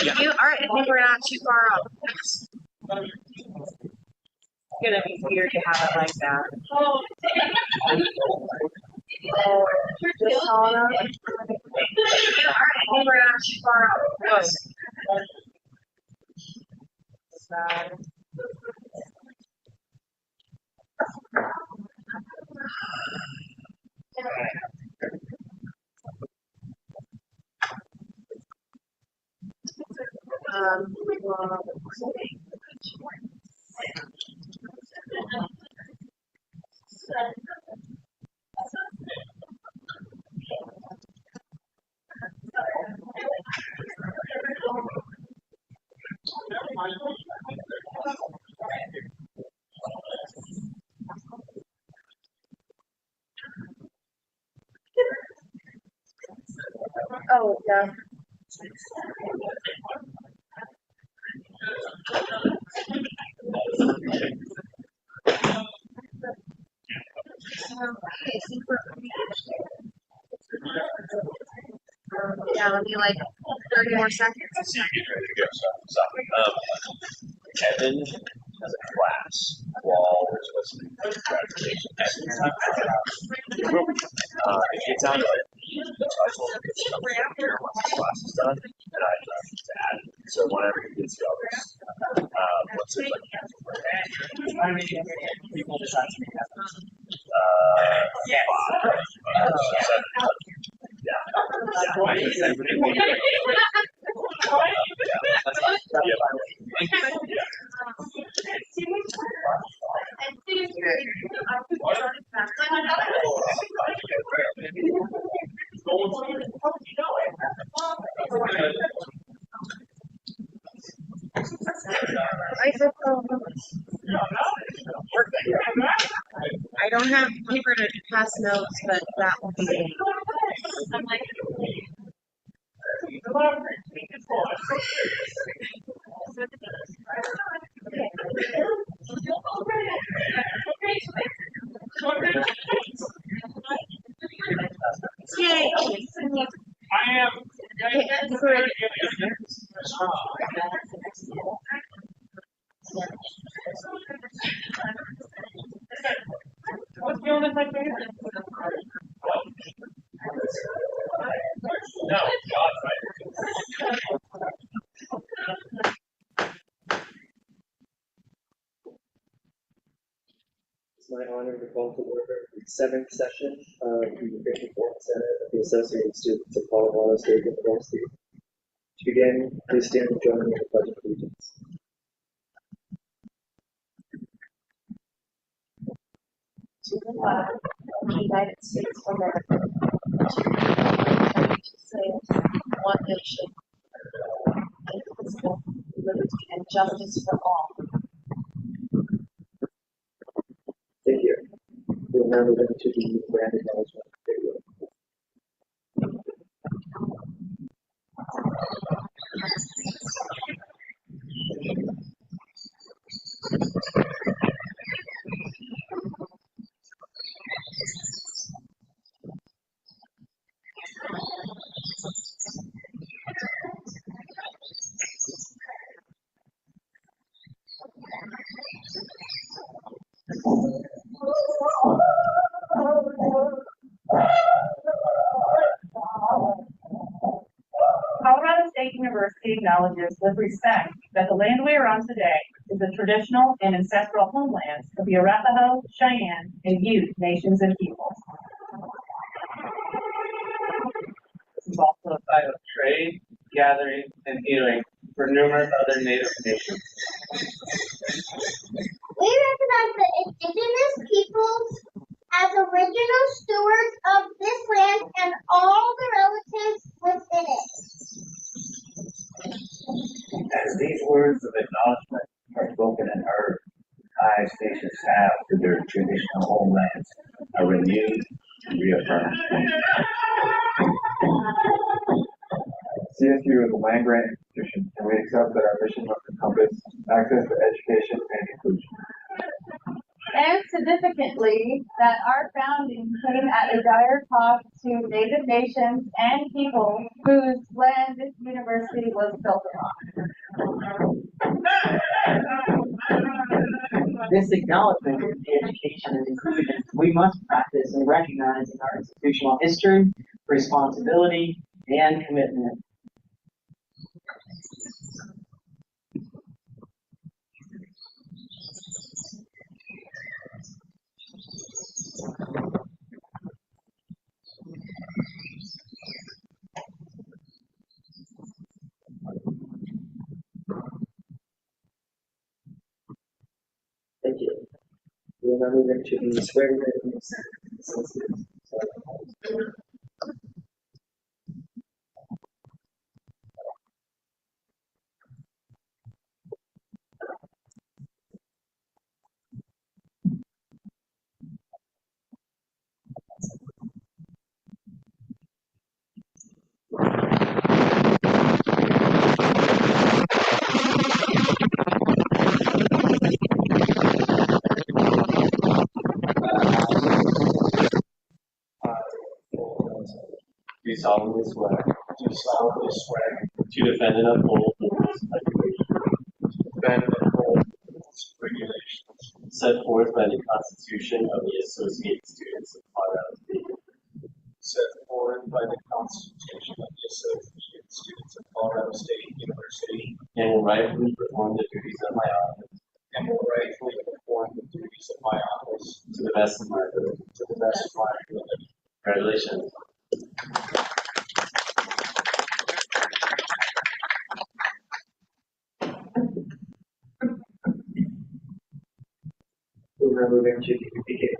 Thank you. All right, I think we're not too far off. It's gonna be weird to have it like that. Just calling up. All right, I think we're not too far off. Oh, yeah. Yeah, let me like 30 more seconds. So you get ready to go. Kevin has a class while we're supposed to do graduation. It gets down to like, so I told him to come here once the class is done, and I to add it. So whenever he gets the others, once there's like How many people decide to make that? Yes. 5. I don't have paper to pass notes, but that will be. Yay! I am. What's the only my favorite? No, God, It's my honor to call to order the 7th session of the 54th Senate of the Associated Students of Colorado State University. To begin, please stand and join me in the Pledge of Allegiance. To the flag of the United States of America, to the United States, one nation, indivisible, liberty and justice for all. Thank you. We will now move into the brand acknowledgement video. Colorado State University acknowledges with respect that the land we are on today is the traditional and ancestral homelands of the Arapaho, Cheyenne, and Ute nations and peoples. This is also a site of trade, gathering, and healing for numerous other Native nations. We recognize the indigenous peoples as original stewards of this land and all the relatives within it. As these words of acknowledgement are spoken and heard, ties nations have to their traditional homelands are renewed and reaffirmed. CSU is a land-grant institution, and we accept that our mission must encompass access to education and inclusion. And significantly, that our founding came at a dire cost to Native nations and peoples whose land this university was built upon. This acknowledgement of the education and inclusion we must practice and recognize in our institutional history, responsibility, and commitment. Thank you. We will now move into the swearing in of associates. Do solemnly swear to defend and uphold the rules and regulations set forth by the Constitution of the Associated Students of Colorado State. Set forth by the Constitution of the Associated Students of Colorado State University, And will rightfully perform the duties of my office and will rightfully perform the duties of my office to the best of my ability. to the best of my ability. Congratulations. We will now move into the beginning.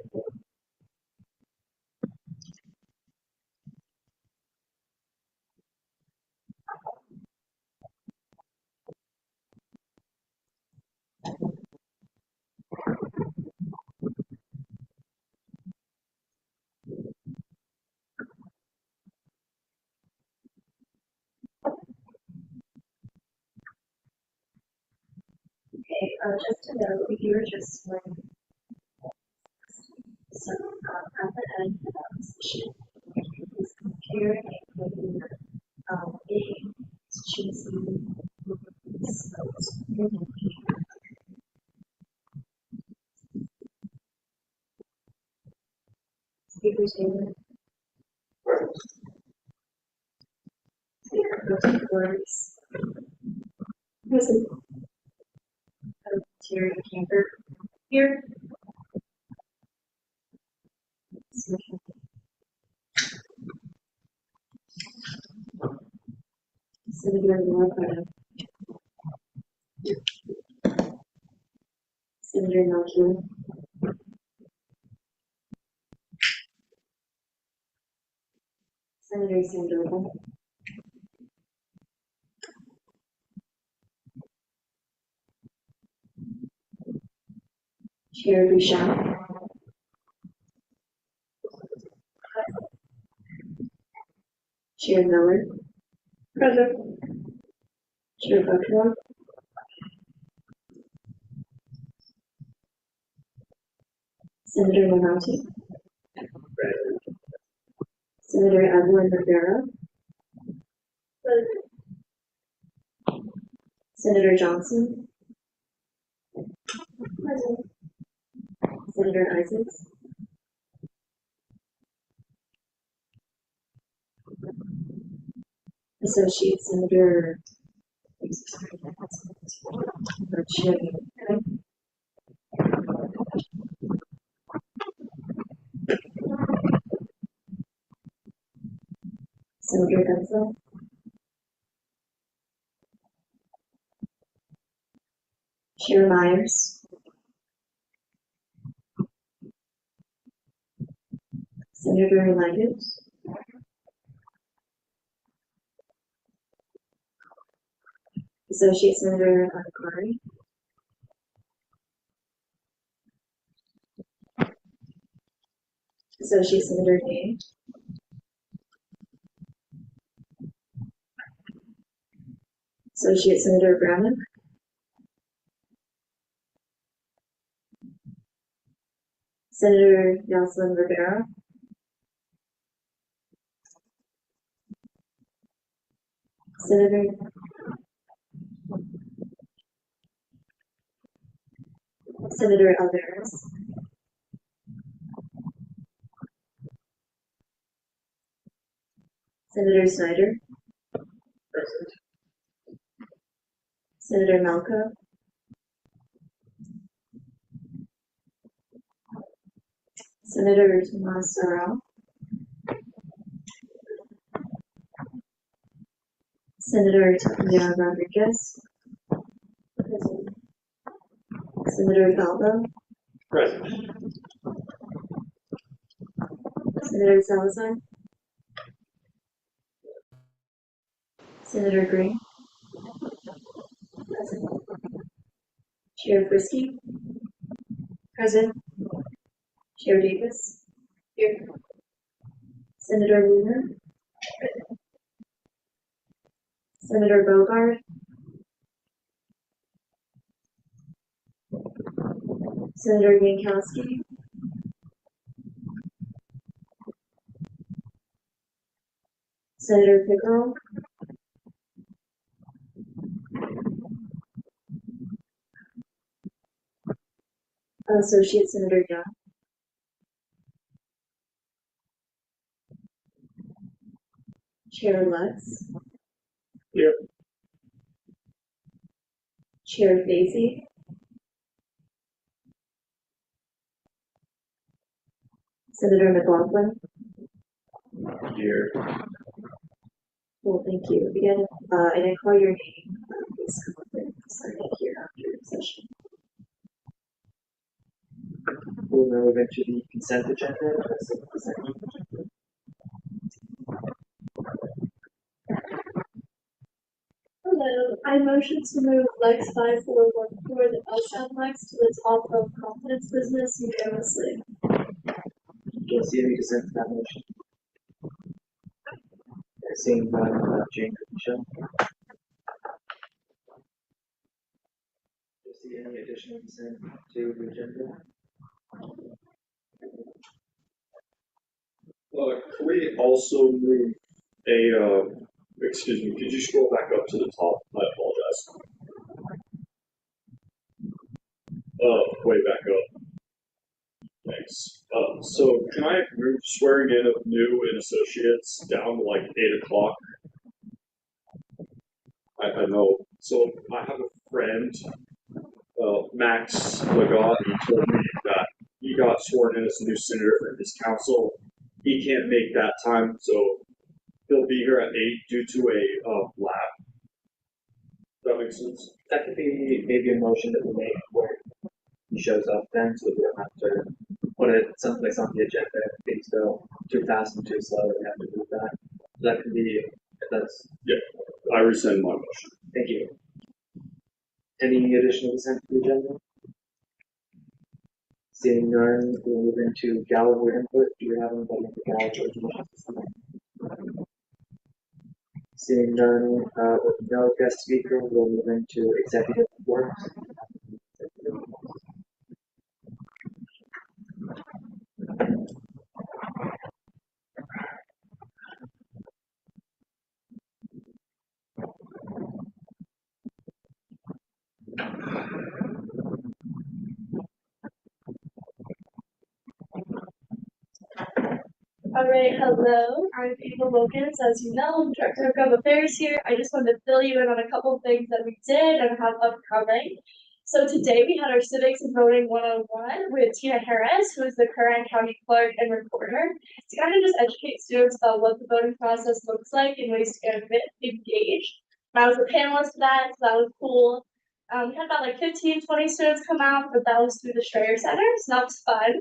Okay, just to know, you were just sworn. So, at the end of that position, please compare and include A, choosing speaker's name, speaker words, present, Terry Camper here. Senator Northern, Senator Melchior, Senator Sandova, Chair Bouchard, Chair Miller, present, Chair Bucknor, Senator Monati, Senator Evelyn Rivera, Senator Johnson, present, Senator Isaacs, Associate Senator Senator Edsel, Chair Myers, Senator Leggett, Associate Senator Akari, Associate Senator Day, Associate Senator Brown, Senator Jocelyn Rivera. Senator Alvarez. Senator Snyder. Present. Senator Malka. Senator Tomas Arau. Senator Tanya Rodriguez. Senator Galvo. Present. Senator Salazar. Senator Green. Present. Chair Frisky. Present. Chair Davis. Here. Senator Luna. Senator Bogard. Senator Yankowski. Senator Pickerel. Associate Senator Young. Chair Lutz. Here. Chair Fazy. Senator McLaughlin. Here. Well, thank you. Again, and I call your name. Please come up and sign it here after the session. We'll move into the consent agenda. That's the consent agenda. Hello, I motion to move Lex 5414, the LSAT Lex, to the top of confidence business unanimously. Do you see any dissent to that motion? Seeing none, Jane, Michelle. Do you see any additional consent to the agenda? Can we also move a, excuse me, could you scroll back up to the top? I apologize. Way back up. Thanks. So can I move swearing in of new and associates down to like 8 o'clock? I know. So I have a friend, Max Legault, who told me that he got sworn in as a new senator for his council. He can't make that time, so he'll be here at 8 due to a lab. That makes sense. That could be maybe a motion that we make where he shows up then, so we don't have to put it someplace on the agenda. If things go too fast and too slow, we have to move that. So that could be, if that's. Yeah, I rescind my motion. Thank you. Any additional consent to the agenda? Seeing none, we'll move into gallery input. Do we have anybody in the gallery? Seeing none, with no guest speaker, we'll move into executive reports. All right, hello. I'm Ava Wilkins. As you know, I'm Director of Gov Affairs here. I just wanted to fill you in on a couple things that we did and have upcoming. So today we had our Civics and Voting 101 with Tina Harris, who is the current county clerk and recorder, to kind of just educate students about what the voting process looks like and ways to get a bit engaged. I was a panelist for that, so that was cool. We had about like 15, 20 students come out, but that was through the Schreier Center, so that was fun.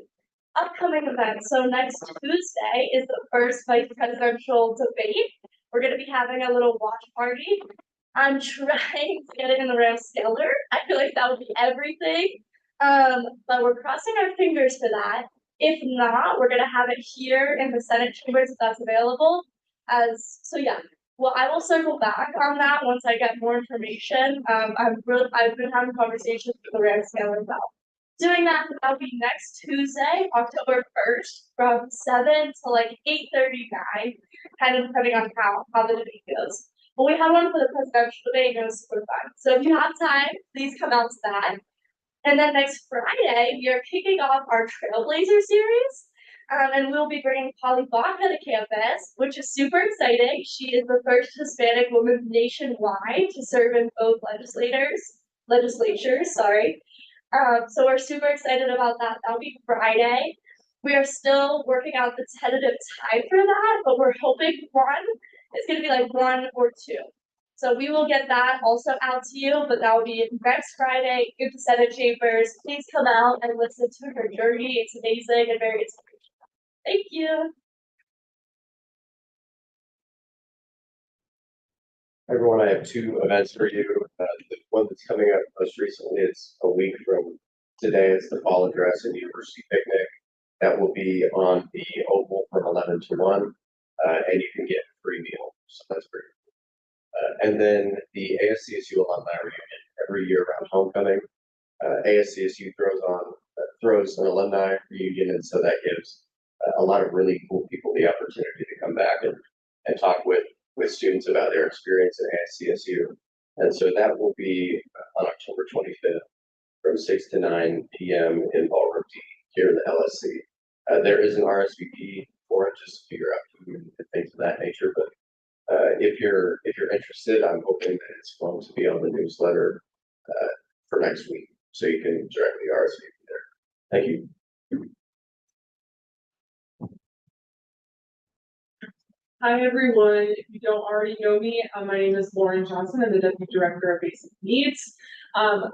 Upcoming events. So next Tuesday is the first vice presidential debate. We're going to be having a little watch party. I'm trying to get it in the Rams Skeller. I feel like that would be everything. But we're crossing our fingers for that. If not, we're going to have it here in the Senate chambers if that's available. So yeah. Well, I will circle back on that once I get more information. I've been having conversations with the Rams Skeller about doing that. That'll be next Tuesday, October 1st, from 7 to like 8:39, kind of depending on how the debate goes. But we had one for the presidential debate, and it was super fun. So if you have time, please come out to that. And then next Friday, we are kicking off our Trailblazer series. And we'll be bringing Polly Baca to campus, which is super exciting. She is the first Hispanic woman nationwide to serve in both legislatures, sorry. So we're super excited about that. That'll be Friday. We are still working out the tentative time for that, but we're hoping one is going to be like 1 or 2. So we will get that also out to you, but that will be next Friday in the Senate chambers. Please come out and listen to her journey. It's amazing and very inspirational. Thank you. Everyone, I have 2 events for you. The one that's coming up most recently, it's a week from today. It's the Fall Address and University Picnic. That will be on the Oval from 11 to 1, and you can get a free meal, so that's great. And then the ASCSU alumni reunion every year around homecoming. ASCSU throws an alumni reunion, and so that gives a lot of really cool people the opportunity to come back and talk with students about their experience at ASCSU. And so that will be on October 25th from 6 to 9 p.m. in Ballroom D here in the LSC. There is an RSVP for it, just to figure out food and things of that nature. But if you're interested, I'm hoping that it's going to be on the newsletter for next week, so you can directly RSVP there. Thank you. Hi everyone, if you don't already know me, my name is Lauren Johnson. I'm the Deputy Director of Basic Needs.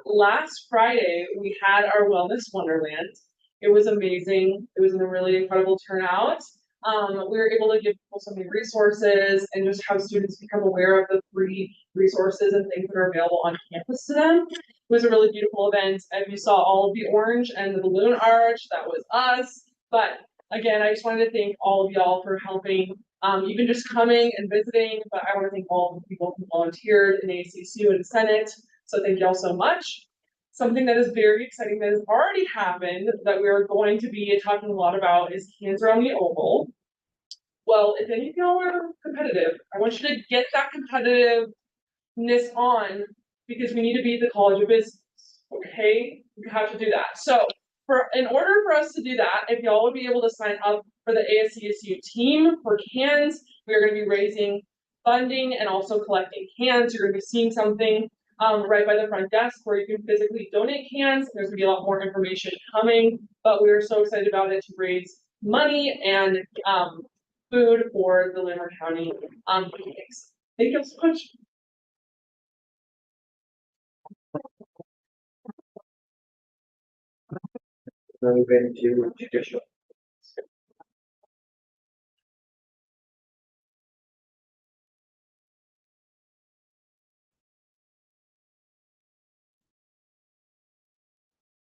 Last Friday, we had our Wellness Wonderland. It was amazing. It was a really incredible turnout. We were able to give people so many resources and just have students become aware of the free resources and things that are available on campus to them. It was a really beautiful event. If you saw all of the orange and the balloon arch, that was us. But again, I just wanted to thank all of y'all for helping, even just coming and visiting. But I want to thank all of the people who volunteered in ASCSU and Senate. So thank y'all so much. Something that is very exciting that has already happened that we are going to be talking a lot about is Cancer on the Oval. Well, if any of y'all are competitive, I want you to get that competitiveness on, because we need to beat the College of Business. Okay, you have to do that. So in order for us to do that, if y'all would be able to sign up for the ASCSU team for cans, we are going to be raising funding and also collecting cans. You're going to be seeing something right by the front desk where you can physically donate cans. There's going to be a lot more information coming, but we are so excited about it to raise money and food for the Lamar County picnics. Thank you so much. Move into judicial.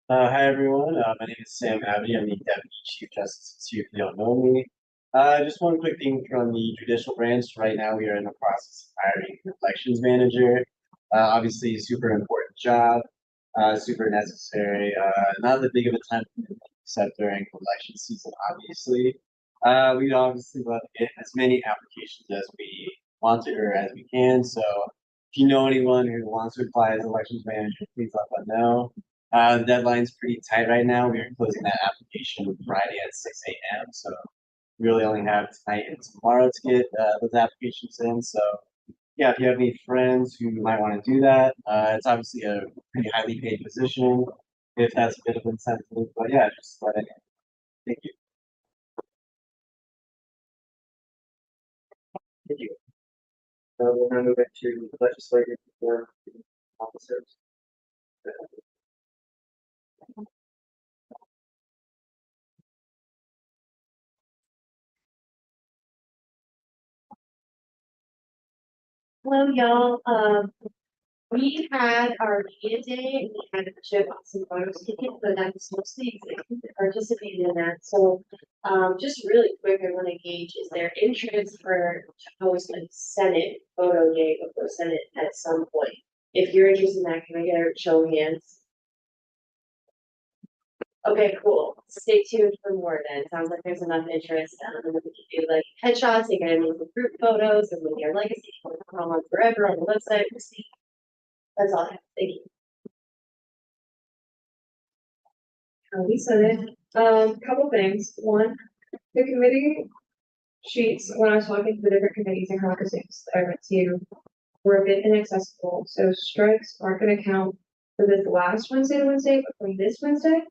Hi everyone, my name is Sam Abbey. I'm the Deputy Chief Justice, if you don't know me. Just one quick thing from the judicial branch. Right now we are in the process of hiring an elections manager. Obviously super important job, super necessary. Not that big of a time except during election season, obviously. We'd obviously love to get as many applications as we want to or as we can. So if you know anyone who wants to apply as elections manager, please let them know. The deadline's pretty tight right now. We are closing that application Friday at 6 a.m. So we really only have tonight and tomorrow to get those applications in. So yeah, if you have any friends who might want to do that, it's obviously a pretty highly paid position, if that's a bit of incentive. But yeah, just let it know. Thank you. Thank you. We'll now move into legislative reform officers. Hello, y'all. We had our media day and we had a bunch of awesome photos taken, but I was mostly excited to participate in that. So, just really quick, I want to gauge, is there interest for to host a Senate photo day before Senate at some point? If you're interested in that, can I get a show of hands? Okay, cool. Stay tuned for more then. Sounds like there's enough interest. And we can do like headshots, you can do group photos and with your legacy on forever on the website. We'll see. That's all I have. Thank you. We said it. Couple things. One, the committee sheets, when I was talking to the different committees and caucuses that I went to, were a bit inaccessible. So strikes aren't gonna count for this last Wednesday to Wednesday, but from this Wednesday,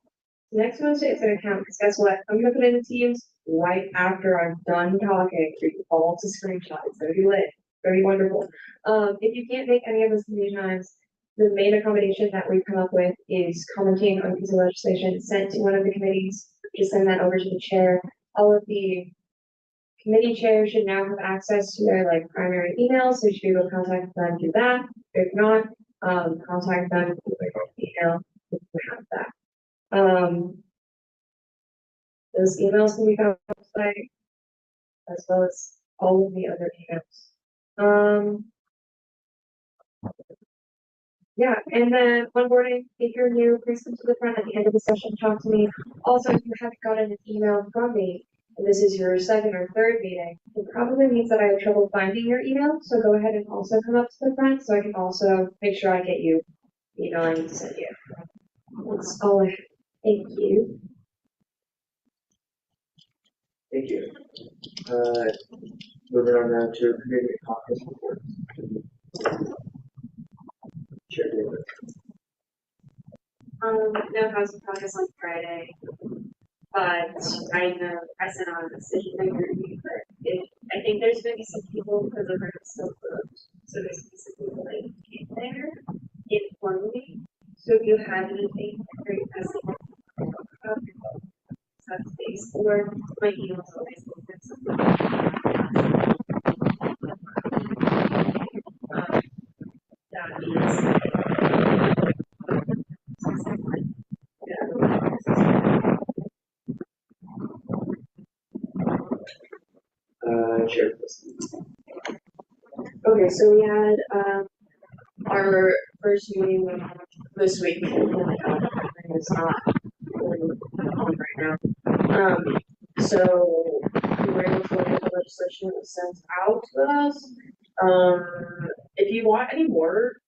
next Wednesday it's gonna count, because guess what? I'm gonna put in the Teams right after I'm done talking for you all to screenshot. It's gonna be lit. It's gonna be wonderful. If you can't make any of those committee times, the main accommodation that we've come up with is commenting on a piece of legislation sent to one of the committees. Just send that over to the chair. All of the committee chairs should now have access to their like primary emails, so you should be able to contact them through that. If not, contact them through their email if you have that. Those emails can be found on the website as well as all of the other emails. Yeah, and then onboarding, if you're new, please come to the front at the end of the session, talk to me. Also, if you haven't gotten an email from me, and this is your second or third meeting, it probably means that I have trouble finding your email, so go ahead and also come up to the front, so I can also make sure I get you the email I need to send you. That's all I have. Thank you. Thank you. Moving on now to committee caucus reports. Chair David. No housing caucus on Friday, but I know I sent out a decision maker, but I think there's gonna be some people because the room is still closed, so there's gonna be some people that came there informally. So if you have anything, great message. Touch base or my email is always open. That is. Chair. Okay, so we had our first meeting this week. It's not really on right now. So we were able to look at the legislation that was sent out to us. If you want any more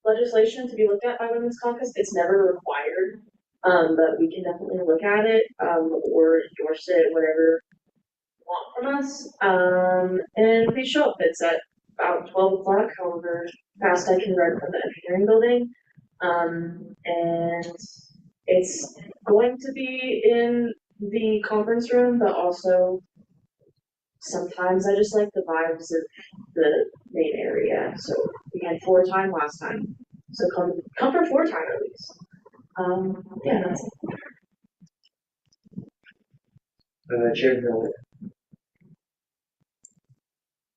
legislation to be looked at by Women's Caucus, it's never required. But we can definitely look at it, or endorse it, whatever you want from us. And please show up. It's at about 12 o'clock, however fast I can run from the engineering building. And it's going to be in the conference room, but also sometimes I just like the vibes of the main area. So we had 4 time last time. So come for 4 time at least. Yeah, that's it. Chair Miller.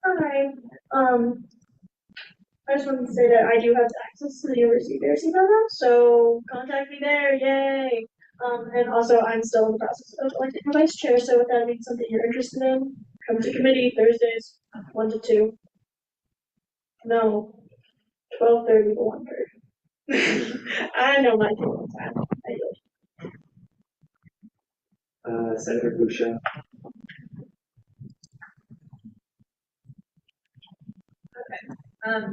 Hi. I just wanted to say that I do have access to the University of Bears email now, so contact me there, yay! And also I'm still in the process of electing a vice chair, so if that means something you're interested in, come to committee Thursdays, 1 to 2. No, 12:30 to 1:30. I know my time. Senator Busha.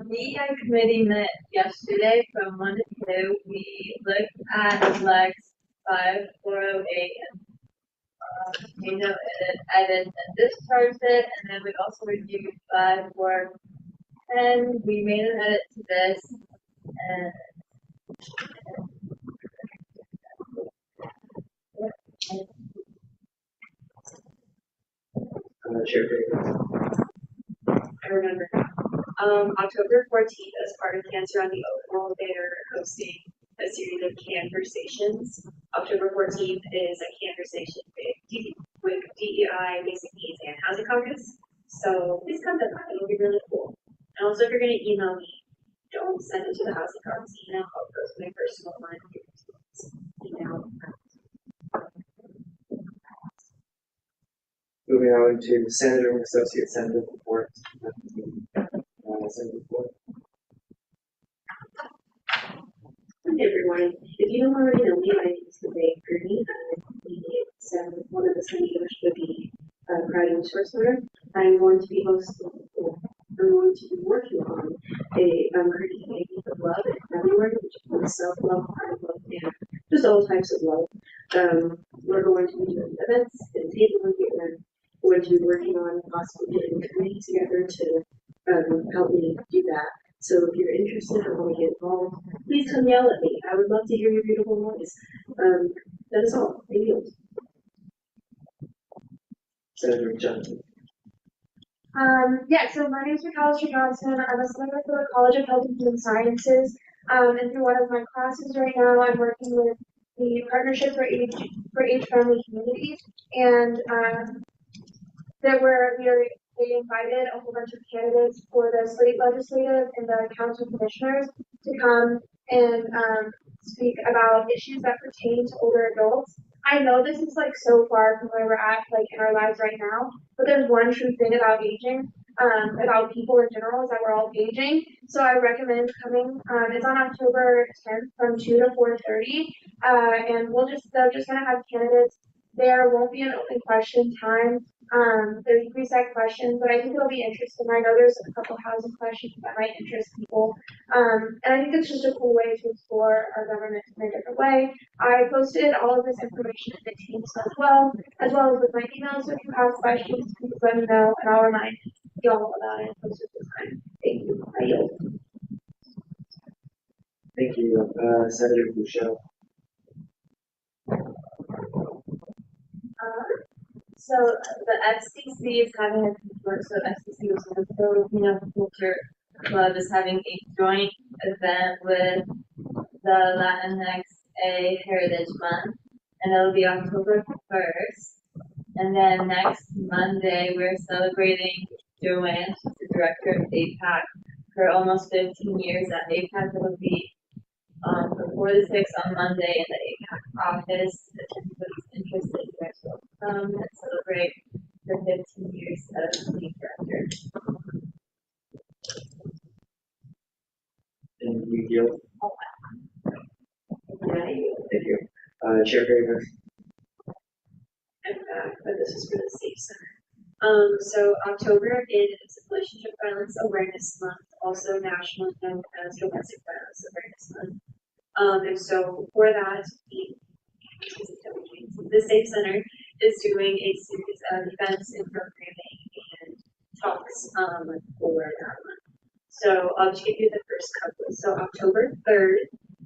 Me and committee met yesterday from 1 to 2. We looked at Flex 5408 and changed out, edit, and discharged it, and then we also reviewed 5410. We made an edit to this, and Chair David. I remember. October 14th, as part of Cancer on the Overall, they're hosting a series of conversations. October 14th is a conversation with DEI, basic needs, and housing caucus. So please come to that. It'll be really cool. And also, if you're going to email me, don't send it to the housing caucus email. I'll post my personal one. Email. Moving on to Senator and Associate Senator reports. Senator Ford. Hey everyone, if you don't already know me, my name is Lizzie Gurney. One of the senators for the Pride Resource Center. I'm going to be working on a curriculum of love in February, which is self-love, hard love, and just all types of love. We're going to be doing events and tabling, and we're going to be working on possibly getting a committee together to help me do that. So if you're interested or want to get involved, please come yell at me. I would love to hear your beautiful voice. That is all. Thank you. Senator Johnson. Yeah, so my name is McAllister Johnson. I'm a senator for the College of Health and Human Sciences. And through one of my classes right now, I'm working with the Partnership for Age-Friendly Communities. And they invited a whole bunch of candidates for the state legislative and the council commissioners to come and speak about issues that pertain to older adults. I know this is like so far from where we're at like in our lives right now, but there's one true thing about aging, about people in general, is that we're all aging. So I recommend coming. It's on October 10th from 2 to 4:30, and they're just gonna have candidates. There won't be an open question time. There's preset questions, but I think it'll be interesting. I know there's a couple housing questions that might interest people. And I think it's just a cool way to explore our government in a different way. I posted all of this information in the Teams as well as with my email. So if you have questions, please let me know, and I'll remind y'all about it closer to the time. Thank you. I yield. Thank you, Senator Bouchel. So the FCC is having a FCC was the Filipino Culture Club is having a joint event with the Latinx A Heritage Month, and it'll be October 1st. And then next Monday, we're celebrating Joanne, she's the director of APAC, for almost 15 years at APAC. It'll be from 4 to 6 on Monday in the APAC office. If anybody's interested, you guys will come and celebrate her 15 years as lead director. And you yield. Oh, Thank you. Chair Graver. I'm back, but this is for the Safe Center. So October is Relationship Violence Awareness Month, also National known as Domestic Violence Awareness Month. And so for that, the Safe Center is doing a series of events and programming and talks for that month. So I'll just give you the first couple. So October 3rd,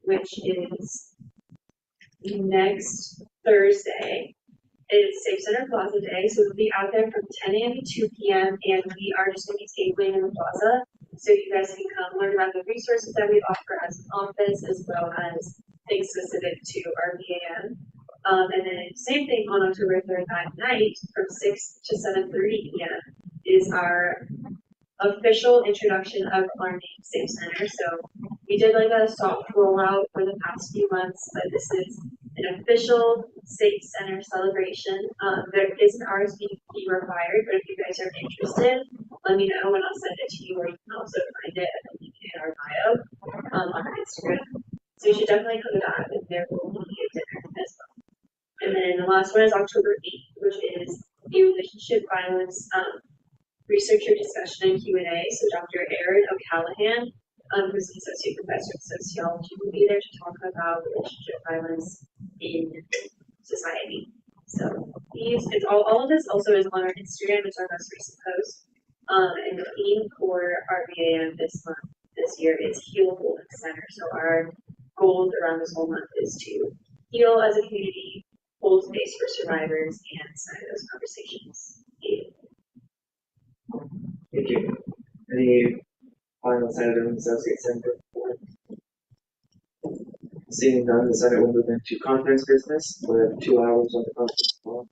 which is next Thursday, is Safe Center Plaza Day. So we'll be out there from 10 a.m. to 2 p.m. and we are just going to be tabling in the plaza. So you guys can come learn about the resources that we offer as an office, as well as things specific to our VAM. And then same thing on October 3rd that night from 6 to 7:30 p.m. is our official introduction of our name Safe Center. So we did like a soft rollout for the past few months, but this is an official Safe Center celebration. There is an RSVP required, but if you guys are interested, let me know and I'll send it to you, or you can also find it at the link in our bio on our Instagram. So you should definitely go to that, and there will be a dinner as well. And then the last one is October 8th, which is the Relationship Violence Researcher Discussion and Q&A. So Dr. Aaron O'Callahan, who's an associate professor of sociology, will be there to talk about relationship violence in society. So all of this also is on our Instagram. It's our most recent post. And the theme for our VAM this year is Heal Holding Center. So our goals around this whole month is to heal as a community, hold space for survivors, and sign those conversations. Thank you. Any final Senator and Associate Senator? Seeing none, the Senate will move into conference business with 2 hours on the conference call,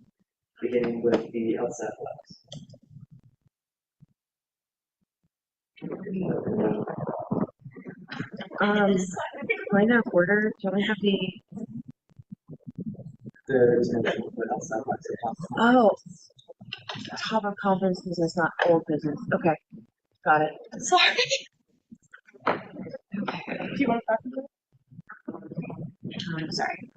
beginning with the LSAT labs. Line of order, don't I have There is no motion for LSAT labs. oh, top of conference business, not old business. Okay, got it. Sorry. Okay. Do you want to talk about it? Sorry.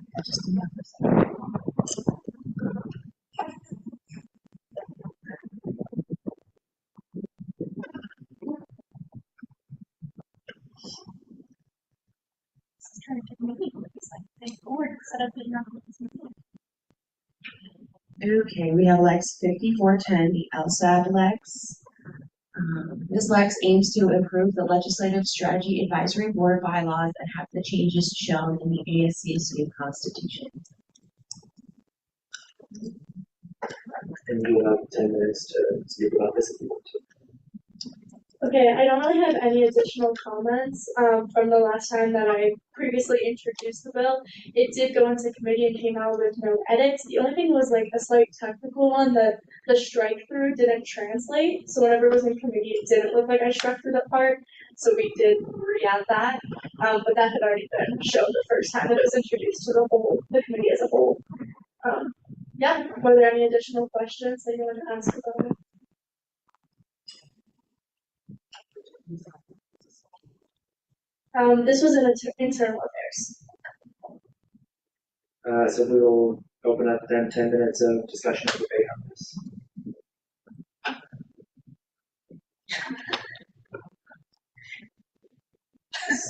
Okay, we have Lex 5410, the LSAT Lex. This Lex aims to improve the Legislative Strategy Advisory Board bylaws and have the changes shown in the ASCSU Constitution. And you have 10 minutes to speak about this if you want to. Okay, I don't really have any additional comments from the last time that I previously introduced the bill. It did go into committee and came out with no edits. The only thing was like a slight technical one that the strike through didn't translate. So whenever it was in committee, it didn't look like I struck through that part. So we did re-add that. But that had already been shown the first time that it was introduced to the committee as a whole. Yeah, were there any additional questions that you want to ask about it? This was in internal affairs. So we will open up then 10 minutes of discussion and debate on this.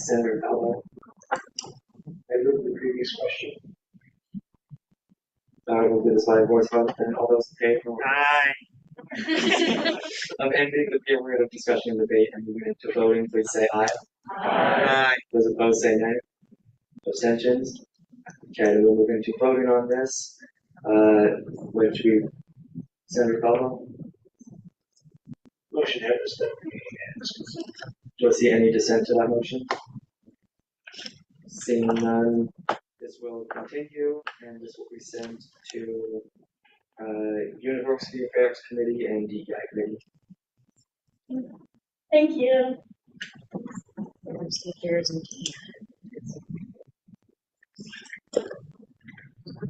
Senator Calvo. I moved the previous question. We'll do this by voice vote, and all those in favor of ending the period of discussion and debate and moving into voting, please say aye. Aye. Those opposed say nay. Abstentions? Okay, we'll move into voting on this, which we, Senator Calvo? Motion has been. Do you see any dissent to that motion? Seeing none, this will continue, and this will be sent to University Affairs Committee and DEI Committee. Thank you.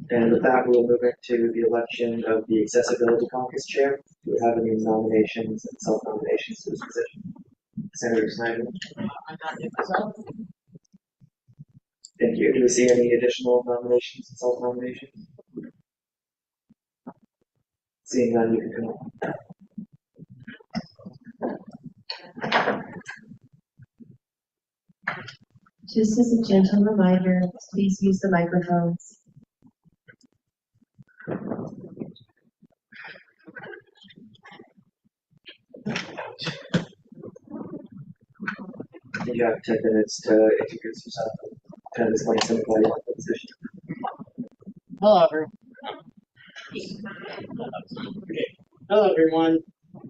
And with that, we'll move into the election of the Accessibility Caucus Chair. Do we have any nominations and self-nominations to this position? Senator Snyder? Thank you. Do we see any additional nominations and self-nominations? Seeing none, you can come on. Just as a gentle reminder, please use the microphones. You have 10 minutes to introduce yourself and kind of explain some of why you want the position. Hello, everyone. Hello, everyone.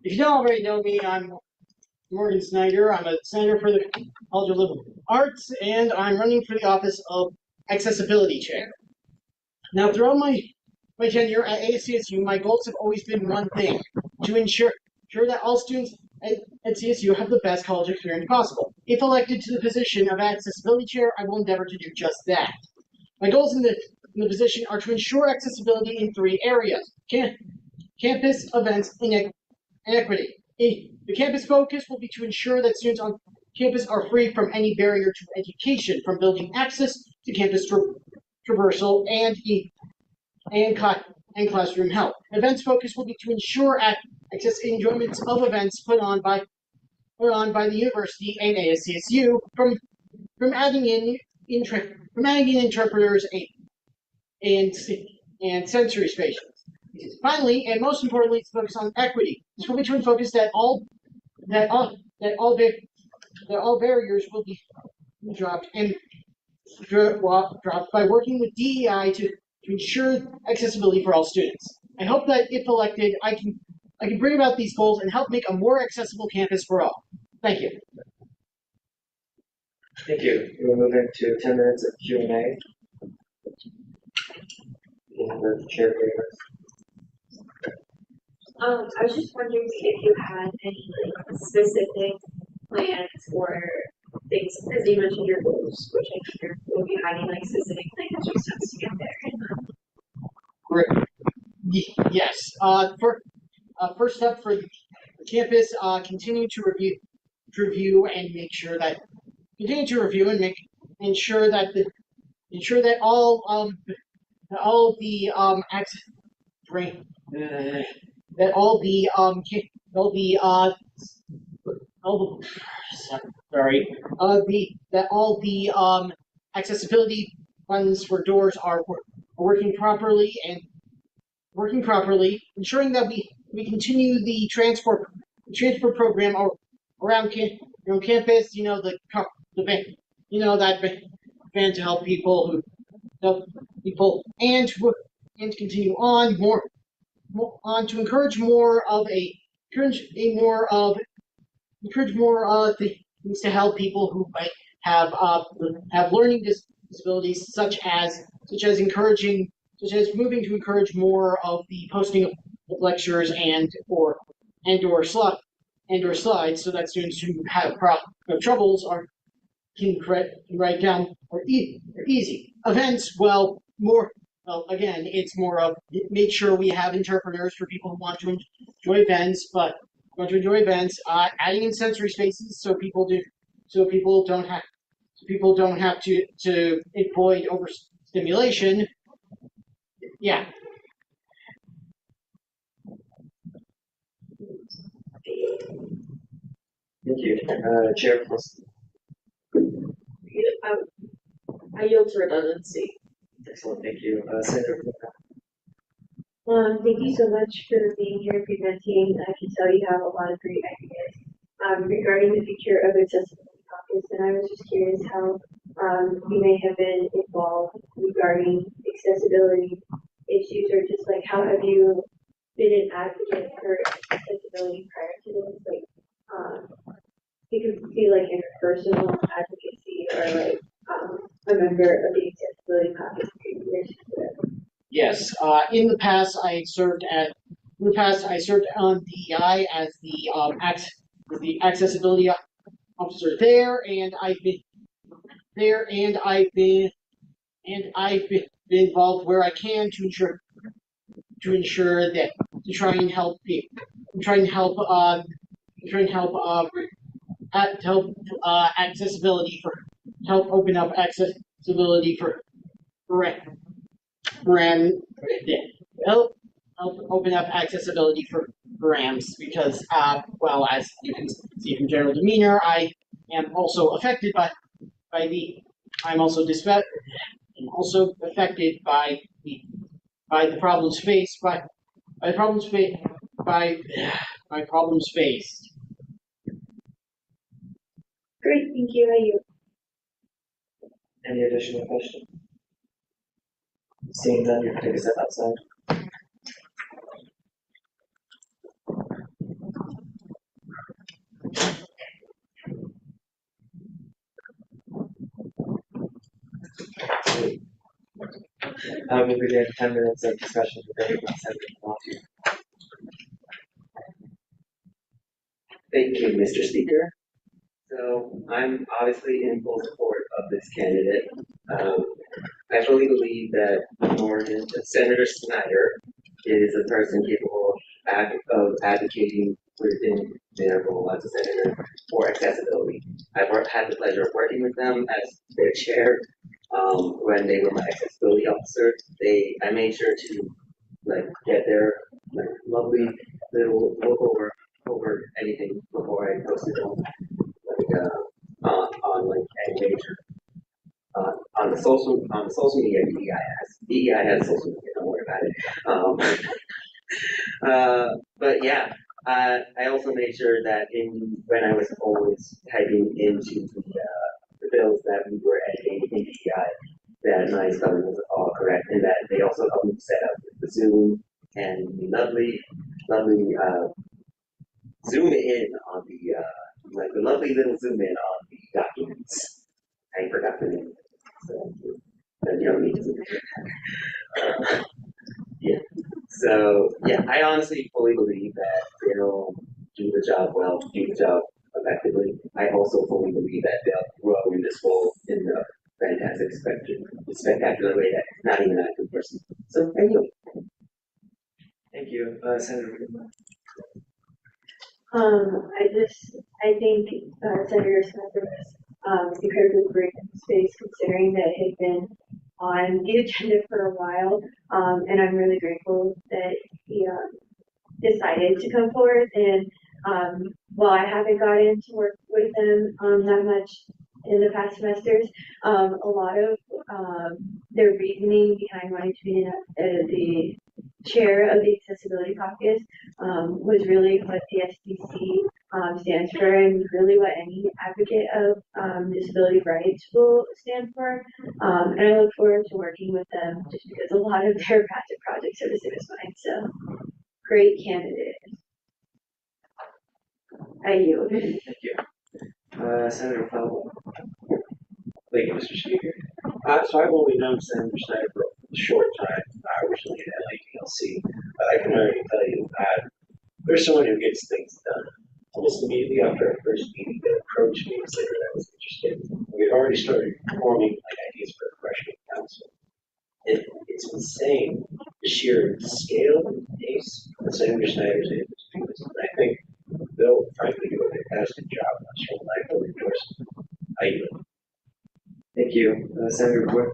If you don't already know me, I'm Morgan Snyder. I'm a senator for the College of Liberal Arts, and I'm running for the office of Accessibility Chair. Now, throughout my tenure at ASCSU, my goals have always been one thing: to ensure that all students at CSU have the best college experience possible. If elected to the position of Accessibility Chair, I will endeavor to do just that. My goals in the position are to ensure accessibility in 3 areas: campus, events, and equity. The campus focus will be to ensure that students on campus are free from any barrier to education, from building access to campus traversal and classroom help. Events focus will be to ensure access and enjoyment of events put on by the university and ASCSU, from adding in interpreters and sensory spaces. Finally, and most importantly, to focus on equity. This will be to focus that all barriers will be dropped by working with DEI to ensure accessibility for all students. I hope that if elected, I can bring about these goals and help make a more accessible campus for all. Thank you. Thank you. We'll move into 10 minutes of Q&A. The chair favors. I was just wondering if you had any like specific plans or things, because you mentioned your goals, which I'm sure will be having like specific plans or steps to get there. Great. Yes. First up for the campus, continue to review and ensure that ensure that all the that all the all the all the sorry that all the accessibility funds for doors are working properly, ensuring that we continue the transfer program around campus. You know the van, that van to help people and continue on to encourage more of things to help people who might have learning disabilities, such as moving to encourage more of the posting of lectures or slides, so that students who have troubles can write down or easy events. Again, it's more of make sure we have interpreters for people who want to enjoy events, adding in sensory spaces so people don't have to avoid overstimulation. Yeah. Thank you. Chair Wilson. I yield to redundancy. Excellent, thank you. Senator. Thank you so much for being here presenting. I can tell you have a lot of great ideas regarding the future of accessibility caucus, and I was just curious how you may have been involved regarding accessibility issues, or just like how have you been an advocate for accessibility prior to this? Like, you could be like interpersonal advocacy, or like a member of the accessibility caucus previous to it. Yes. In the past, I served on DEI as the accessibility officer there, and I've been involved where I can to ensure that to try and help people, accessibility for help open up accessibility for help open up accessibility for RAMs, because as you can see from general demeanor, I am also affected by the I'm also affected by the problems faced by problems faced. Great, thank you. How you? Any additional questions? Seeing none, you can take a step outside. We'll begin 10 minutes of discussion regarding consent policy. Thank you, Mr. Speaker. So I'm obviously in full support of this candidate. I fully believe that Senator Snyder is a person capable of advocating within their role as a senator for accessibility. I've had the pleasure of working with them as their chair when they were my accessibility officer. I made sure to get their lovely little look over anything before I posted them on any major on the social media. DEI has social media. Don't worry about it. But yeah, I also made sure that when I was always typing into the bills that we were editing in DEI, that my spelling was all correct, and that they also helped me set up the Zoom and the lovely zoom in on the lovely little zoom in on the documents. I forgot the name, so you don't need to. Yeah. So yeah, I honestly fully believe that they'll do the job well, do the job effectively. I also fully believe that they'll grow in this role in the fantastic spectacular way that not even I can person. So thank you. Thank you, Senator. I think Senator Smith was incredibly great in the space, considering that it had been on the agenda for a while, and I'm really grateful that he decided to come forward. And while I haven't gotten to work with them that much in the past semesters, a lot of their reasoning behind wanting to be the chair of the accessibility caucus was really what the SBC stands for, and really what any advocate of disability rights will stand for. And I look forward to working with them just because a lot of their passion projects are the same as mine. So great candidate. I yield. Thank you. Senator Falwell. Thank you, Mr. Speaker. So I've only known Senator Snyder for a short time. I originally at LAPLC, but I can already tell you that there's someone who gets things done. Almost immediately after our first meeting, they approached me and said that I was interested. We've already started forming ideas for a freshman council. It's insane the sheer scale and pace that Senator Snyder is able to do this. And I think they'll frankly do a fantastic job. I'm sure I will endorse it. I yield. Thank you. Senator Wood.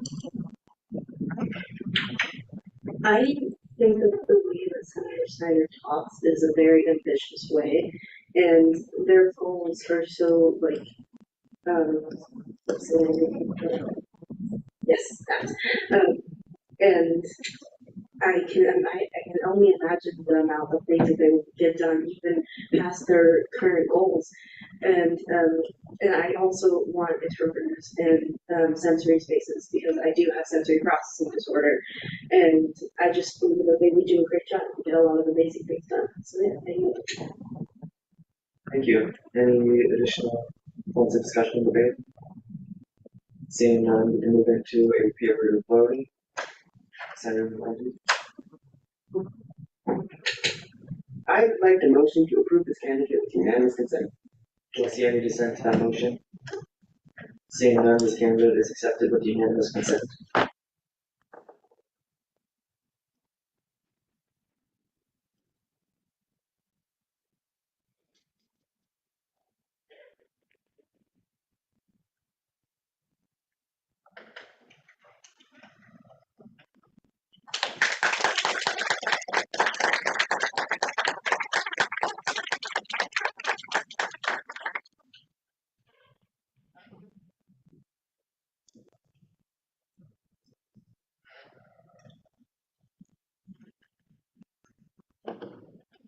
I think that the way that Senator Snyder talks is a very ambitious way, and their goals are so what's the name? Yes, that. And I can only imagine the amount of things that they will get done even past their current goals. And I also want interpreters in sensory spaces because I do have sensory processing disorder, and I just believe that they would do a great job and get a lot of amazing things done. So yeah, thank you. Thank you. Any additional points of discussion and debate? Seeing none, we can move into a peer review voting. Senator Martin. I'd like the motion to approve this candidate with unanimous consent. Do I see any dissent to that motion? Seeing none, this candidate is accepted with unanimous consent.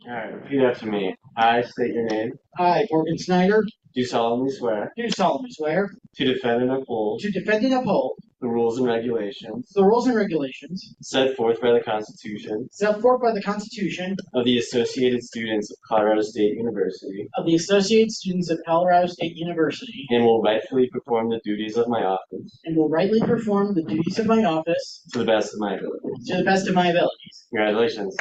Alright, repeat after me. I state your name. I, Morgan Snyder, Do solemnly swear do solemnly swear to defend and uphold to defend and uphold the rules and regulations the rules and regulations set forth by the Constitution set forth by the Constitution of the Associated Students of Colorado State University, of the Associated Students of Colorado State University, and will rightfully perform the duties of my office and will rightly perform the duties of my office to the best of my ability. to the best of my abilities. Congratulations.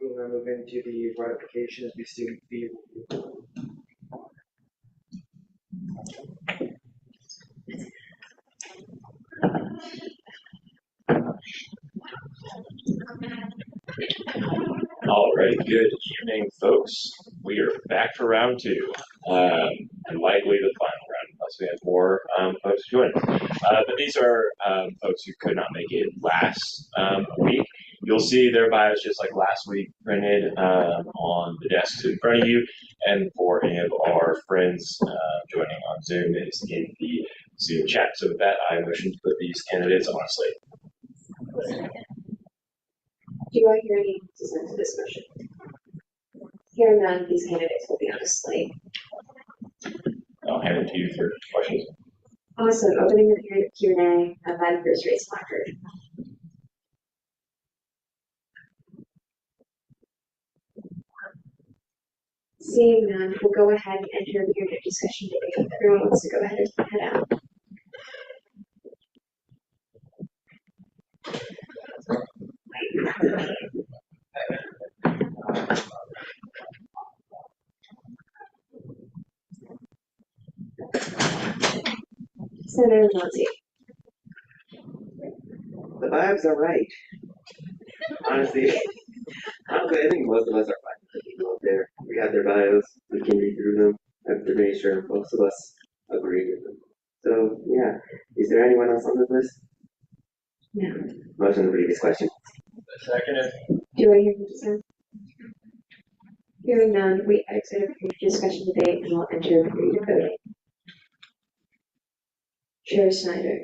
We will now move into the ratification of the student fee review. Alright, good evening, folks. We are back for round two, and likely the final round, unless we have more folks join us. But these are folks who could not make it last week. You'll see their bios just like last week printed on the desks in front of you, and for any of our friends joining on Zoom, it is in the Zoom chat. So with that, I motion to put these candidates on a slate. Do I hear any dissent to this motion? Hearing none, these candidates will be on a slate. I'll hand it to you for questions. Awesome. Opening the period of Q&A, Madam First Race Placard. Seeing none, we'll go ahead and enter the period of discussion debate. If everyone wants to go ahead and head out. Senator Monty. The vibes are right. Honestly, I think most of us are fine with the people up there. We have their bios. We can read through them. I'm pretty sure most of us agree with them. So yeah, is there anyone else on this list? No. Motion to read this question. Second. Do I hear consent? Hearing none, we exit for discussion debate and we'll enter the read voting. Chair Snyder.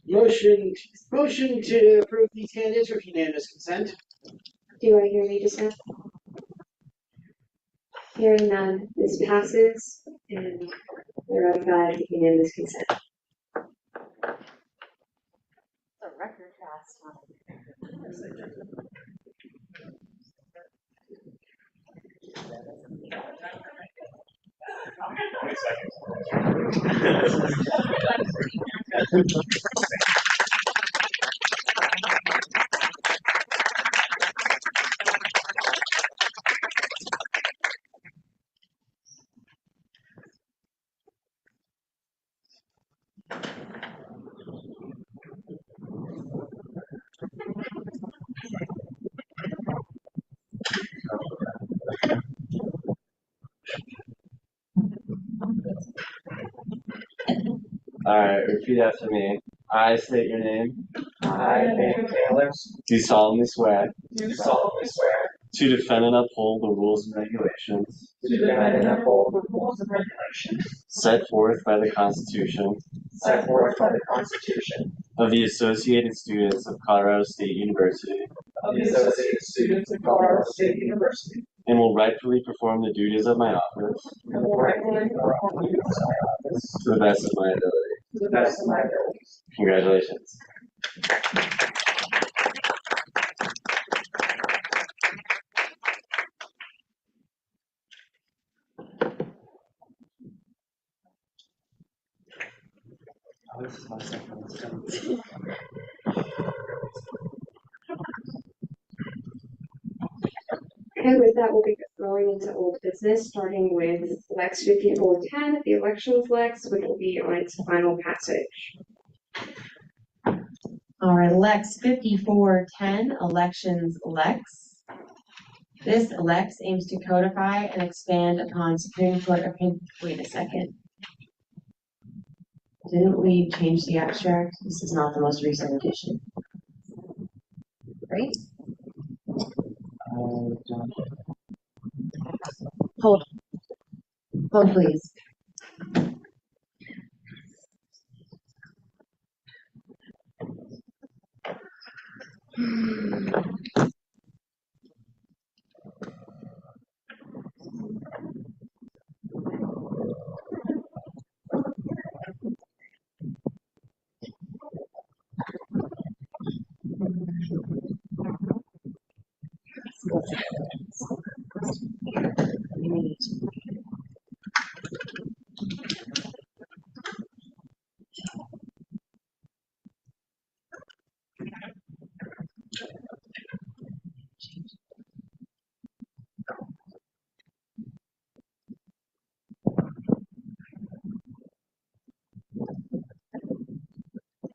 Motion to approve these candidates with unanimous consent. Do I hear any dissent? Hearing none, this passes and they're ratified with unanimous consent. A record fast one. Alright, repeat after me. I state your name. I, Nathan Taylor, Do solemnly swear do solemnly swear to defend and uphold the rules and regulations to defend and uphold the rules and regulations set forth by the Constitution set forth by the Constitution of the Associated Students of Colorado State University of the Associated Students of Colorado State University, and will rightfully perform the duties of my office and will rightfully perform the duties of my office to the best of my ability. to the best of my abilities. Congratulations. And with that, we'll be going into old business, starting with Lex 5410, the elections Lex, which will be on its final passage. All right, Lex 5410, elections Lex. This Lex aims to codify and expand upon Supreme Court opinion. Wait a second. Didn't we change the abstract? This is not the most recent edition. Right? Hold, please.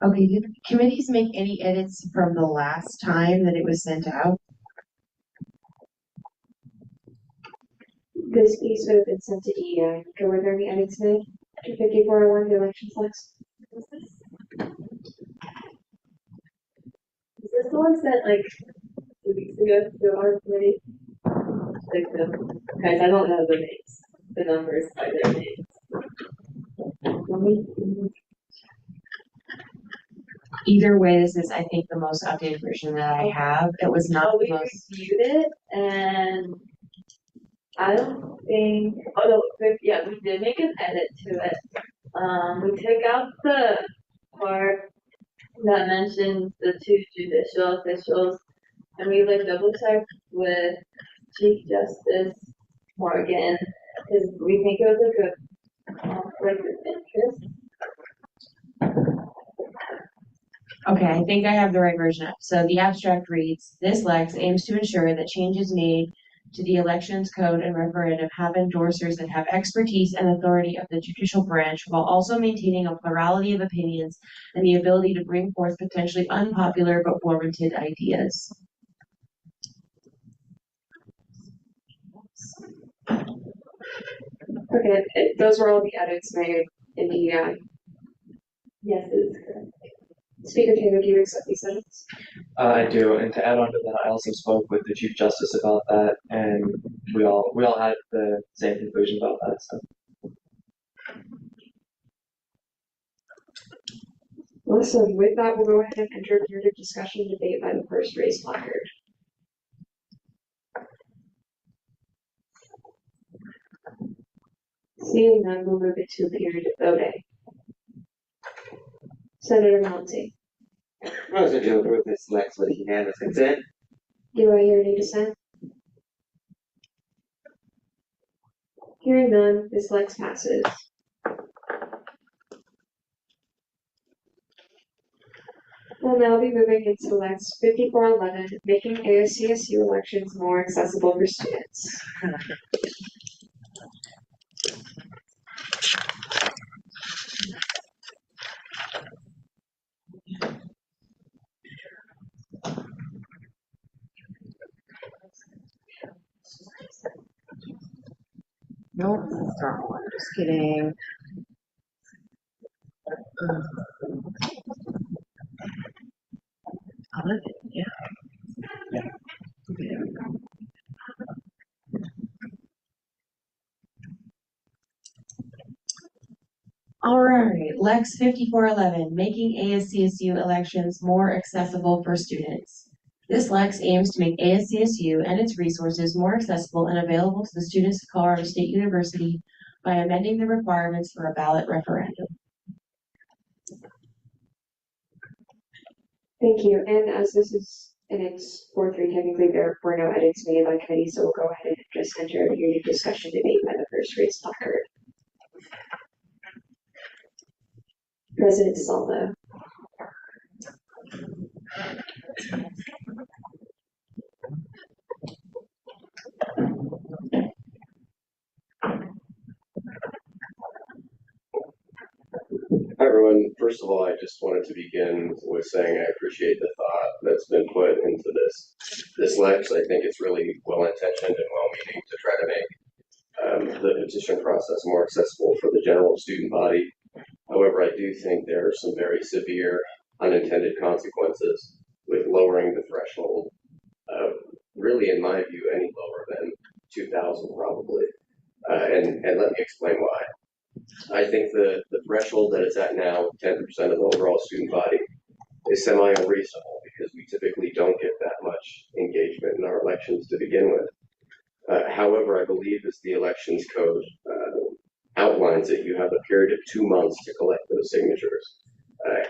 Okay, did committees make any edits from the last time that it was sent out? This piece would have been sent to EI. Were there any edits made to 5401, the elections Lex? Is this the one sent like 2 weeks ago to our committee? Like guys, I don't know the names, the numbers by their names. Either way, this is, I think, the most updated version that I have. It was not the We most. reviewed it and I don't think, yeah, we did make an edit to it. We took out the part that mentions the 2 judicial officials and we like double checked with Chief Justice Morgan because we think it was a good conflict of interest. Okay, I think I have the right version up. So the abstract reads, this Lex aims to ensure that changes made to the elections code and referendum have endorsers that have expertise and authority of the judicial branch while also maintaining a plurality of opinions and the ability to bring forth potentially unpopular but warranted ideas. Okay, those were all the edits made in the, yes, it is correct. Speaker Taylor, do you accept these edits? I do, and to add on to that, I also spoke with the Chief Justice about that, and we all had the same conclusion about that, so. Awesome. With that, we'll go ahead and enter a period of discussion and debate by the first raised placard. Seeing none, we'll move into a period of voting. Senator Monty, Motion to approve this next with unanimous consent. do I hear any dissent? Hearing none, this Lex passes. We'll now be moving into Lex 5411, making ASCSU elections more accessible for students. Nope, that's the wrong one. Just kidding. Yeah. Okay. All right, Lex 5411, making ASCSU elections more accessible for students. This Lex aims to make ASCSU and its resources more accessible and available to the students of Colorado State University by amending the requirements for a ballot referendum. Thank you. And as this is in its fourth read, technically there were no edits made by committee, so we'll go ahead and just enter a period of discussion debate by the first raised placard. President Salvo. Hi, everyone. First of all, I just wanted to begin with saying I appreciate the thought that's been put into this Lex. I think it's really well-intentioned and well-meaning to try to make the petition process more accessible for the general student body. However, I do think there are some very severe unintended consequences with lowering the threshold. Really, in my view, any lower than 2,000 probably. And let me explain why. I think the threshold that it's at now, 10% of the overall student body, is semi-unreasonable because we typically don't get that much engagement in our elections to begin with. However, I believe as the elections code outlines it, you have a period of 2 months to collect those signatures.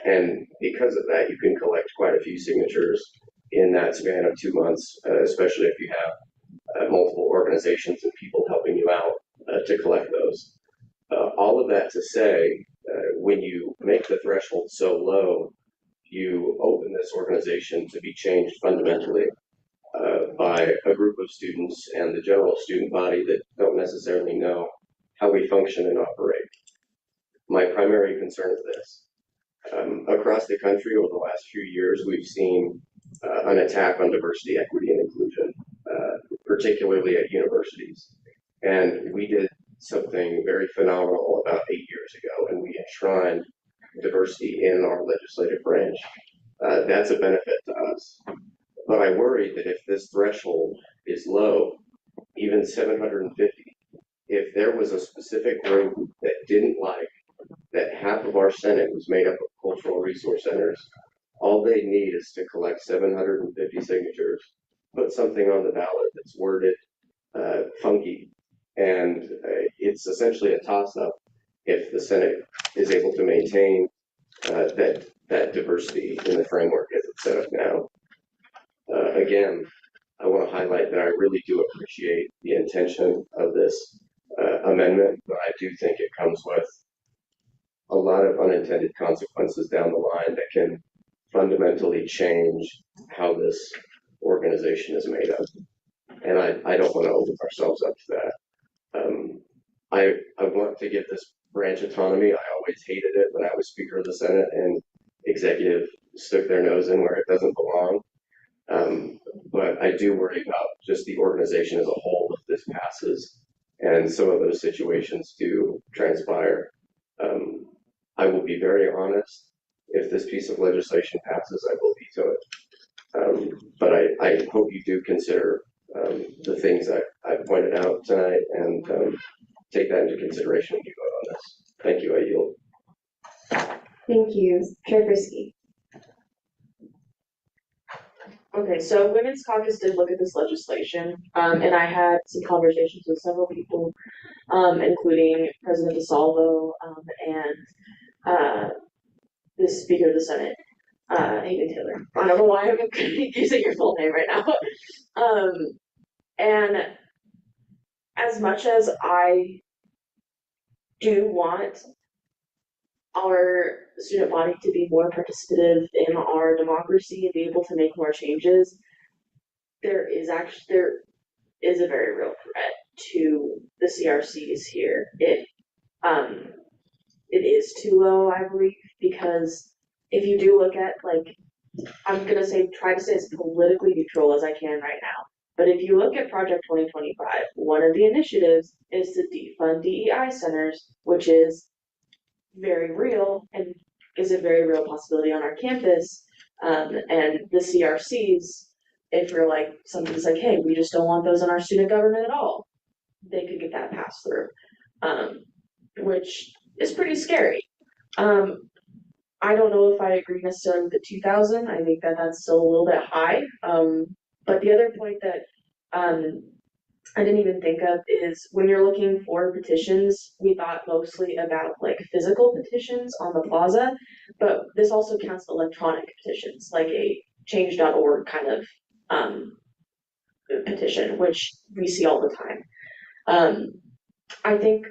And because of that, you can collect quite a few signatures in that span of 2 months, especially if you have multiple organizations and people helping you out to collect those. All of that to say, when you make the threshold so low, you open this organization to be changed fundamentally by a group of students and the general student body that don't necessarily know how we function and operate. My primary concern is this. Across the country over the last few years, we've seen an attack on diversity, equity, and inclusion, particularly at universities. And we did something very phenomenal about 8 years ago, and we enshrined diversity in our legislative branch. That's a benefit to us. But I worry that if this threshold is low, even 750, if there was a specific group that didn't like that half of our Senate was made up of cultural resource centers, all they need is to collect 750 signatures, put something on the ballot that's worded funky, and it's essentially a toss-up if the Senate is able to maintain that diversity in the framework as it's set up now. Again, I want to highlight that I really do appreciate the intention of this amendment, but I do think it comes with a lot of unintended consequences down the line that can fundamentally change how this organization is made up. And I don't want to open ourselves up to that. I want to give this branch autonomy. I always hated it when I was Speaker of the Senate and executive stuck their nose in where it doesn't belong. But I do worry about just the organization as a whole if this passes. And and some of those situations do transpire. I will be very honest. If this piece of legislation passes, I will veto it. But I hope you do consider the things I pointed out tonight and take that into consideration when you vote on this. Thank you. I yield. Thank you, Chair Frisky. Okay, so Women's Caucus did look at this legislation, and I had some conversations with several people, including President DeSalvo, and the Speaker of the Senate, Hayden Taylor. I don't know why I'm using your full name right now. And as much as I do want our student body to be more participative in our democracy and be able to make more changes, there is a very real threat to the CRCs here. It is too low, I believe, because if you do look at, like, I'm gonna try to stay as politically neutral as I can right now. But if you look at Project 2025, one of the initiatives is to defund DEI centers, which is very real and is a very real possibility on our campus. And the CRCs, if you're like, something's like, hey, we just don't want those in our student government at all, they could get that passed through, which is pretty scary. I don't know if I agree necessarily with the 2,000. I think that that's still a little bit high. But the other point that I didn't even think of is when you're looking for petitions, we thought mostly about like physical petitions on the plaza, but this also counts electronic petitions, like a change.org kind of petition, which we see all the time. I think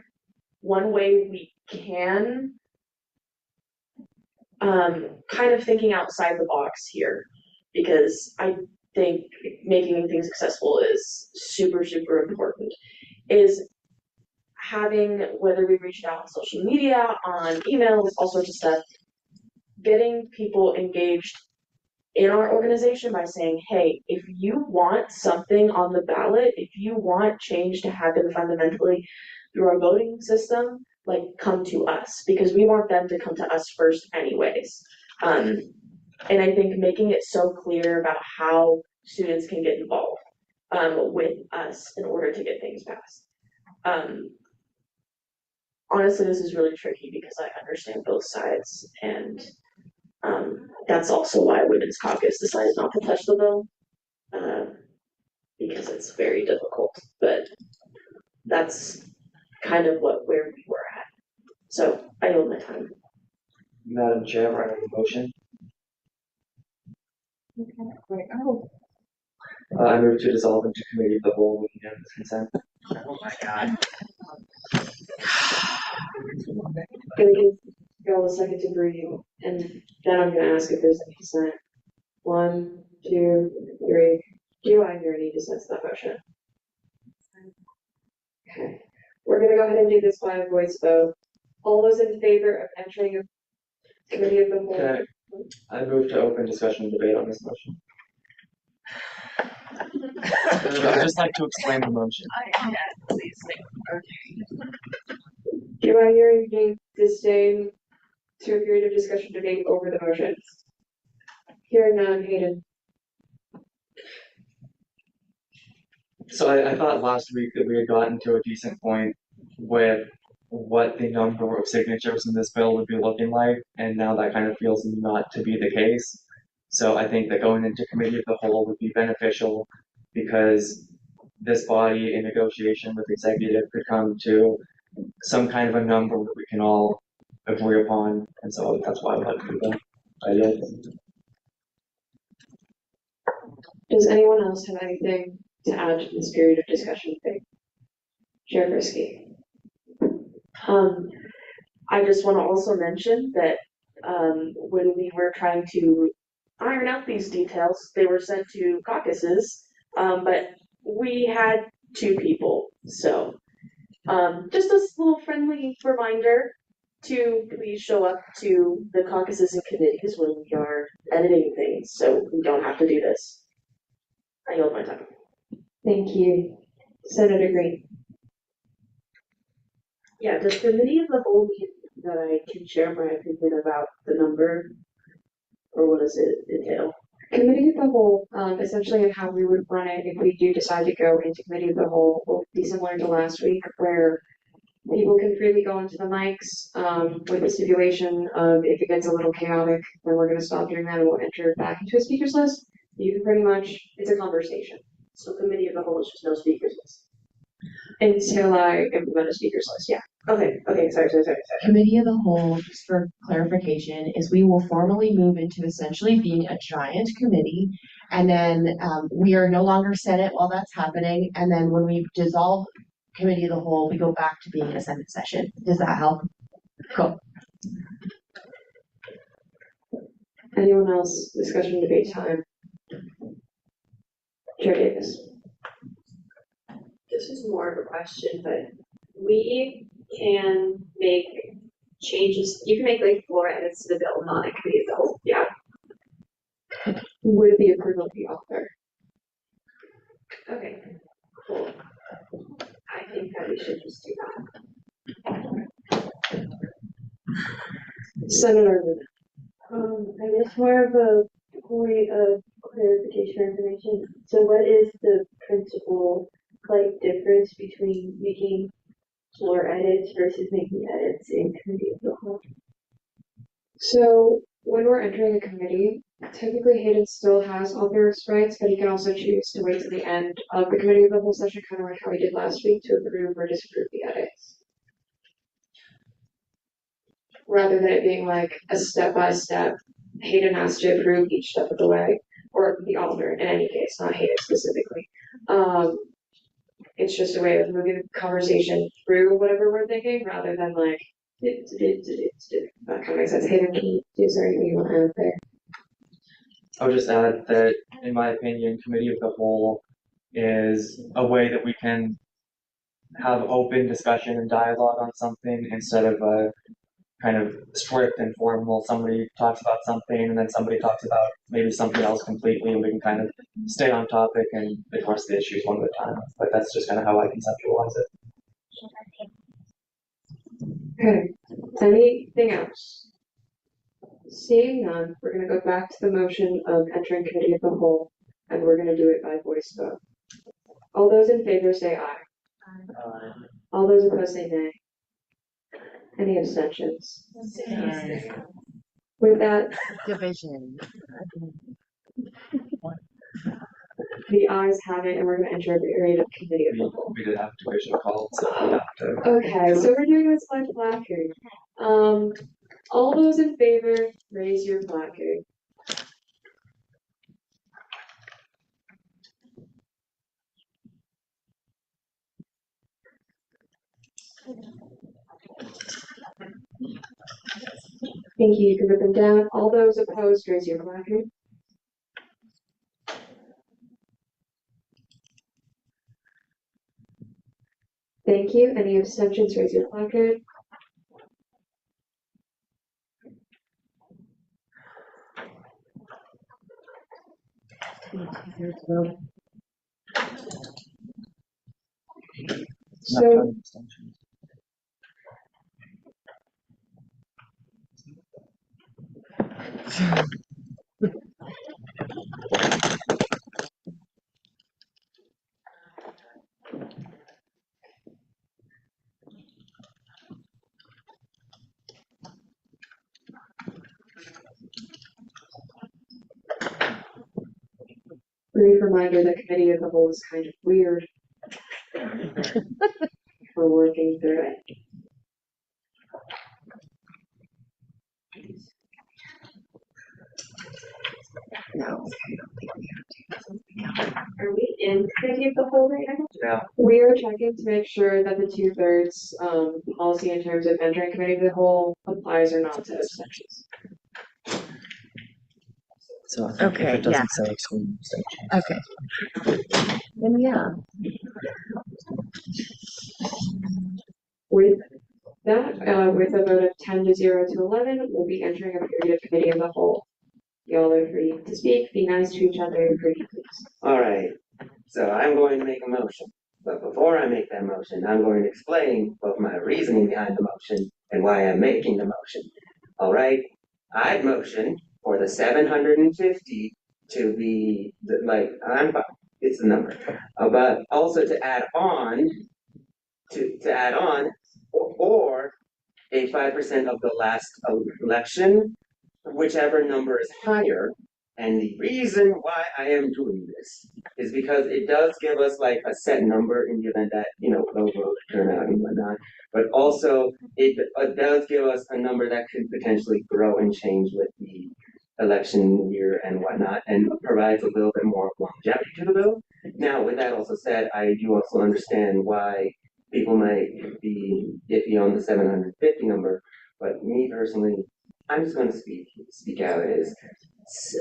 one way we can kind of thinking outside the box here, because I think making things accessible is super, super important, is having, whether we reach out on social media, on emails, all sorts of stuff, getting people engaged in our organization by saying, hey, if you want something on the ballot, if you want change to happen fundamentally through our voting system, like, come to us, because we want them to come to us first anyways. And I think making it so clear about how students can get involved with us in order to get things passed. Honestly, this is really tricky because I understand both sides, and that's also why Women's Caucus decided not to touch the bill, because it's very difficult, but that's kind of where we were at. So I yield my time. Madam Chair, I have a motion. I move to dissolve into committee of the whole with unanimous consent. Oh my God. Gonna give y'all a second to breathe, and then I'm gonna ask if there's any dissent. 1, 2, 3. Do I hear any dissent to that motion? Okay. We're gonna go ahead and do this by a voice vote. All those in favor of entering a committee of the whole? Okay. I move to open discussion and debate on this motion. I'd just like to explain the motion. Do I hear any disdain to a period of discussion debate over the motion? Hearing none, Hayden. So I thought last week that we had gotten to a decent point with what the number of signatures in this bill would be looking like, and now that kind of feels not to be the case. So I think that going into committee of the whole would be beneficial, because this body in negotiation with executive could come to some kind of a number that we can all agree upon, and so that's why I would like to do that. I yield. Does anyone else have anything to add to this period of discussion today? Chair Frisky. I just want to also mention that when we were trying to iron out these details, they were sent to caucuses, but we had 2 people. So just a little friendly reminder to please show up to the caucuses and committees when we are editing things, so we don't have to do this. I yield my time. Thank you. Senator Green. Yeah, does committee of the whole mean that I can share my opinion about the number? Or what does it entail? Committee of the whole, essentially and how we would run it if we do decide to go into committee of the whole will be similar to last week where people can freely go into the mics, with the stipulation of if it gets a little chaotic, then we're gonna stop doing that and we'll enter back into a speakers list. You can pretty much, it's a conversation. So committee of the whole is just no speakers list. Until I implement a speakers list, yeah. Okay, sorry. Committee of the whole, just for clarification, is we will formally move into essentially being a giant committee. And then we are no longer Senate while that's happening. And then when we dissolve committee of the whole, we go back to being a Senate session. Does that help? Cool. Anyone else? Discussion debate time. Chair Davis. This is more of a question, but we can make changes. You can make like floor edits to the bill, not a committee of the whole. Yeah. With the approval of the author. Okay. Cool. I think that we should just do that. Senator. I guess more of a point of clarification or information. So what is the principal difference between making floor edits versus making edits in committee of the whole? So when we're entering a committee, technically Hayden still has author's rights, but he can also choose to wait to the end of the committee of the whole session, kind of like how he did last week, to approve or disapprove the edits. Rather than it being like a step-by-step, Hayden has to approve each step of the way, or the author in any case, not Hayden specifically. It's just a way of moving the conversation through whatever we're thinking, rather than like, that kind of makes sense. Hayden, is there anything you want to add there? I'll just add that, in my opinion, committee of the whole is a way that we can have open discussion and dialogue on something instead of a kind of strict and formal. Somebody talks about something and then somebody talks about maybe something else completely, and we can kind of stay on topic and address the issues one at a time. But that's just kind of how I conceptualize it. Okay. Anything else? Seeing none, we're going to go back to the motion of entering committee of the whole, and we're going to do it by voice vote. All those in favor say aye. Aye. All those opposed say nay. Any abstentions? With that, division. the ayes have it, and we're going to enter a period of committee of the whole. We did have division called, so we have to. Okay, so we're doing this by placard. All those in favor, raise your placard. Thank you. You can put them down. All those opposed, raise your placard. Thank you. Any abstentions, raise your placard. So, brief reminder that committee of the whole is kind of weird. We're working through it. No, I don't think we have to. Are we in committee of the whole right now? Yeah. We are checking to make sure that the 2/3 policy in terms of entering committee of the whole applies or not to abstentions. So I think Okay, if it doesn't say exclude, say change. Okay. Then yeah. With that, with a vote of 10 to 0 to 11, we'll be entering a period of committee of the whole. Y'all are free to speak. Be nice to each other, pretty please. All right, so I'm going to make a motion But before I make that motion, I'm going to explain both my reasoning behind the motion and why I'm making the motion. All right, I'd motion for the 750 to be it's the number, but also to add on or a 5% of the last election, whichever number is higher. And the reason why I am doing this is because it does give us like a set number in the event that, low vote turnout and whatnot. But also it does give us a number that could potentially grow and change with the election year and whatnot, and provides a little bit more longevity to the bill. Now, with that also said, I do also understand why people might be iffy on the 750 number, but me personally, I'm just going to speak out as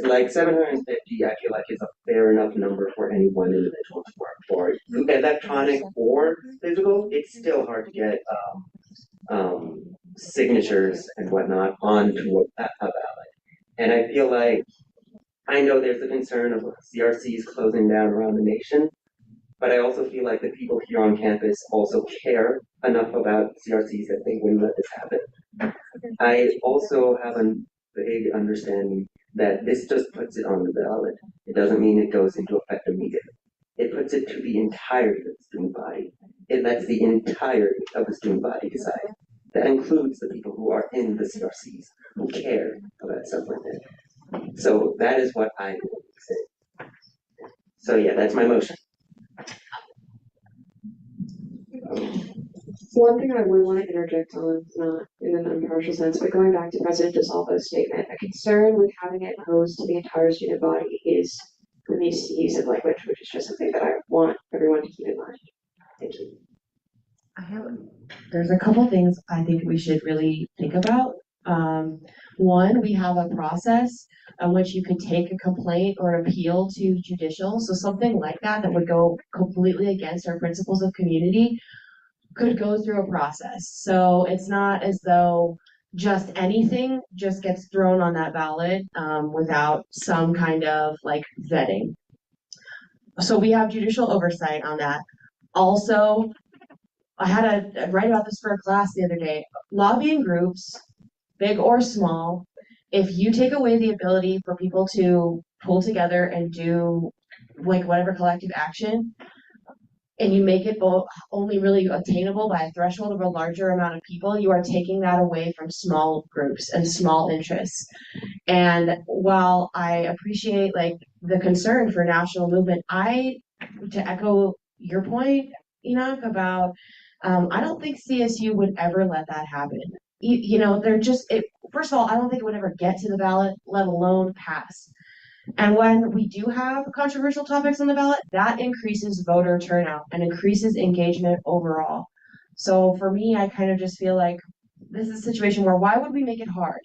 like 750. I feel like is a fair enough number for any one individual to work for. Electronic or physical, it's still hard to get signatures and whatnot onto a ballot. And I feel like I know there's a concern of CRCs closing down around the nation, but I also feel like the people here on campus also care enough about CRCs that they wouldn't let this happen. I also have a big understanding that this just puts it on the ballot. It doesn't mean it goes into effect immediately. It puts it to the entirety of the student body. It lets the entirety of the student body decide. That includes the people who are in the CRCs, who care about stuff like that. So that is what I'm going to say. So yeah, that's my motion. One thing I would want to interject on, not in an impartial sense, but going back to President DeSalvo's statement, a concern with having it posed to the entire student body is the use of language, which is just something that I want everyone to keep in mind. Thank you. There's a couple things I think we should really think about. One, we have a process in which you could take a complaint or appeal to judicial. So something like that would go completely against our principles of community could go through a process. So it's not as though just anything just gets thrown on that ballot without some kind of like vetting. So we have judicial oversight on that. Also, I had to write about this for a class the other day. Lobbying groups, big or small, if you take away the ability for people to pull together and do like whatever collective action, and you make it only really attainable by a threshold of a larger amount of people, you are taking that away from small groups and small interests. And while I appreciate like the concern for national movement, to echo your point, Enoch, about I don't think CSU would ever let that happen. They're just first of all, I don't think it would ever get to the ballot, let alone pass. And when we do have controversial topics on the ballot, that increases voter turnout and increases engagement overall. So for me, I kind of just feel like this is a situation where why would we make it hard?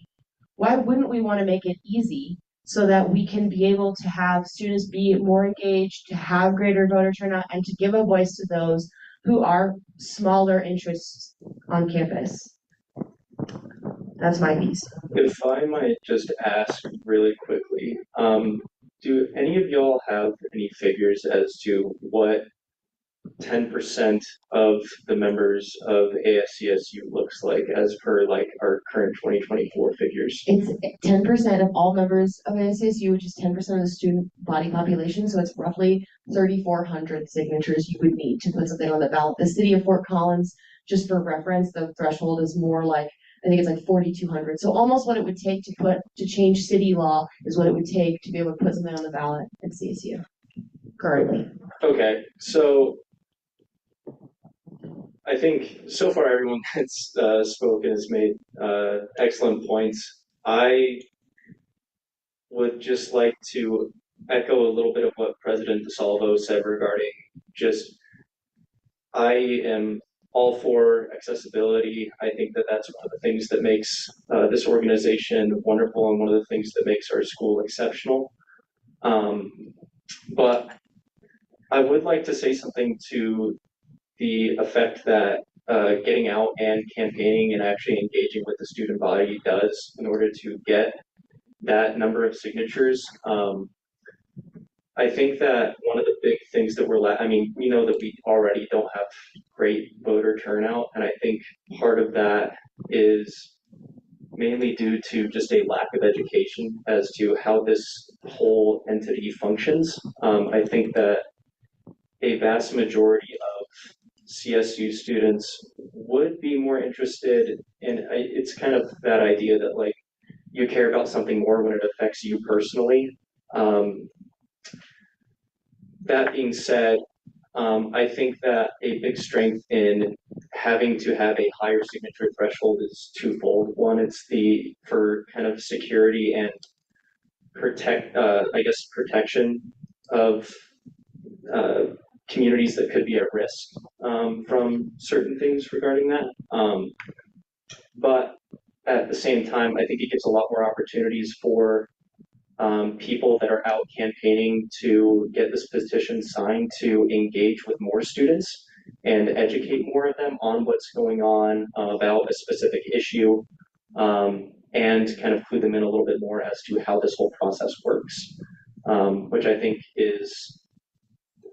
Why wouldn't we want to make it easy so that we can be able to have students be more engaged, to have greater voter turnout, and to give a voice to those who are smaller interests on campus? That's my piece. If I might just ask really quickly, do any of y'all have any figures as to what 10% of the members of ASCSU looks like as per like our current 2024 figures? It's 10% of all members of ASCSU, which is 10% of the student body population. So it's roughly 3,400 signatures you would need to put something on the ballot. The city of Fort Collins, just for reference, the threshold is more like, I think it's like 4,200. So almost what it would take to change city law is what it would take to be able to put something on the ballot at CSU currently. Okay, so I think so far everyone that's spoken has made excellent points. I would just like to echo a little bit of what President DeSalvo said regarding I am all for accessibility. I think that that's one of the things that makes this organization wonderful and one of the things that makes our school exceptional. But I would like to say something to the effect that getting out and campaigning and actually engaging with the student body does in order to get that number of signatures. I think that one of the big things that I mean, we know that we already don't have great voter turnout, and I think part of that is mainly due to just a lack of education as to how this whole entity functions. I think that a vast majority of CSU students would be more interested in it's kind of that idea that like you care about something more when it affects you personally. That being said, I think that a big strength in having to have a higher signature threshold is twofold. One, it's for kind of security and protection of communities that could be at risk from certain things regarding that. But at the same time, I think it gives a lot more opportunities for people that are out campaigning to get this petition signed to engage with more students and educate more of them on what's going on about a specific issue, and kind of clue them in a little bit more as to how this whole process works, which I think is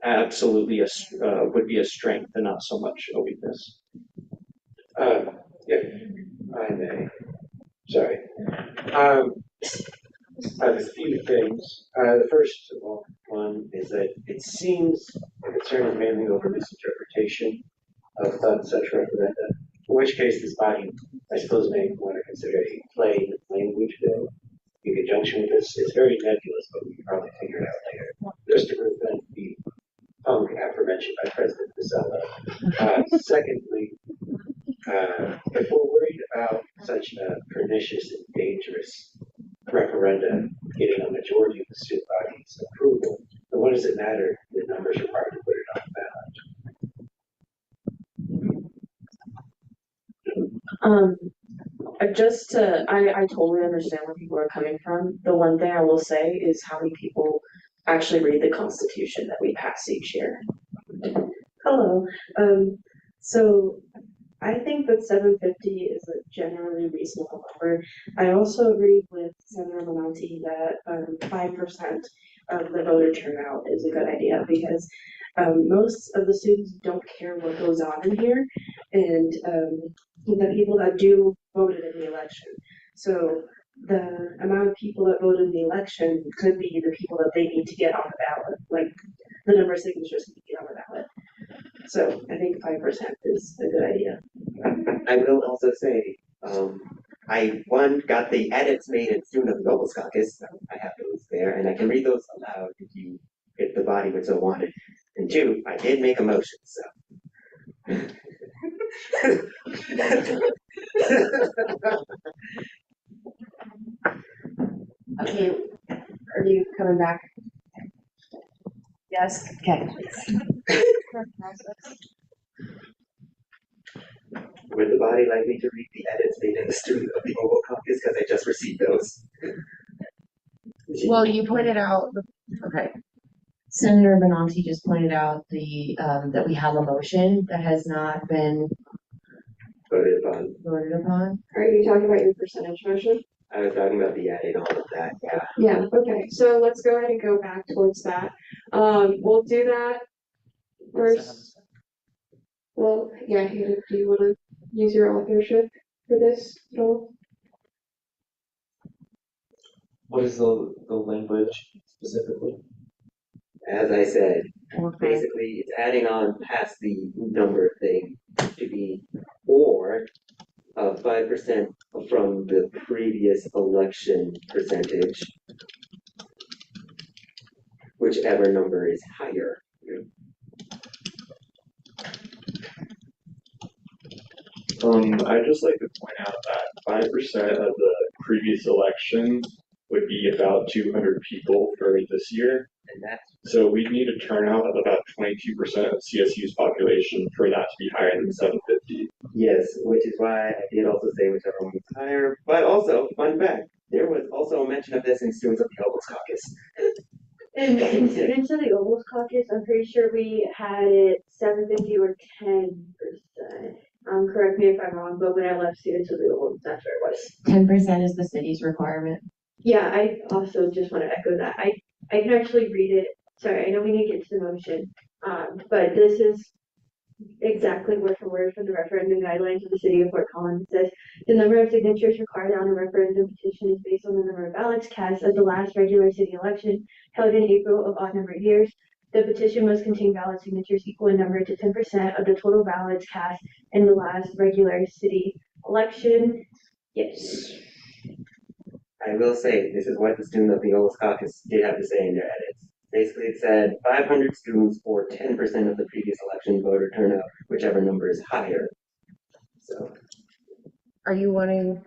absolutely would be a strength and not so much a weakness. If I may, sorry. There's a few things. The first of all, one is that it seems the concern is mainly over misinterpretation of thought and such referenda, in which case this body, I suppose, may want to consider a plain language bill in conjunction with this. It's very nebulous, but we can probably figure it out later. Just to prevent the aforementioned by President Pizzello. Secondly, if we're worried about such a pernicious and dangerous referenda getting a majority of the student body's approval, then what does it matter? The numbers required to put it on the ballot. I totally understand where people are coming from. The one thing I will say is how many people actually read the Constitution that we pass each year. Hello. So I think that 750 is a generally reasonable number. I also agree with Senator Monti that 5% of the voter turnout is a good idea because most of the students don't care what goes on in here, and the people that do voted in the election. So the amount of people that voted in the election could be the people that they need to get on the ballot, like the number of signatures to get on the ballot. So I think 5% is a good idea. I will also say, I got the edits made in student of the Nobles Caucus. So I have those there, and I can read those aloud if the body would so want it. And two, I did make a motion, so. Okay, are you coming back? Yes, okay. Would the body like me to read the edits made in the student of the Oval Caucus because I just received those? Well, you pointed out, okay. Senator Benanti just pointed out that we have a motion that has not been voted upon. Are you talking about your percentage motion? I was talking about the adding all of that, yeah. Yeah, okay, so let's go ahead and go back towards that. We'll do that first. Well, yeah, Hayden, do you want to use your authorship for this at all? What is the language specifically? As I said, basically it's adding on past the number thing to be, or 5% from the previous election percentage, whichever number is higher. I'd just like to point out that 5% of the previous election would be about 200 people for this year. So we'd need a turnout of about 22% of CSU's population for that to be higher than 750. Yes, which is why I did also say whichever one was higher. But also, fun fact, there was also a mention of this in Students of the Nobles Caucus. In Students of the Ovals Caucus, I'm pretty sure we had it 750 or 10%. Correct me if I'm wrong, but when I left Students of the Ovals, that's where it was. 10% is the city's requirement. Yeah, I also just want to echo that. I can actually read it sorry, I know we need to get to the motion, but this is exactly word for word from the referendum guidelines of the city of Fort Collins. It says the number of signatures required on a referendum petition is based on the number of ballots cast at the last regular city election held in April of odd numbered years. The petition must contain ballot signatures equal in number to 10% of the total ballots cast in the last regular city election. Yes. I will say, this is what the student of the Oldest Caucus did have to say in their edits. Basically, it said 500 students or 10% of the previous election voter turnout, whichever number is higher. So, Are you wanting,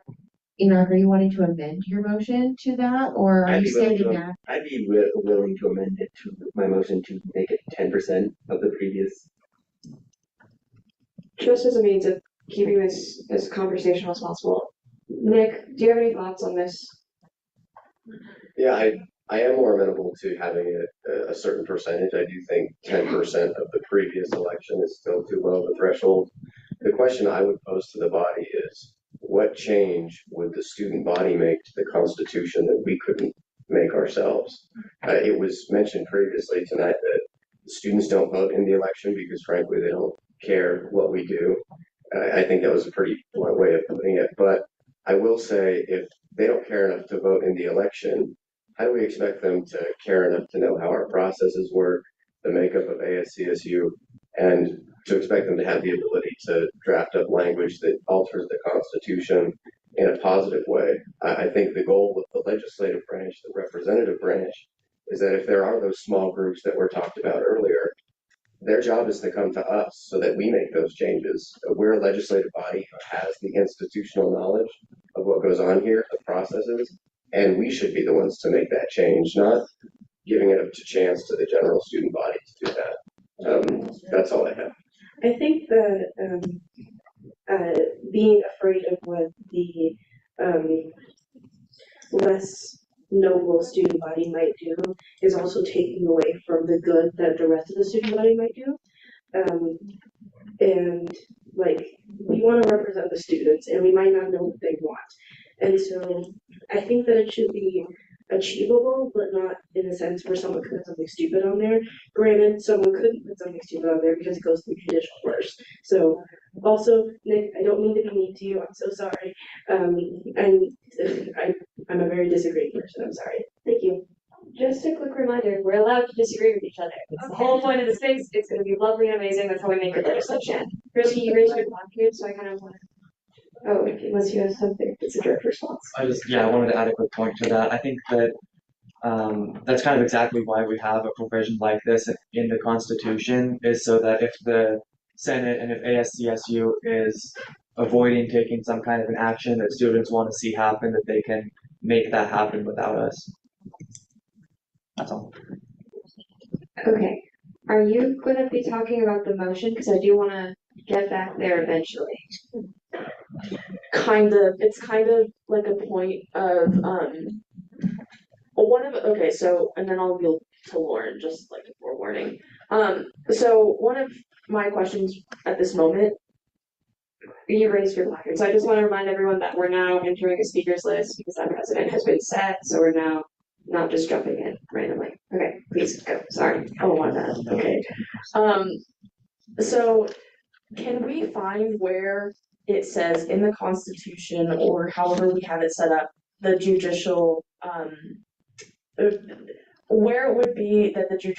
Enoch, are you wanting to amend your motion to that, or are you stating that? I'd be willing to amend it to my motion to make it 10% of the previous. Just as a means of keeping this as conversational as possible. Nick, do you have any thoughts on this? Yeah, I am more amenable to having it a certain percentage. I do think 10% of the previous election is still too low of a threshold. The question I would pose to the body is, what change would the student body make to the Constitution that we couldn't make ourselves? It was mentioned previously tonight that the students don't vote in the election because, frankly, they don't care what we do. I think that was a pretty blunt way of putting it. But I will say, if they don't care enough to vote in the election, how do we expect them to care enough to know how our processes work, the makeup of ASCSU, and to expect them to have the ability to draft up language that alters the Constitution in a positive way? I think the goal with the legislative branch, the representative branch, is that if there are those small groups that were talked about earlier, their job is to come to us so that we make those changes. We're a legislative body who has the institutional knowledge of what goes on here, the processes, and we should be the ones to make that change, not giving it up to chance to the general student body to do that. That's all I have. I think that being afraid of what the less noble student body might do is also taking away from the good that the rest of the student body might do. And like, we want to represent the students, and we might not know what they want. And so I think that it should be achievable, but not in a sense where someone could put something stupid on there. Granted, someone could put something stupid on there because it goes through judicial first. So also, Nick, I don't mean to be mean to you. I'm so sorry. I'm a very disagreeing person. I'm sorry. Thank you. Just a quick reminder, we're allowed to disagree with each other. It's the whole point of the space. It's going to be lovely and amazing. That's how we make good legislation. Chrissy, you raised your hand here, so I kind of want to. Oh, okay, unless you have something, it's a direct response. I wanted to add a quick point to that. I think that that's kind of exactly why we have a provision like this in the Constitution, is so that if the Senate and if ASCSU is avoiding taking some kind of an action that students want to see happen, that they can make that happen without us. That's all. Okay. Are you going to be talking about the motion? Because I do want to get back there eventually. It's kind of like a point of okay, so and then I'll yield to Lauren just like a forewarning. So one of my questions at this moment, you raised your placard. So I just want to remind everyone that we're now entering a speakers list because that precedent has been set. So we're now not just jumping in randomly. Okay, please go. Sorry. Oh, my bad. Okay. So can we find where it says in the Constitution or however we have it set up, the judicial, where it would be that it would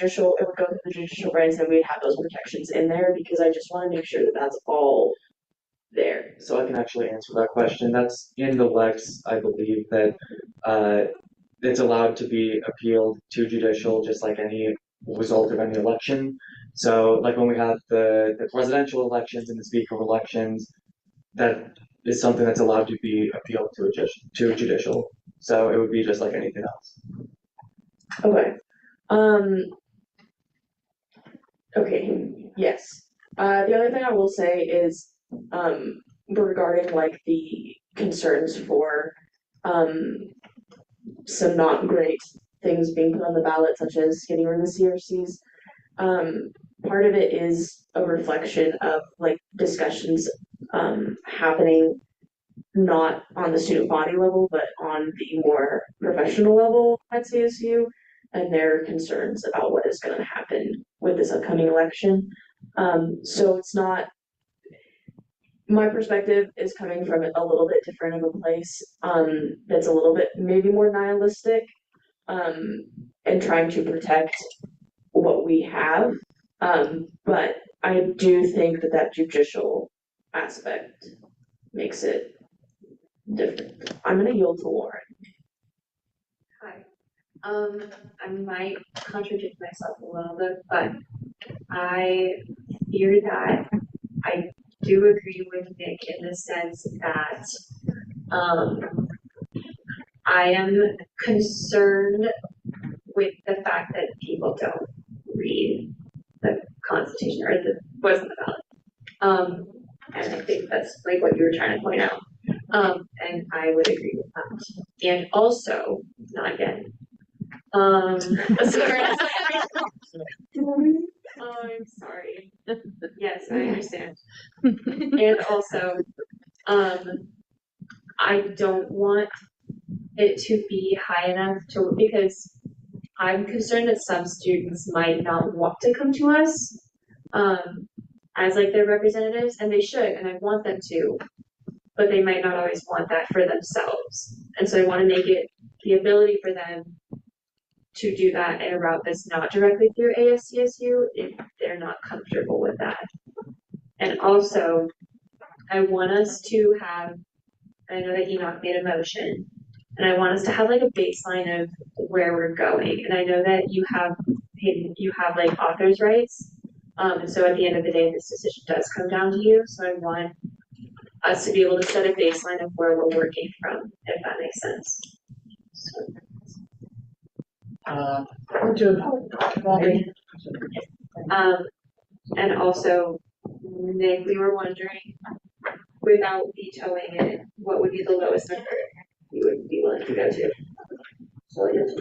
go to the judicial branch and we'd have those protections in there, because I just want to make sure that that's all there. So I can actually answer that question. That's in the Lex, I believe, that it's allowed to be appealed to judicial just like any result of any election. So like when we have the presidential elections and the speaker elections, that is something that's allowed to be appealed to judicial. So it would be just like anything else. Okay. Okay, yes. The other thing I will say is regarding like the concerns for some not great things being put on the ballot, such as getting rid of the CRCs. Part of it is a reflection of like discussions happening not on the student body level, but on the more professional level at CSU. and their concerns about what is going to happen with this upcoming election. So it's not, my perspective is coming from a little bit different of a place, that's a little bit maybe more nihilistic, and trying to protect what we have. But I do think that that judicial aspect makes it different. I'm gonna yield to Lauren. Hi. I might contradict myself a little bit, but I fear that I do agree with Nick in the sense that I am concerned with the fact that people don't read the Constitution or the what's on the ballot. And I think that's like what you were trying to point out. And I would agree with that. And also, not again. Sorry. I'm sorry. Yes, I understand. And also, I don't want it to be high enough to, because I'm concerned that some students might not want to come to us, as like their representatives, and they should, and I want them to, but they might not always want that for themselves. And so I want to make it the ability for them to do that in a route that's not directly through ASCSU if they're not comfortable with that. And also, I want us to have, I know that Enoch made a motion, and I want us to have like a baseline of where we're going. And I know that you have like author's rights. And so at the end of the day, this decision does come down to you. So I want us to be able to set a baseline of where we're working from, if that makes sense. And also, Nick, we were wondering, without vetoing it, what would be the lowest number you would be willing to go to? So yes,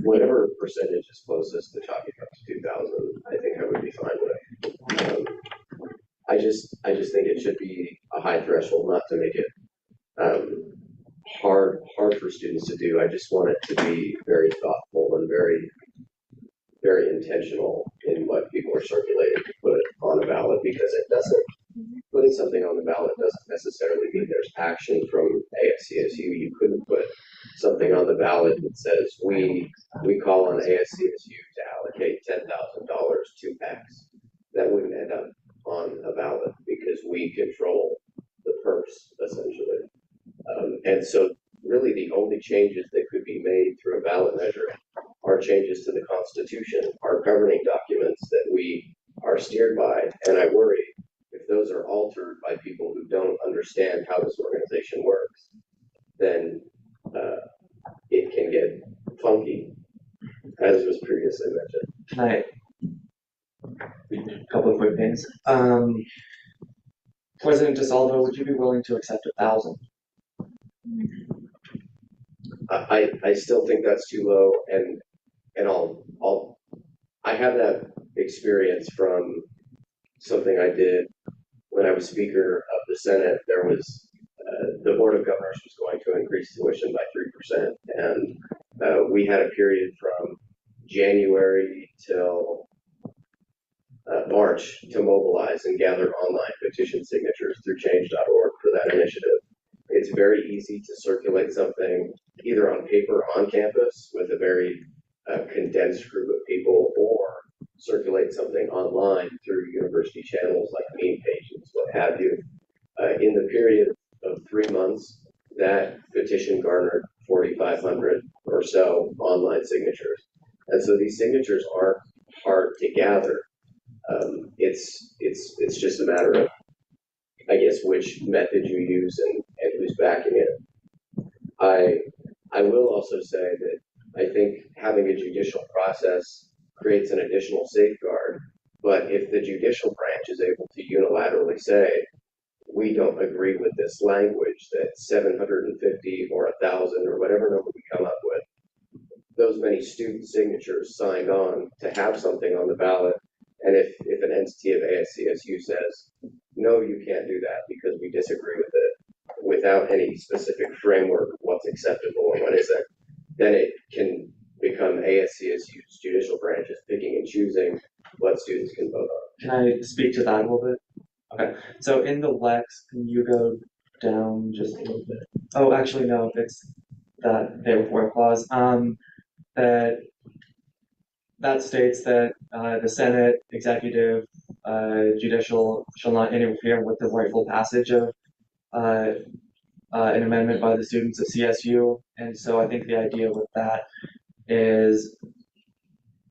Whatever percentage is closest to talking about 2,000, I think I would be fine with. I just think it should be a high threshold, not to make it hard for students to do. I just want it to be very thoughtful and very intentional in what people are circulating to put on a ballot, because it doesn't, putting something on the ballot doesn't necessarily mean there's action from ASCSU. You couldn't put something on the ballot that says we call on ASCSU to allocate $10,000 to X. That wouldn't end up on a ballot because we control the purse essentially. And so really the only changes that could be made through a ballot measure are changes to the Constitution, our governing documents that we are steered by. And I worry if those are altered by people who don't understand how this organization works, then it can get funky, as was previously mentioned. A couple of quick things. President DeSalvo, would you be willing to accept 1,000? I still think that's too low, and I have that experience from something I did when I was Speaker of the Senate. There was the Board of Governors was going to increase tuition by 3%, and we had a period from January till March to mobilize and gather online petition signatures through change.org for that initiative. It's very easy to circulate something either on paper on campus with a very condensed group of people, or circulate something online through university channels like meme pages, what have you. In the period of 3 months, that petition garnered 4,500 or so online signatures. And so these signatures aren't hard to gather. It's just a matter of, I guess, which method you use and who's backing it. I will also say that I think having a judicial process creates an additional safeguard, but if the judicial branch is able to unilaterally say, we don't agree with this language, that 750 or 1,000 or whatever number we come up with, those many student signatures signed on to have something on the ballot, and if an entity of ASCSU says, no, you can't do that because we disagree with it, without any specific framework of what's acceptable and what isn't, then it can become ASCSU's judicial branches picking and choosing what students can vote on. Can I speak to that a little bit? Okay, so in the Lex, can you go down just a little bit? Oh, actually, no, it's that pay before clause. That states that the Senate, executive, judicial shall not interfere with the rightful passage of an amendment by the students of CSU. And so I think the idea with that is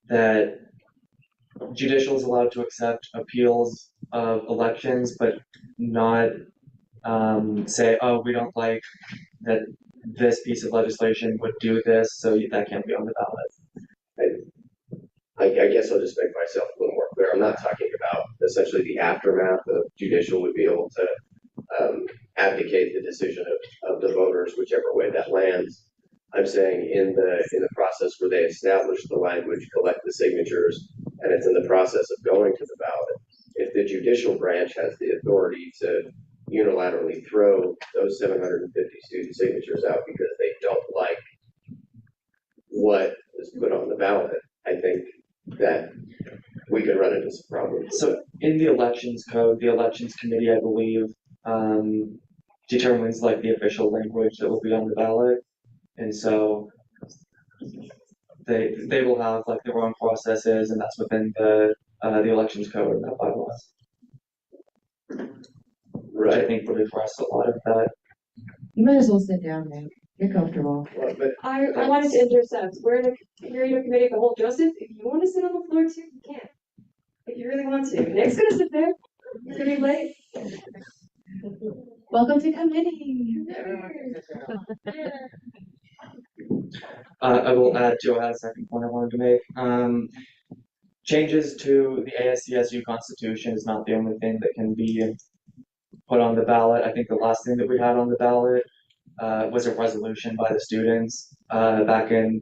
that judicial is allowed to accept appeals of elections, but not say, oh, we don't like that this piece of legislation would do this, so that can't be on the ballot. I guess I'll just make myself a little more clear. I'm not talking about essentially the aftermath of judicial would be able to advocate the decision of the voters, whichever way that lands. I'm saying in the process where they establish the language, collect the signatures, and it's in the process of going to the ballot. If the judicial branch has the authority to unilaterally throw those 750 student signatures out because they don't like what is put on the ballot, I think that we could run into some problems. So in the elections code, the elections committee, I believe, determines like the official language that will be on the ballot. And so they will have like their own processes, and that's within the elections code and that bylaws. Which I think would address a lot of that. You might as well sit down now. You're comfortable. I wanted to intercept. We're in a period of committee of the whole. Joseph, if you want to sit on the floor too, you can. If you really want to. Nick's gonna sit there. It's gonna be late. Welcome to committee. I will add to a second point I wanted to make. Changes to the ASCSU Constitution is not the only thing that can be put on the ballot. I think the last thing that we had on the ballot was a resolution by the students back in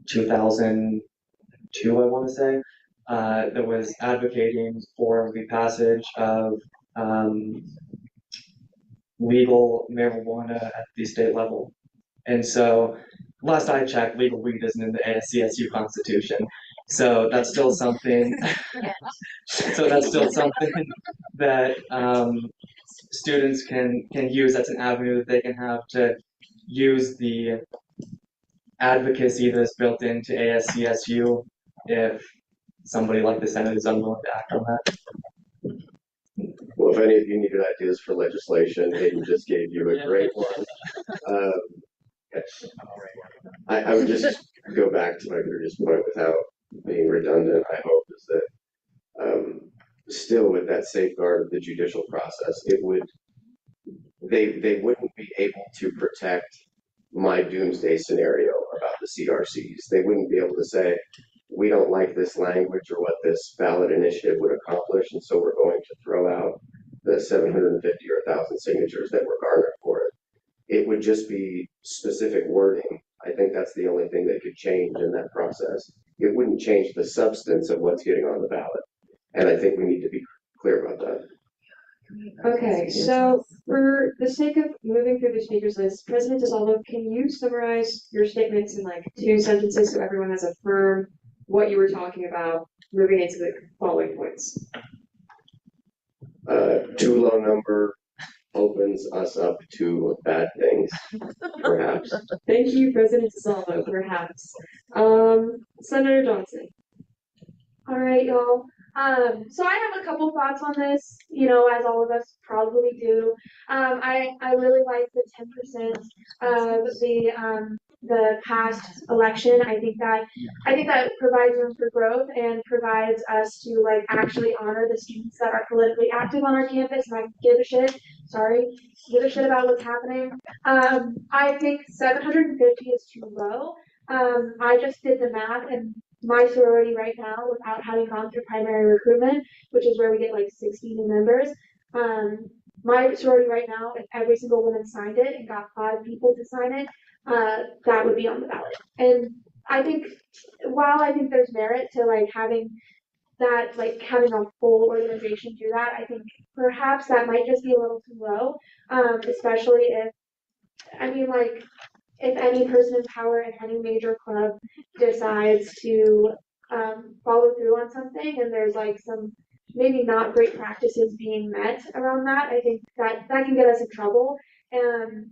2002, I want to say, that was advocating for the passage of legal marijuana at the state level. And so, last I checked, legal weed isn't in the ASCSU Constitution. So that's still something. So that's still something that students can use. That's an avenue that they can have to use the advocacy that's built into ASCSU if somebody like the Senate is unwilling to act on that. Well, if any of you needed ideas for legislation, Hayden just gave you a great one. I would just go back to my previous point without being redundant, I hope, is that still with that safeguard of the judicial process, they wouldn't be able to protect my doomsday scenario about the CRCs. They wouldn't be able to say, we don't like this language or what this ballot initiative would accomplish, and so we're going to throw out the 750 or 1,000 signatures that were garnered for it. It would just be specific wording. I think that's the only thing that could change in that process. It wouldn't change the substance of what's getting on the ballot. And I think we need to be clear about that. Okay, so for the sake of moving through the speakers list, President DeSalvo, can you summarize your statements in like 2 sentences so everyone has a firm what you were talking about moving into the following points? Too low number opens us up to bad things, perhaps. Thank you, President DeSalvo, perhaps. Senator Johnson. All right, y'all. So I have a couple thoughts on this, as all of us probably do. I really like the 10% of the past election. I think that provides room for growth and provides us to like actually honor the students that are politically active on our campus and I give a shit about what's happening. I think 750 is too low. I just did the math and my sorority right now, without having gone through primary recruitment, which is where we get like 60 new members, my sorority right now, if every single woman signed it and got 5 people to sign it, that would be on the ballot. And I think, while I think there's merit to like having that like having a whole organization do that. I think perhaps that might just be a little too low, especially if, I mean, like, if any person in power in any major club decides to follow through on something and there's like some maybe not great practices being met around that, I think that can get us in trouble. And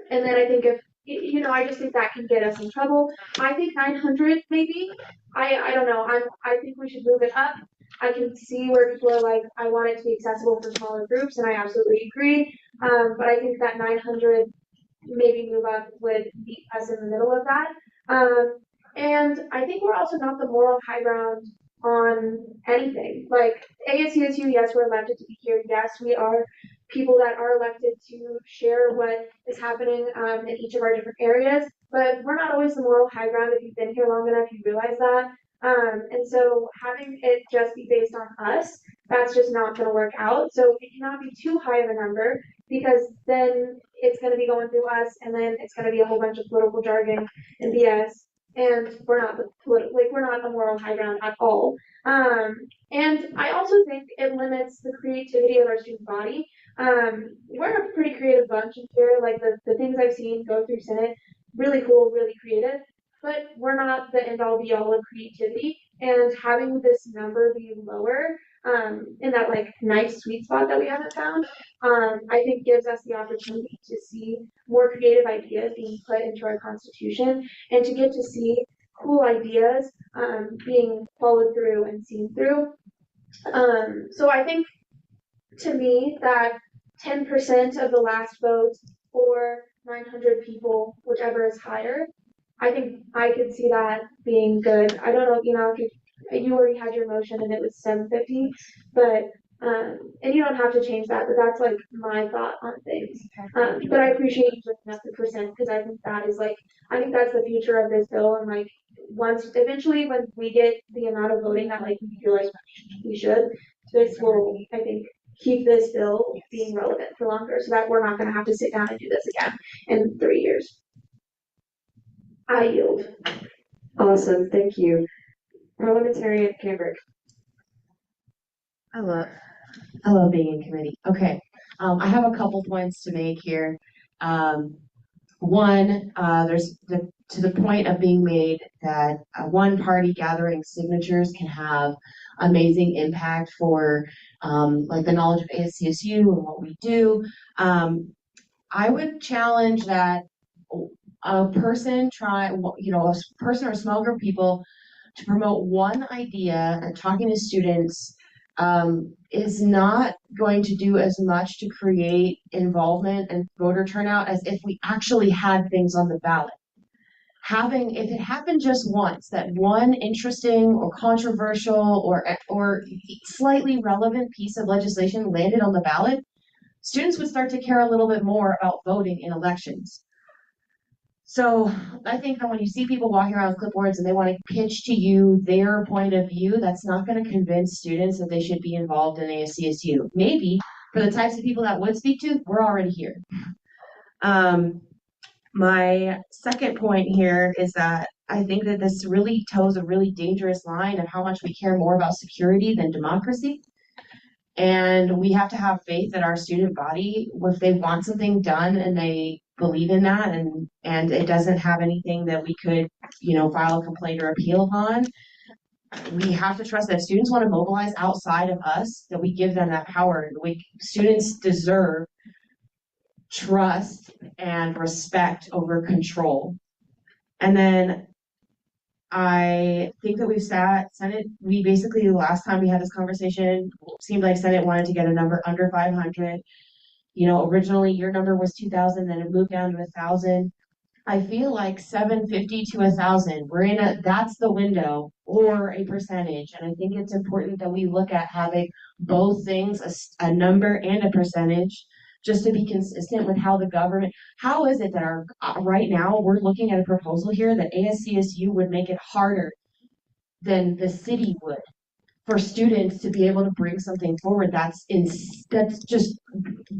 then I think if you know, I just think that can get us in trouble. I think 900 maybe. I don't know. I think we should move it up. I can see where people are like, I want it to be accessible for smaller groups, and I absolutely agree. But I think that 900 maybe move up would meet us in the middle of that. And I think we're also not the moral high ground on anything. Like ASCSU, yes, we're elected to be here. Yes, we are people that are elected to share what is happening in each of our different areas. But we're not always the moral high ground. If you've been here long enough, you realize that. And so having it just be based on us, that's just not going to work out. So it cannot be too high of a number because then it's going to be going through us, and then it's going to be a whole bunch of political jargon and BS. And we're not we're not the moral high ground at all. And I also think it limits the creativity of our student body. We're a pretty creative bunch in here. Like the things I've seen go through Senate, really cool, really creative. But we're not the end all be all of creativity. And having this number be lower, in that like nice sweet spot that we haven't found, I think gives us the opportunity to see more creative ideas being put into our constitution and to get to see cool ideas being followed through and seen through. So I think to me that 10% of the last vote or 900 people, whichever is higher, I think I could see that being good. I don't know, you know, if you already had your motion and it was 750, but and you don't have to change that, but that's like my thought on things. But I appreciate you bringing up the percent because I think that is like, I think that's the future of this bill. And like, once eventually when we get the amount of voting that like we feel like we should, this will, I think, keep this bill being relevant for longer so that we're not going to have to sit down and do this again in 3 years. I yield. Awesome, thank you. Parliamentarian Cambrick. I love being in committee. Okay. I have a couple points to make here. One, to the point of being made that one party gathering signatures can have amazing impact for like the knowledge of ASCSU and what we do. I would challenge that a person a person or a small group of people to promote one idea and talking to students is not going to do as much to create involvement and voter turnout as if we actually had things on the ballot. If it happened just once, that one interesting or controversial or slightly relevant piece of legislation landed on the ballot, students would start to care a little bit more about voting in elections. So I think that when you see people walking around with clipboards and they want to pitch to you their point of view, that's not going to convince students that they should be involved in ASCSU. Maybe for the types of people that would speak to, we're already here. My second point here is that I think that this really toes a really dangerous line of how much we care more about security than democracy. And we have to have faith that our student body, if they want something done and they believe in that and it doesn't have anything that we could, file a complaint or appeal upon, we have to trust that if students want to mobilize outside of us, that we give them that power. Students deserve trust and respect over control. And then I think that we basically, the last time we had this conversation, seemed like Senate wanted to get a number under 500. Originally your number was 2,000, then it moved down to 1,000. I feel like 750 to 1,000, that's the window or a percentage. And I think it's important that we look at having both things, a number and a percentage, just to be consistent with how is it that right now we're looking at a proposal here that ASCSU would make it harder than the city would for students to be able to bring something forward. That's just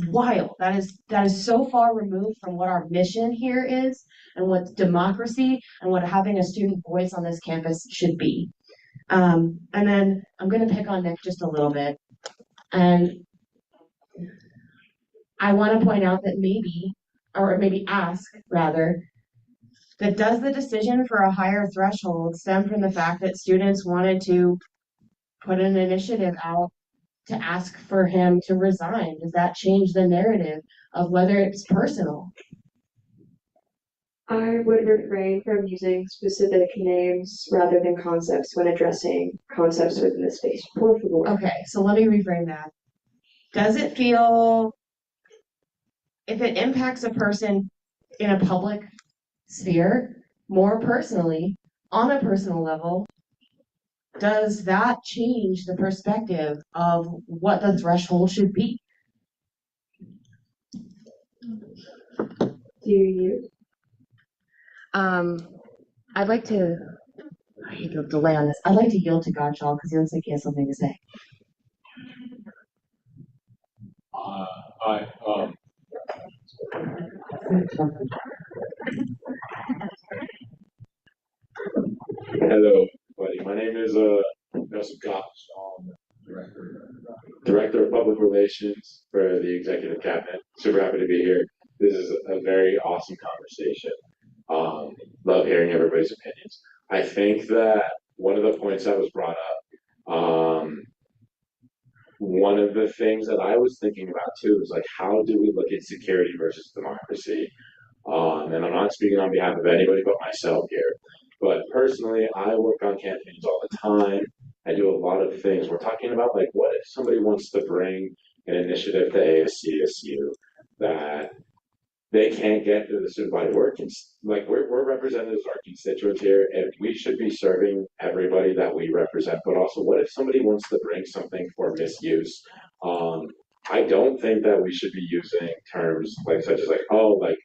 wild. That is so far removed from what our mission here is and what democracy and what having a student voice on this campus should be. And then I'm gonna pick on Nick just a little bit. And I want to point out that maybe, or maybe ask rather, that does the decision for a higher threshold stem from the fact that students wanted to put an initiative out to ask for him to resign? Does that change the narrative of whether it's personal? I would refrain from using specific names rather than concepts when addressing concepts within the space. Por favor. Okay, so let me reframe that. Does it feel, if it impacts a person in a public sphere more personally, on a personal level, does that change the perspective of what the threshold should be? Do you? I'd like to, I hate the delay on this. I'd like to yield to Godshaw because he looks like he has something to say. Hi. Hello, buddy. My name is Nelson Cox. Director of Public Relations for the Executive Cabinet. Super happy to be here. This is a very awesome conversation. Love hearing everybody's opinions. I think that one of the points that was brought up, one of the things that I was thinking about too is like, how do we look at security versus democracy? And I'm not speaking on behalf of anybody but myself here. But personally, I work on campaigns all the time. I do a lot of things. We're talking about like, what if somebody wants to bring an initiative to ASCSU that they can't get through the student body work? We're representatives of our constituents here, and we should be serving everybody that we represent. But also, what if somebody wants to bring something for misuse? I don't think that we should be using terms like such as like, oh, like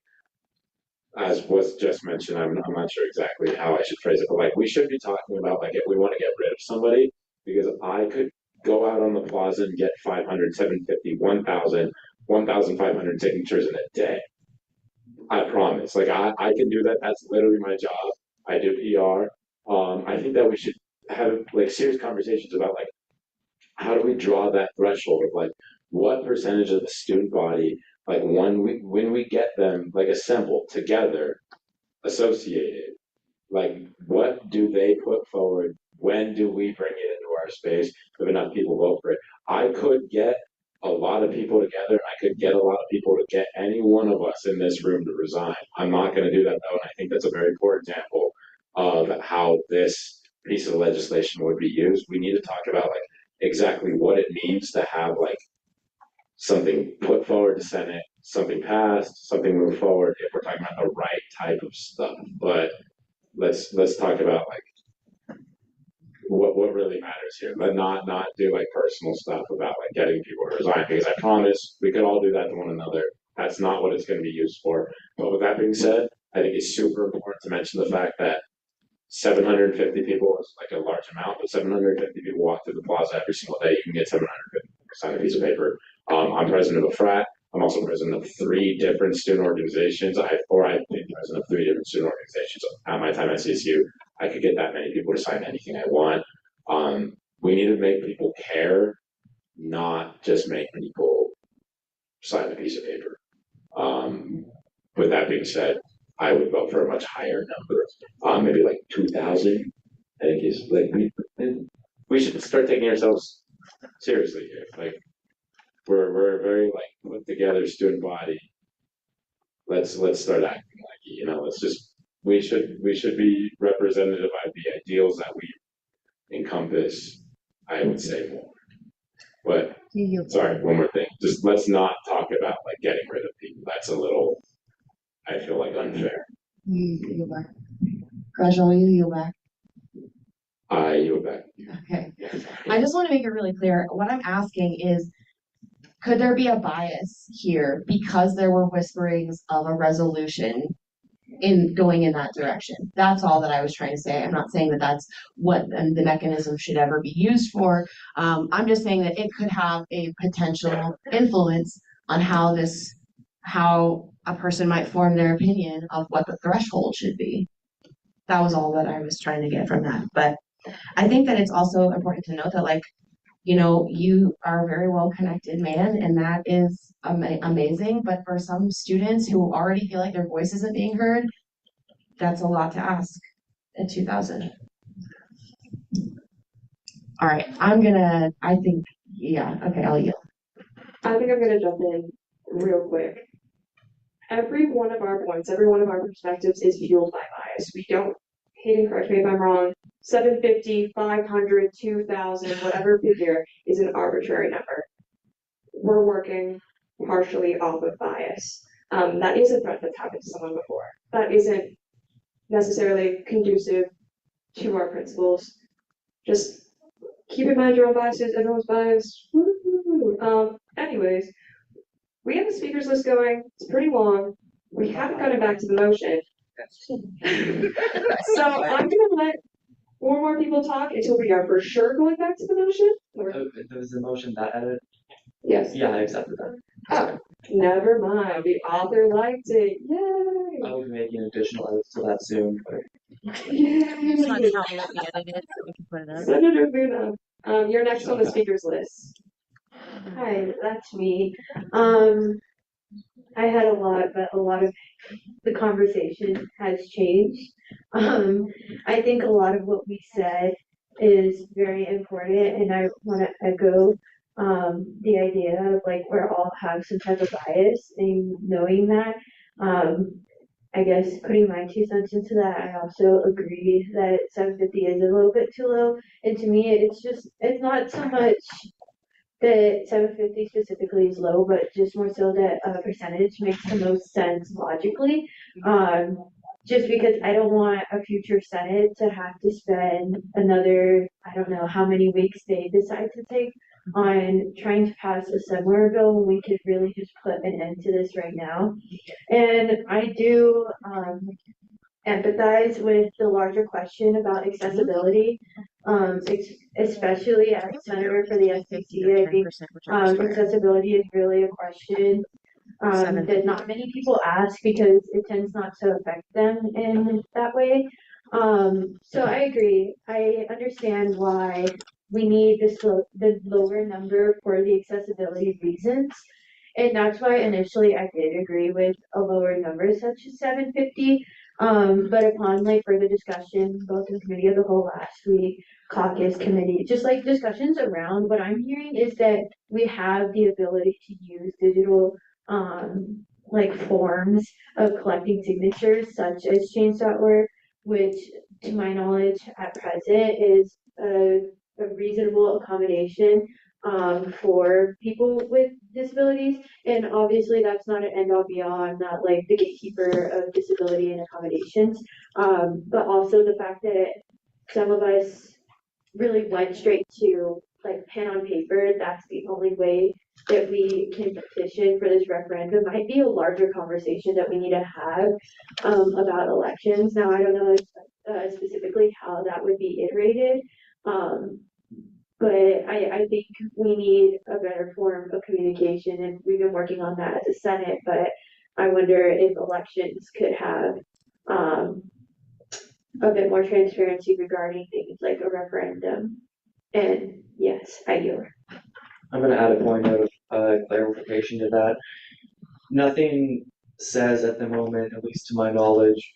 as was just mentioned, I'm not sure exactly how I should phrase it, but like we should be talking about like if we want to get rid of somebody, because I could go out on the plaza and get 500, 750, 1,000, 1,500 signatures in a day. I promise. Like I can do that. That's literally my job. I do PR. I think that we should have like serious conversations about like how do we draw that threshold of like what percentage of the student body, like when we get them like assembled together, associated, like what do they put forward? When do we bring it into our space if enough people vote for it? I could get a lot of people together. I could get a lot of people to get any one of us in this room to resign. I'm not going to do that though, and I think that's a very poor example of how this piece of legislation would be used. We need to talk about like exactly what it means to have like something put forward to Senate, something passed, something moved forward if we're talking about the right type of stuff. But let's talk about like what really matters here. But not do like personal stuff about like getting people to resign, because I promise we could all do that to one another. That's not what it's going to be used for. But with that being said, I think it's super important to mention the fact that 750 people is like a large amount, but 750 people walk through the plaza every single day. You can get 750 sign a piece of paper. I'm president of a frat. I'm also president of 3 different student organizations. I've been president of 3 different student organizations at my time at CSU. I could get that many people to sign anything I want. We need to make people care, not just make people sign a piece of paper. With that being said, I would vote for a much higher number, maybe like 2,000. I think is like we should start taking ourselves seriously here. Like we're a very like put together student body. Let's start acting like it. You know, let's just we should be representative of the ideals that we encompass. I would say more. But sorry, one more thing. Just let's not talk about like getting rid of people. That's a little, I feel like, unfair. You back. Rajal, you back. You back. Okay. I just want to make it really clear. What I'm asking is, could there be a bias here because there were whisperings of a resolution in going in that direction? That's all that I was trying to say. I'm not saying that that's what the mechanism should ever be used for. I'm just saying that it could have a potential influence on how a person might form their opinion of what the threshold should be. That was all that I was trying to get from that. But I think that it's also important to note that, like, you know, you are a very well connected man, and that is amazing. But for some students who already feel like their voice isn't being heard, that's a lot to ask at 2000. All right, I think, yeah, okay, I'll yield. I think I'm gonna jump in real quick. Every one of our points, every one of our perspectives is fueled by bias. We don't, Hayden, correct me if I'm wrong, 750, 500, 2,000, whatever figure is an arbitrary number. We're working partially off of bias. That is a threat that's happened to someone before. That isn't necessarily conducive to our principles. Just keep in mind your own biases, everyone's biased. Anyways, we have a speakers list going. It's pretty long. We haven't gotten back to the motion. So I'm gonna let 4 more people talk until we are for sure going back to the motion. There was a motion that added. Yes. Yeah, I accepted that. Oh, never mind. The author liked it. Yay! I will be making additional edits to that soon, but. Yay! Senator Luna, you're next on the speakers list. Hi, that's me. I had a lot, but a lot of the conversation has changed. I think a lot of what we said is very important, and I want to echo the idea of like we all have some type of bias, and knowing that. I guess putting my 2 cents into that, I also agree that 750 is a little bit too low. And to me, it's not so much that 750 specifically is low, but just more so that percentage makes the most sense logically. Just because I don't want a future Senate to have to spend another, I don't know how many weeks they decide to take on trying to pass a similar bill when we could really just put an end to this right now. And I do empathize with the larger question about accessibility, especially as senator for the SCCU. I think accessibility is really a question that not many people ask because it tends not to affect them in that way. So I agree. I understand why we need the lower number for the accessibility reasons. And that's why initially I did agree with a lower number such as 750. But upon like further discussion, both in committee of the whole last week, caucus committee, just like discussions around, what I'm hearing is that we have the ability to use digital like forms of collecting signatures such as change.org, which to my knowledge at present is a reasonable accommodation for people with disabilities. And obviously that's not an end all be all. I'm not like the gatekeeper of disability and accommodations. But also the fact that some of us really went straight to like pen on paper, that's the only way that we can petition for this referendum might be a larger conversation that we need to have about elections. Now, I don't know specifically how that would be iterated, but I think we need a better form of communication, and we've been working on that as a Senate, but I wonder if elections could have a bit more transparency regarding things like a referendum. And yes, I yield. I'm going to add a point of clarification to that. Nothing says at the moment, at least to my knowledge,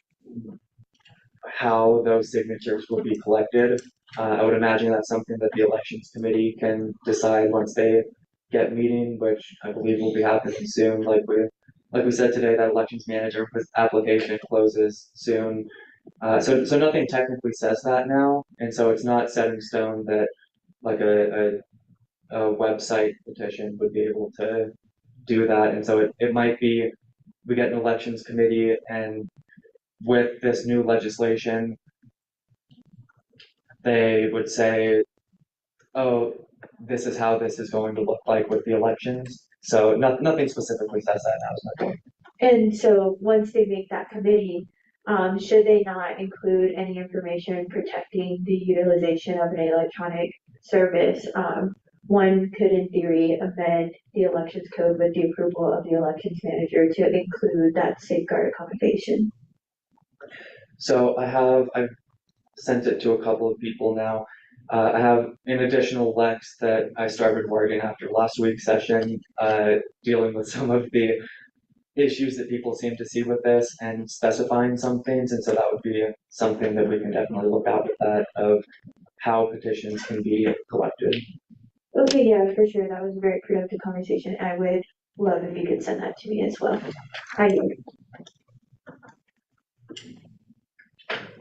how those signatures will be collected. I would imagine that's something that the elections committee can decide once they get meeting, which I believe will be happening soon. Like we said today, that elections manager application closes soon. So nothing technically says that now, and so it's not set in stone that like a website petition would be able to do that. And so it might be we get an elections committee, and with this new legislation, they would say, oh, this is how this is going to look like with the elections. So nothing specifically says that now is my point. And so once they make that committee, should they not include any information protecting the utilization of an electronic service? One could, in theory, amend the elections code with the approval of the elections manager to include that safeguard accommodation. So I've sent it to a couple of people now. I have an additional Lex that I started working after last week's session, dealing with some of the issues that people seem to see with this and specifying some things, and so that would be something that we can definitely look at with that, of how petitions can be collected. Okay, yeah, for sure. That was a very productive conversation. I would love if you could send that to me as well. I do.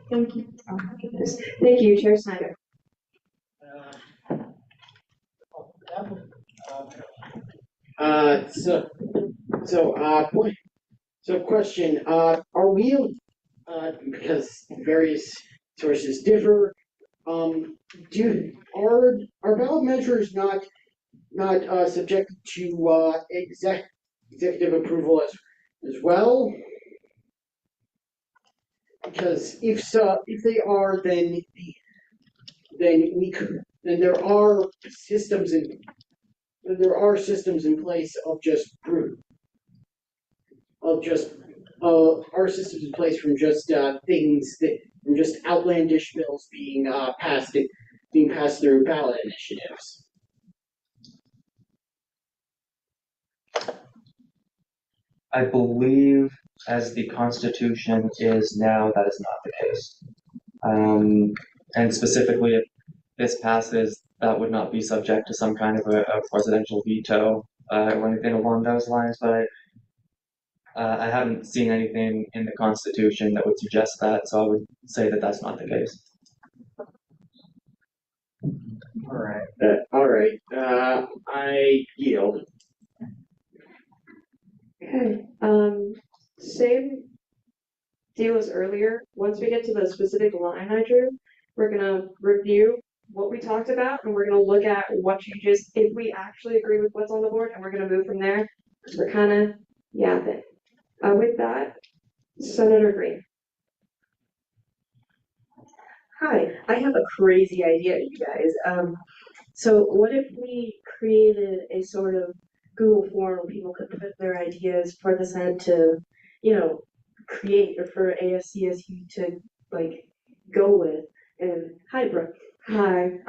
Thank you. Oh my goodness. Thank you, Chair Snyder. Question, are we, because various sources differ, are ballot measures not subject to, executive approval as well? Because if they are, then there are systems in place of just our systems in place from just from just outlandish bills being passed through ballot initiatives. I believe, as the Constitution is now, that is not the case. And specifically, if this passes, that would not be subject to some kind of a presidential veto or anything along those lines. But I haven't seen anything in the Constitution that would suggest that, so I would say that that's not the case. All right. I yield. Okay, same deal as earlier. Once we get to the specific line I drew, we're gonna review what we talked about, and we're gonna look at what changes, if we actually agree with what's on the board, and we're gonna move from there, because we're kind of yapping. With that, Senator Green. Hi, I have a crazy idea, you guys. So what if we created a sort of Google form where people could put their ideas for the Senate to, create, or for ASCSU to go with? And hi, Brooke. Hi.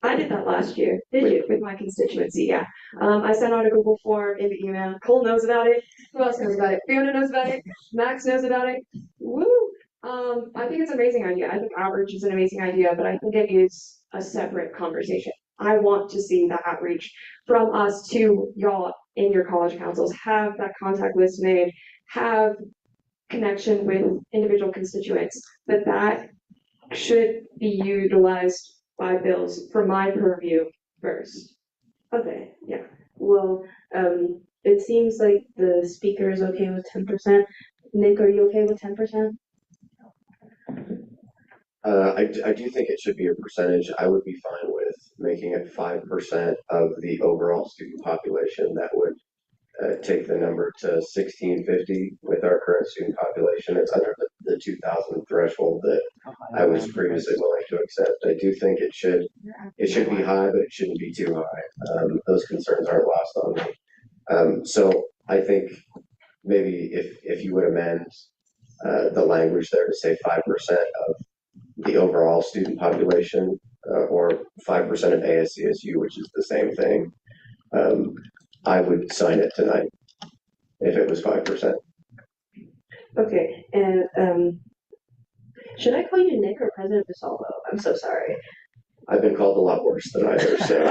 I did that last year. Did you? With my constituency, yeah. I sent out a Google form in the email. Cole knows about it. Who else knows about it? Fiona knows about it. Max knows about it. Woo! I think it's an amazing idea. I think outreach is an amazing idea, but I think it is a separate conversation. I want to see that outreach from us to y'all in your college councils. Have that contact list made. Have connection with individual constituents. But that should be utilized by bills for my purview first. Okay, yeah. Well, it seems like the speaker is okay with 10%. Nick, are you okay with 10%? I do think it should be a percentage. I would be fine with making it 5% of the overall student population. That would take the number to 1,650 with our current student population. It's under the 2,000 threshold that I was previously willing to accept. I do think it should be high, but it shouldn't be too high. Those concerns aren't lost on me. So I think maybe if you would amend the language there to say 5% of the overall student population, or 5% of ASCSU, which is the same thing, I would sign it tonight if it was 5%. Okay, and should I call you Nick or President DeSalvo? I'm so sorry. I've been called a lot worse than either, so.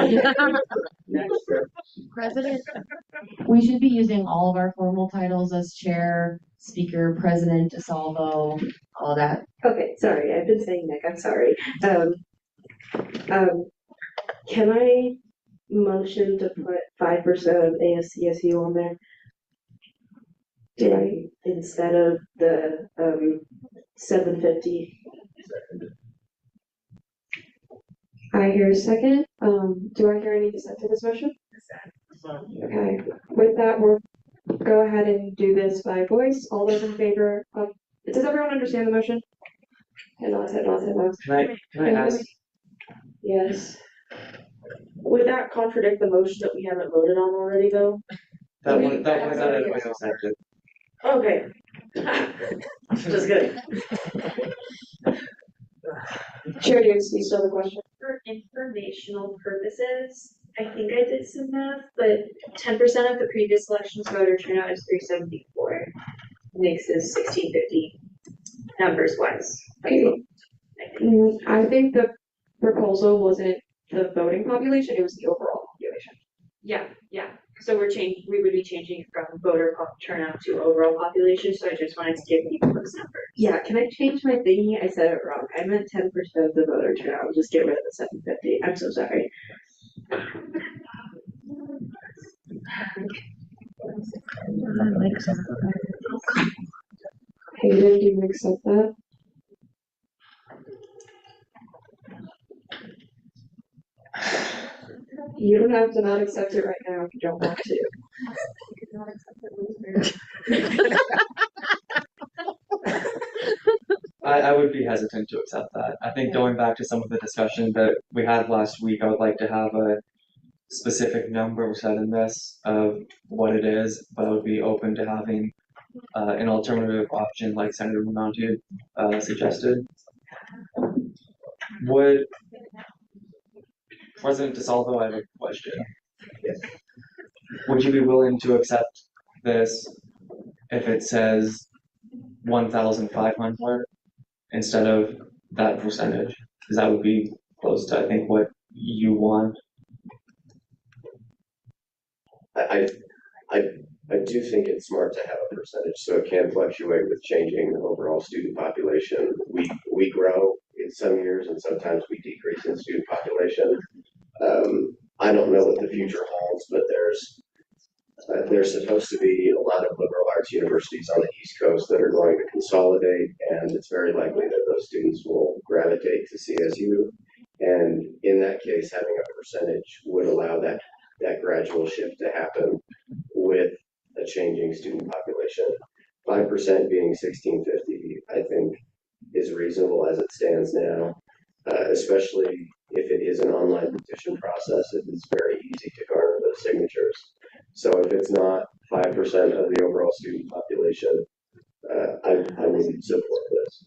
President, we should be using all of our formal titles as chair, speaker, president, DeSalvo, all that. Okay, sorry, I've been saying Nick, I'm sorry. Can I motion to put 5% of ASCSU on there? Do I, instead of the 750? I hear a second. Do I hear any dissent to this motion? Okay. With that, we'll go ahead and do this by voice. All those in favor of, does everyone understand the motion? Head nods, head nods, head nods. Can I ask? Yes. Would that contradict the motion that we haven't voted on already, though? That was accepted. Okay. Just kidding. Chair Davis, do you still have a question? For informational purposes, I think I did some math, but 10% of the previous election's voter turnout is 374. Makes is 1650 numbers wise. I think the proposal wasn't the voting population, it was the overall population. Yeah. So we would be changing from voter turnout to overall population, so I just wanted to give people those numbers. Yeah, can I change my thingy? I said it wrong. I meant 10% of the voter turnout. I'll just get rid of the 750. I'm so sorry. Hayden, do you accept that? You don't have to not accept it right now if you don't want to. I would be hesitant to accept that. I think going back to some of the discussion that we had last week, I would like to have a specific number set in this of what it is, but I would be open to having an alternative option like Senator Monti suggested. Would President DeSalvo, I have a question. Would you be willing to accept this if it says 1,500 instead of that percentage? Because that would be close to, I think, what you want. I do think it's smart to have a percentage, so it can fluctuate with changing the overall student population. We grow in some years, and sometimes we decrease in student population. I don't know what the future holds, but there's supposed to be a lot of liberal arts universities on the East Coast that are going to consolidate, and it's very likely that those students will gravitate to CSU. And in that case, having a percentage would allow that gradual shift to happen with a changing student population. 5% being 1650, I think, is reasonable as it stands now, especially if it is an online petition process. It is very easy to garner those signatures. So if it's not 5% of the overall student population, I would support this.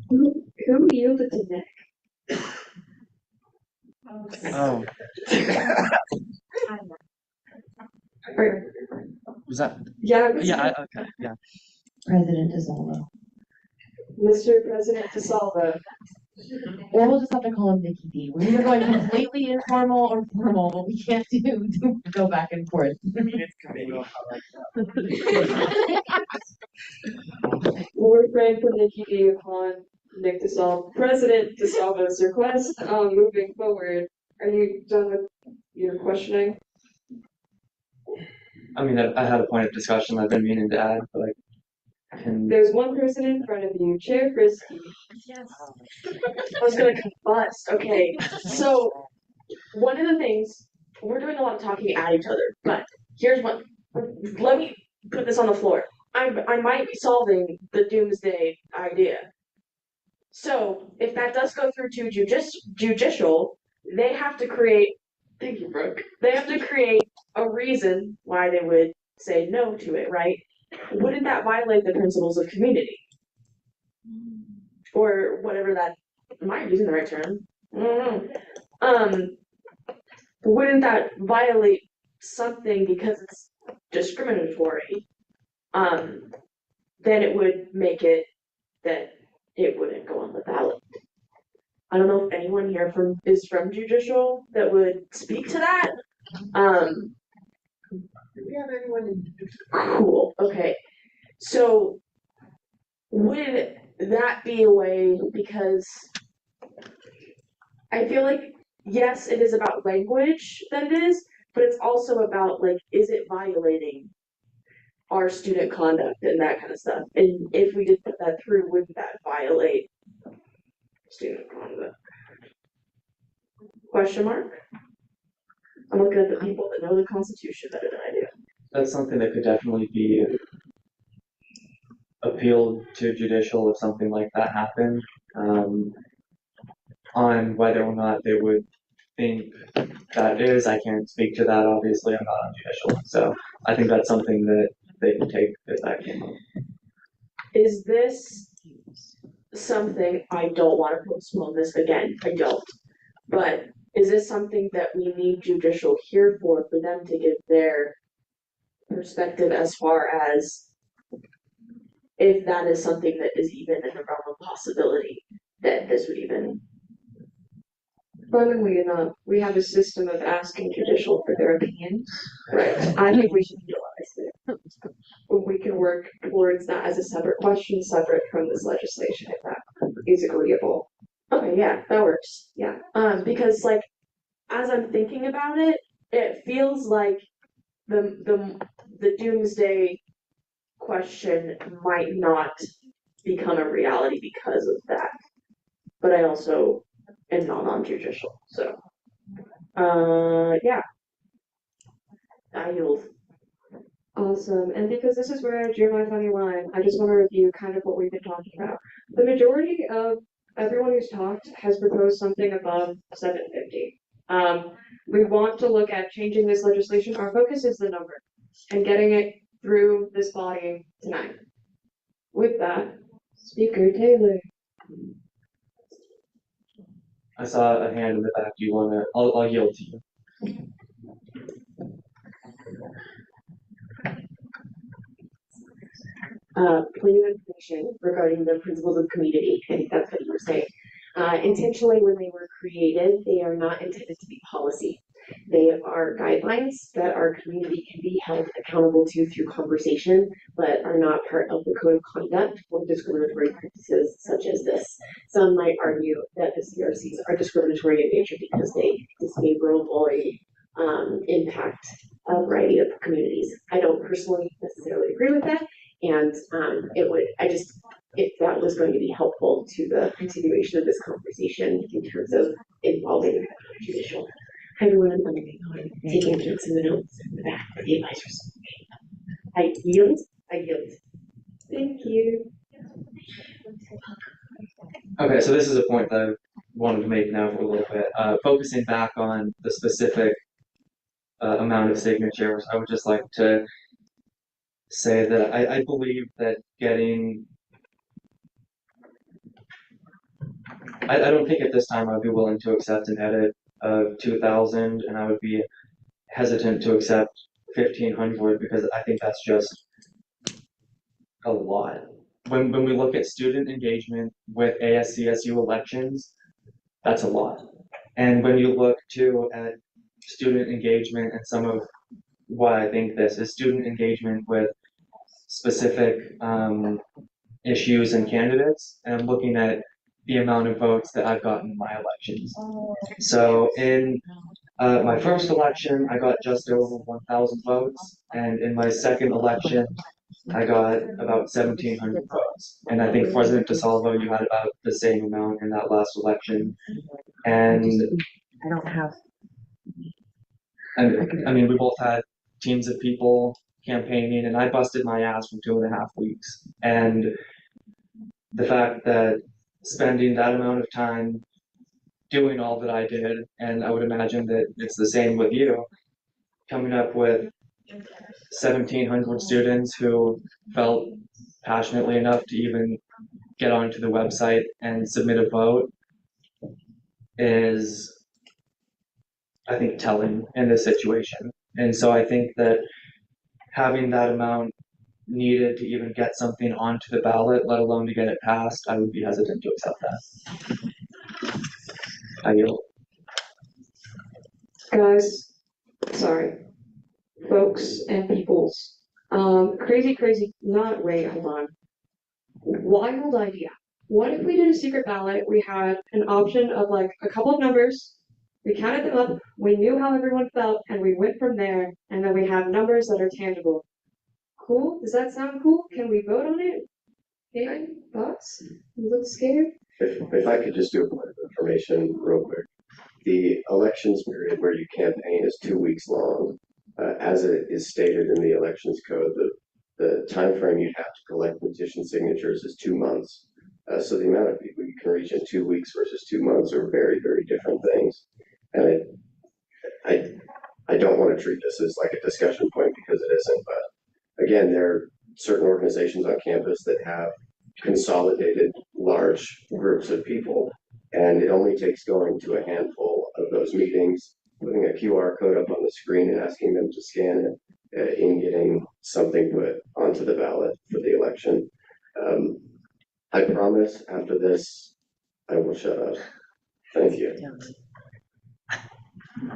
Who yielded to Nick? Oh. Was that? Yeah. Okay, yeah. President DeSalvo. Mr. President DeSalvo. Or we'll just have to call him Nikki D. We're either going completely informal or formal, but we can't go back and forth. We're praying for Nikki D upon Nick DeSalvo, President DeSalvo's request. Moving forward, are you done with your questioning? I mean, I had a point of discussion I've been meaning to add, but There's one person in front of you, Chair Frisky. Yes. I was gonna combust. Okay, so one of the things we're doing a lot of talking at each other, but here's what. Let me put this on the floor. I might be solving the doomsday idea. So if that does go through to judicial, they have to create. Thank you, Brooke. They have to create a reason why they would say no to it, right? Wouldn't that violate the principles of community? Or whatever that, am I using the right term? I don't know. Wouldn't that violate something because it's discriminatory? Then it would make it that it wouldn't go on the ballot. I don't know if anyone here is from judicial that would speak to that. Do we have anyone in Cool. Okay. So would that be a way, because I feel like, yes, it is about language that it is, but it's also about, like, is it violating our student conduct and that kind of stuff? And if we did put that through, wouldn't that violate student conduct? Question mark? I'm looking at the people that know the Constitution better than I do. that's something that could definitely be appealed to judicial if something like that happened, on whether or not they would think that is. I can't speak to that, obviously, I'm not on judicial, so I think that's something that they can take if that came up. Is this something, I don't want to postpone this again, I don't. But is this something that we need judicial here for them to give their perspective as far as if that is something that is even in the realm of possibility that this would even. Funnily enough, we have a system of asking judicial for their opinions. Right. I think we should utilize it. We can work towards that as a separate question, separate from this legislation, if that is agreeable. Okay, yeah, that works. Yeah. Because like, as I'm thinking about it, it feels like the doomsday question might not become a reality because of that. But I also am not non-judicial, so yeah. I yield. Awesome. And because this is where I drew my funny line, I just want to review kind of what we've been talking about. The majority of everyone who's talked has proposed something above 750. We want to look at changing this legislation. Our focus is the number and getting it through this body tonight. With that, Speaker Taylor. I saw a hand in the back. Do you want to? I'll yield to you. Plenty of information regarding the principles of community. I think that's what you were saying. Intentionally, when they were created, they are not intended to be policy. They are guidelines that our community can be held accountable to through conversation, but are not part of the code of conduct or discriminatory practices such as this. Some might argue that the CRCs are discriminatory in nature because they disfavorably impact a variety of communities. I don't personally necessarily agree with that. And if that was going to be helpful to the continuation of this conversation in terms of involving judicial. Hi everyone, I'm taking notes in the notes in the back for the advisors. I yield. Thank you. Okay, so this is a point that I wanted to make now for a little bit. Focusing back on the specific amount of signatures, I would just like to say that I believe that getting. I don't think at this time I'd be willing to accept an edit of 2,000, and I would be hesitant to accept 1,500 because I think that's just a lot. When we look at student engagement with ASCSU elections, that's a lot. And when you look too at student engagement and some of why I think this is student engagement with specific issues and candidates, and I'm looking at the amount of votes that I've gotten in my elections. So in my first election, I got just over 1,000 votes, and in my second election, I got about 1,700 votes. And I think President DeSalvo, you had about the same amount in that last election. And I don't have. I mean, we both had teams of people campaigning, and I busted my ass for 2.5 weeks. And the fact that spending that amount of time doing all that I did, and I would imagine that it's the same with you, coming up with 1,700 students who felt passionately enough to even get onto the website and submit a vote is, I think, telling in this situation. And so I think that having that amount needed to even get something onto the ballot, let alone to get it passed, I would be hesitant to accept that. I yield. Guys, sorry. Folks and peoples. Crazy, hold on. Wild idea. What if we did a secret ballot? We had an option of like a couple of numbers. We counted them up. We knew how everyone felt, and we went from there. And then we have numbers that are tangible. Cool? Does that sound cool? Can we vote on it? Any thoughts? You look scared? If I could just do a point of information real quick. The elections period where you campaign is 2 weeks long. As it is stated in the elections code, the time frame you'd have to collect petition signatures is 2 months. So the amount of people you can reach in 2 weeks versus 2 months are very, very different things. And I don't want to treat this as like a discussion point because it isn't, but again, there are certain organizations on campus that have consolidated large groups of people, and it only takes going to a handful of those meetings, putting a QR code up on the screen and asking them to scan it, in getting something put onto the ballot for the election. I promise after this, I will shut up. Thank you.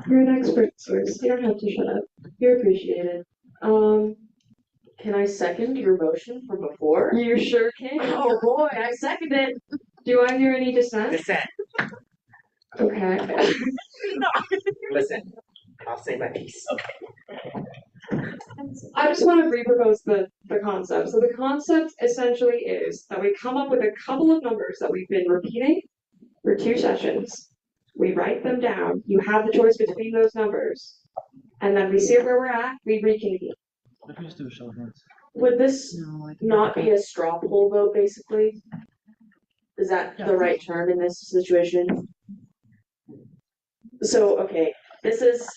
You're an expert source. You don't have to shut up. You're appreciated. Can I second your motion from before? You sure can. Oh boy, I second it. Do I hear any dissent? Dissent. Okay. Listen, I'll say my piece. I just want to repropose the concept. So the concept essentially is that we come up with a couple of numbers that we've been repeating for 2 sessions. We write them down. You have the choice between those numbers. And then we see where we're at, we reconvene. What if we just do a show of hands? Would this not be a straw poll vote, basically? Is that the right term in this situation? So, okay, this is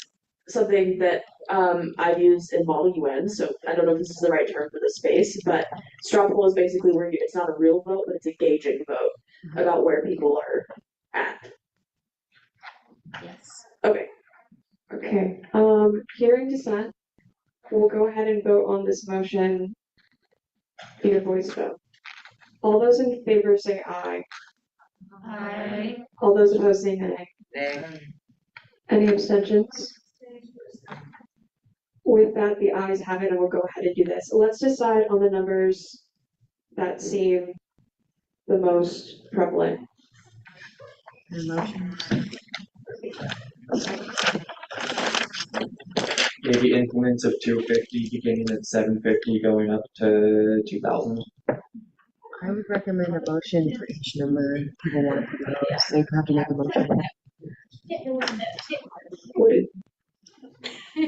something that I've used in Model UN, so I don't know if this is the right term for this space, but straw poll is basically where it's not a real vote, but it's a gauging vote about where people are at. Yes. Okay. Okay. Hearing dissent, we'll go ahead and vote on this motion via voice vote. All those in favor say aye. Aye. All those opposed say nay. Nay. Any abstentions? With that, the ayes have it, and we'll go ahead and do this. Let's decide on the numbers that seem the most prevalent. Maybe increments of 250, beginning at 750, going up to 2,000. I would recommend a motion for each number people want to put in, so you have to make a motion.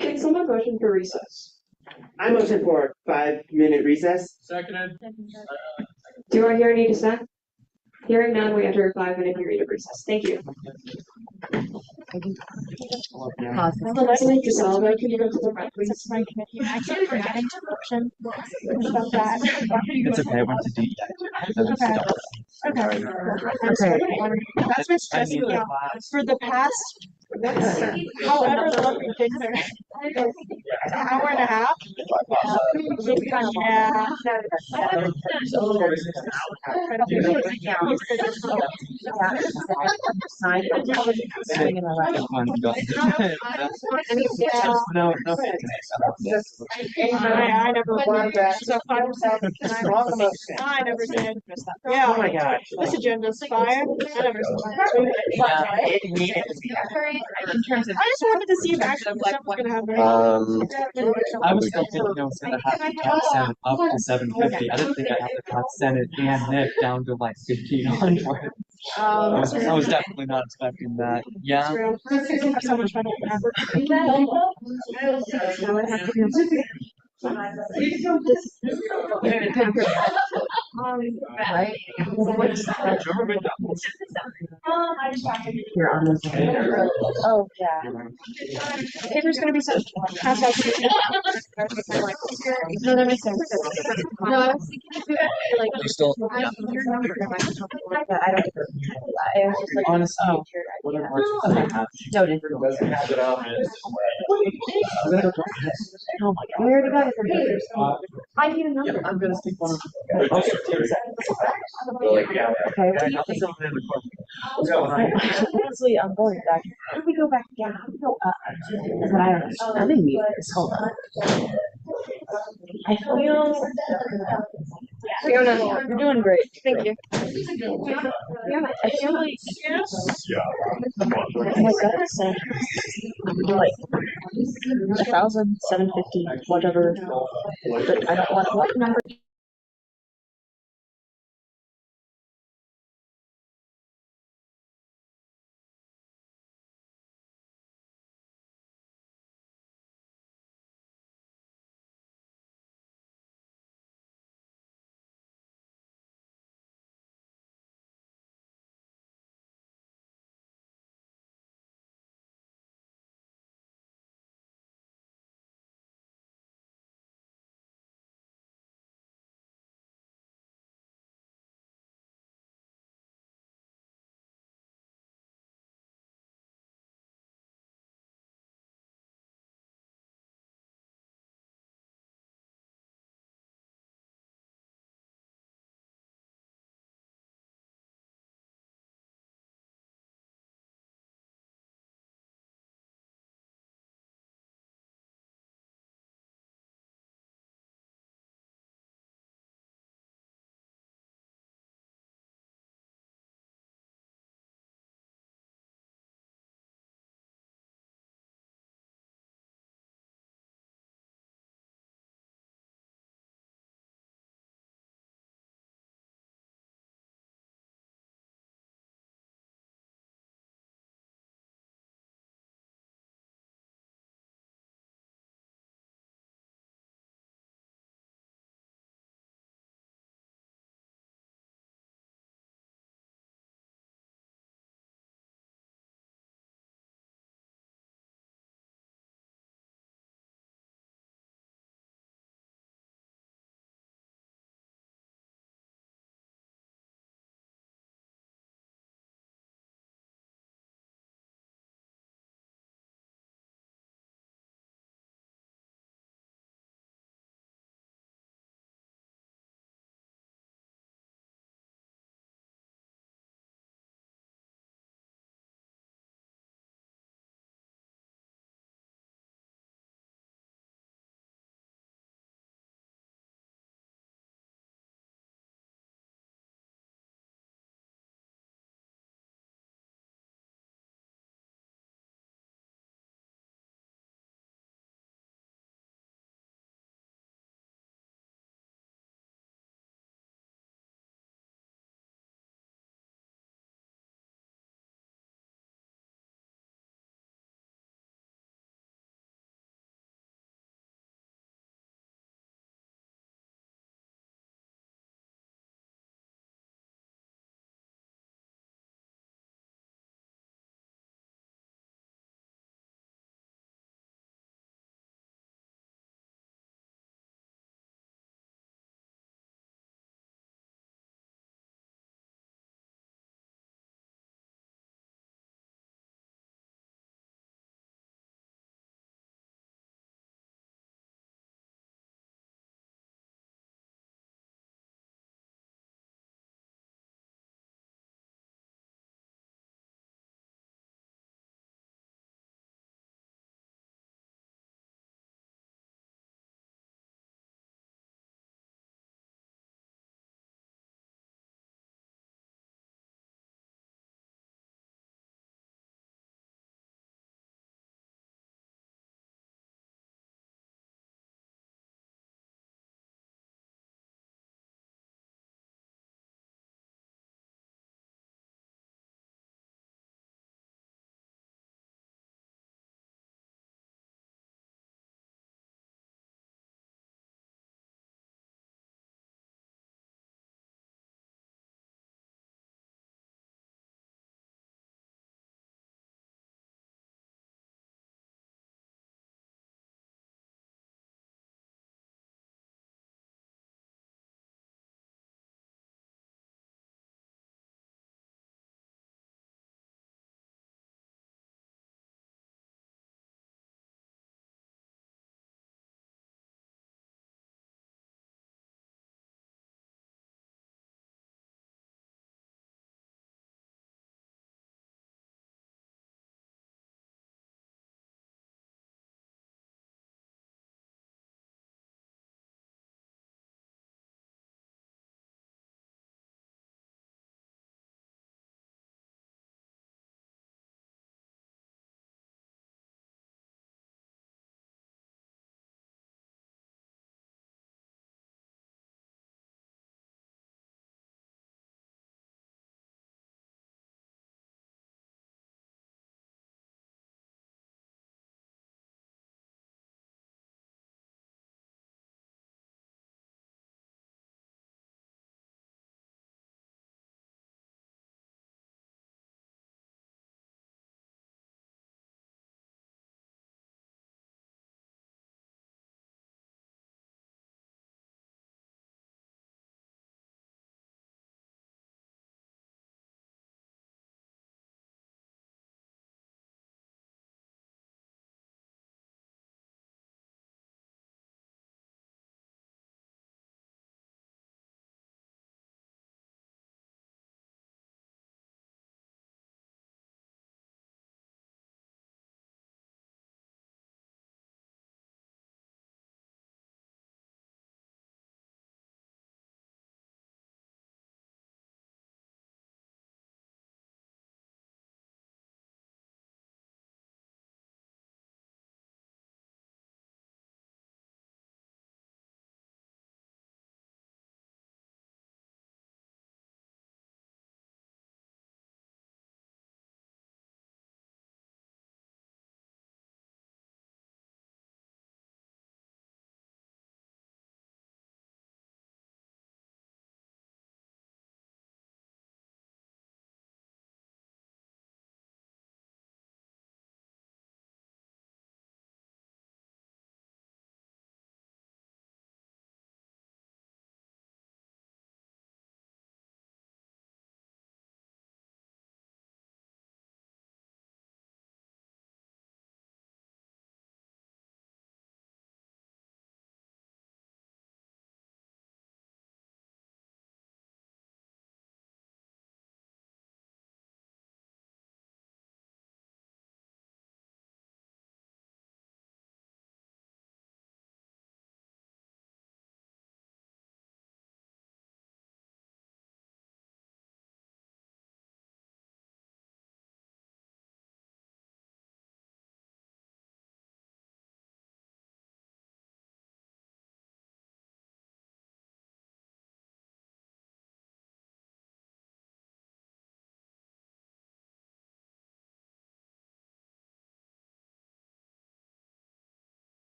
Can someone motion for recess? I motion for 5-minute recess. Seconded. Do I hear any dissent? Hearing none, we enter a 5-minute period of recess. Thank you. Leslie DeSalvo, can you go to the front, please? I can't forget to motion about that. It's okay, I went to D. Okay. That's been stressing me out for the past however long we've been there. An hour and a half. No. I never wanted that. So I never did. Yeah. Oh my gosh. This agenda's fire. I never saw it. In terms of, I just wanted to see if actually stuff was gonna happen. I was thinking, I was gonna have to cut Senate up to 750. I didn't think I'd have to cut Senate and Nick down to like 1,500. I was definitely not expecting that. Yeah. So much fun. Right. You're on this. Oh, yeah. If there's gonna be some. No, that makes sense. No, I was thinking like. You still. I Yeah. I don't. I was just like. Honestly, Oh. whatever works for me. No, it didn't. Oh my God. Where did I? I need a number. I'm gonna stick one. Okay. Honestly, I'm going back. How do we go back down? How do we go up? But I don't know. I'm in mute. Hold on. I feel. Fiona, you're doing great. Thank you. Fiona, I feel like. My gut said like 1,750, whatever. But I don't want what number.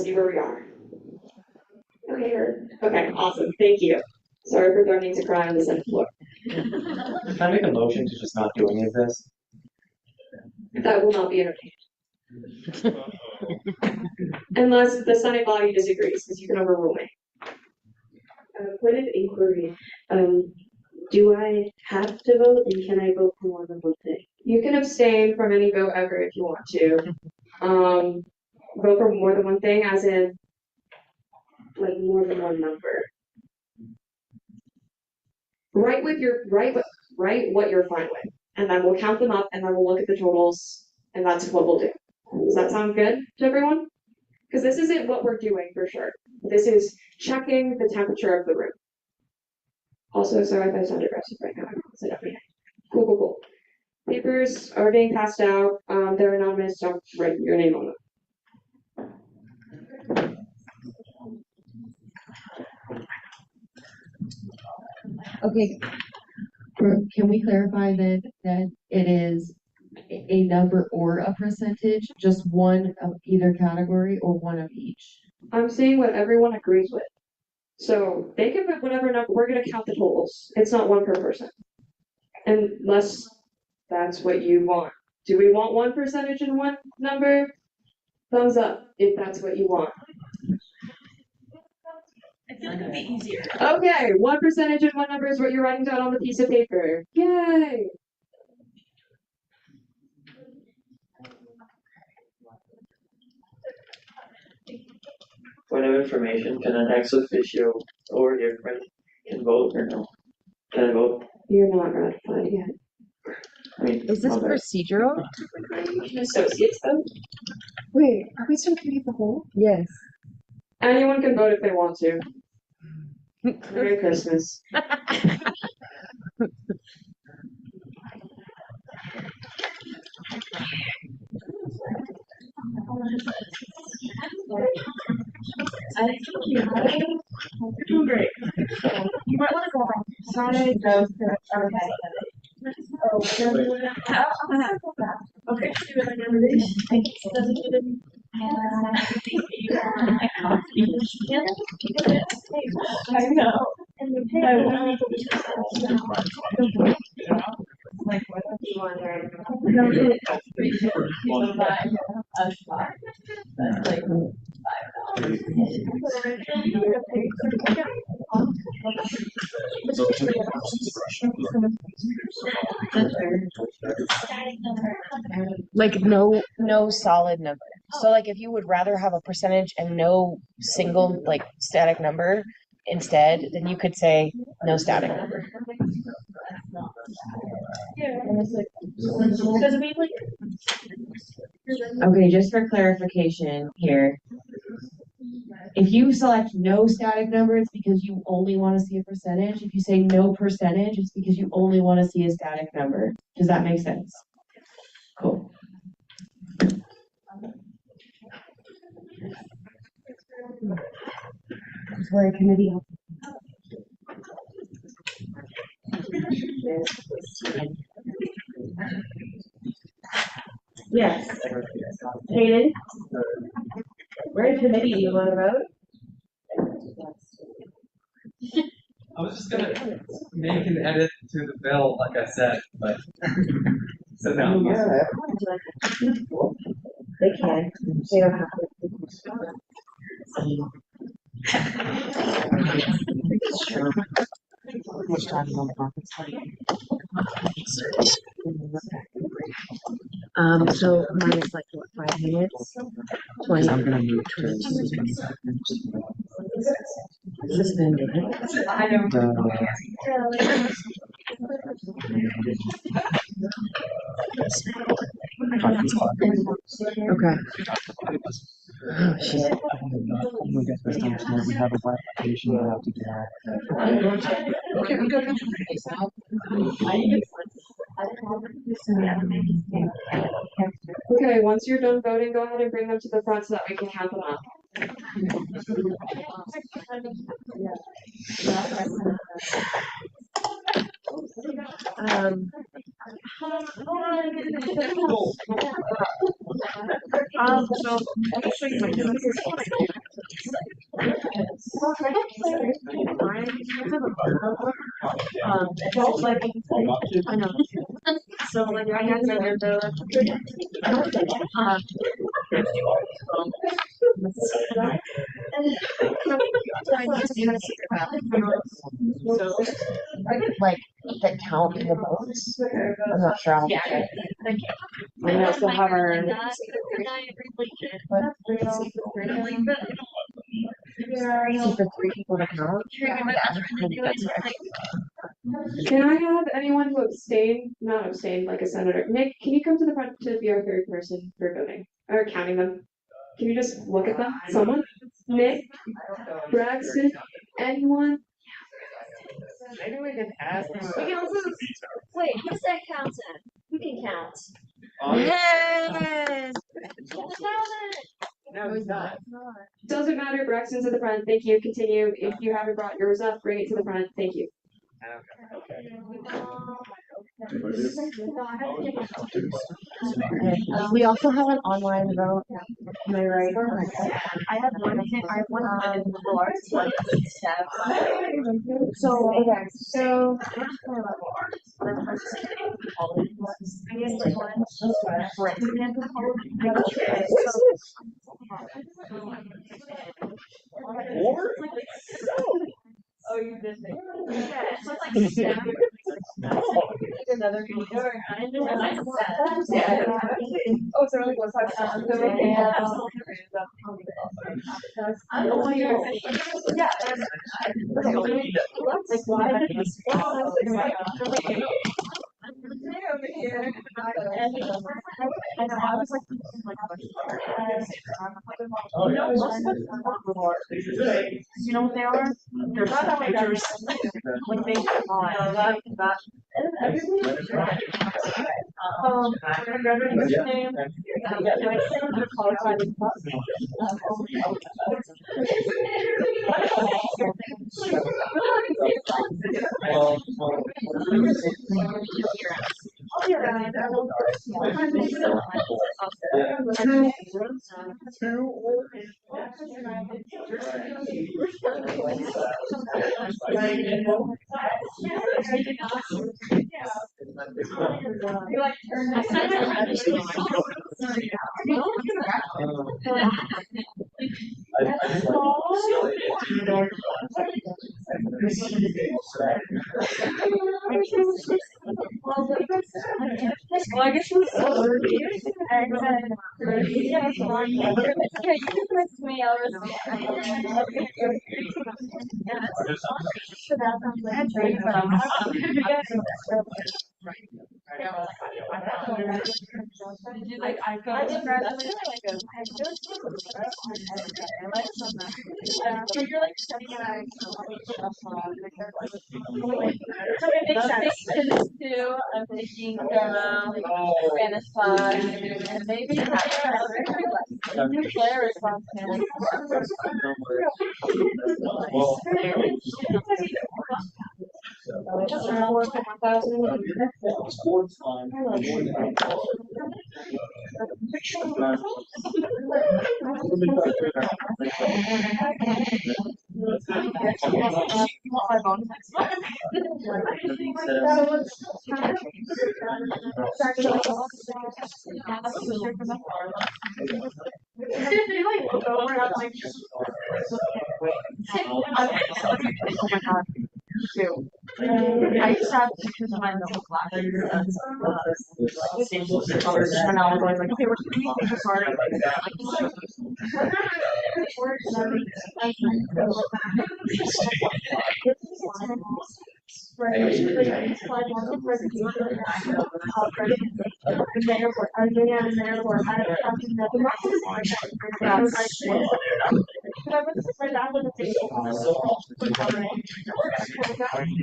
see where we are. Okay, heard. Okay, awesome, thank you. Sorry for throwing to cry on the Senate floor. Can I make a motion to just not do any of this? That will not be entertained. Unless the Senate body disagrees, because you can overrule me. Point of inquiry. Do I have to vote, and can I vote for more than one thing? You can abstain from any vote ever if you want to. Vote for more than one thing, as in, Like more than one number. write what you're fine with, and then we'll count them up, and then we'll look at the totals, and that's what we'll do. Does that sound good to everyone? Because this isn't what we're doing for sure. This is checking the temperature of the room. Also, sorry if I sound aggressive right now. Cool. Papers are being passed out. They're anonymous. Don't write your name on them. Okay, can we clarify that it is a number or a percentage, just one of either category or one of each? I'm seeing what everyone agrees with. So they can put whatever number, we're gonna count the totals. It's not one per person. Unless that's what you want. Do we want one percentage and one number? Thumbs up if that's what you want. I feel like it'd be easier. Okay, one percentage and one number is what you're writing down on the piece of paper. Yay! Point of information, can an ex officio or your friend can vote or no? Can I vote? You're not ratified yet. I mean, Is this my bad. procedural? Associates vote? Wait, are we still committee of the whole? Yes. Anyone can vote if they want to. Merry Christmas. You're doing great. You might want to go on Saturday, go to our okay. Thank you. I know. Like what do you want there? That's like Like no solid number. So like if you would rather have a percentage and no single like static number instead, then you could say no static number. Okay, just for clarification here. If you select no static number, it's because you only want to see a percentage. If you say no percentage, it's because you only want to see a static number. Does that make sense? Cool. We're a committee. Yes. Hayden? We're a committee. You want to vote? I was just gonna make an edit to the bill, like I said, but so now. They can. They don't have Which time is on the conference? So mine is like what, 5 minutes? 20. I'm gonna move to Suspended. I don't. Okay. Oh shit. I guess this time tomorrow we have a application we have to get. Okay, once you're done voting, go ahead and bring them to the front so that we can count them up. So I'll show you my notes. Don't like I know. So like I got the like that count in the votes. I'm not sure. Yeah. Thank you. And we also have our For 3 people to count. Yeah, I think that's right. Can I have anyone who abstained, not abstained, like a senator? Nick, can you come to the front to be our third person for voting or counting them? Can you just look at them? Someone? Nick? Braxton? Anyone? Maybe we can ask. We can also, wait, who's that counting? Who can count? Yes. No, he's not. Doesn't matter. Braxton's at the front. Thank you. Continue. If you haven't brought yours up, bring it to the front. Thank you. We also have an online vote. Am I right? I have one on the floor. So okay, so I guess like Oh, you did it. Yeah, it's like another computer. Oh, so like what's that? Yeah. Like why? Over here. And I was like, You know what they are? They're pictures. Like they name. Well, I guess it was me, I'll like I got congratulations like so you're like studying at so it makes sense too. I'm taking Spanish class and maybe player responsibility. Sports time. I just have pictures of my middle class. And I was always like, okay, we're doing picture card.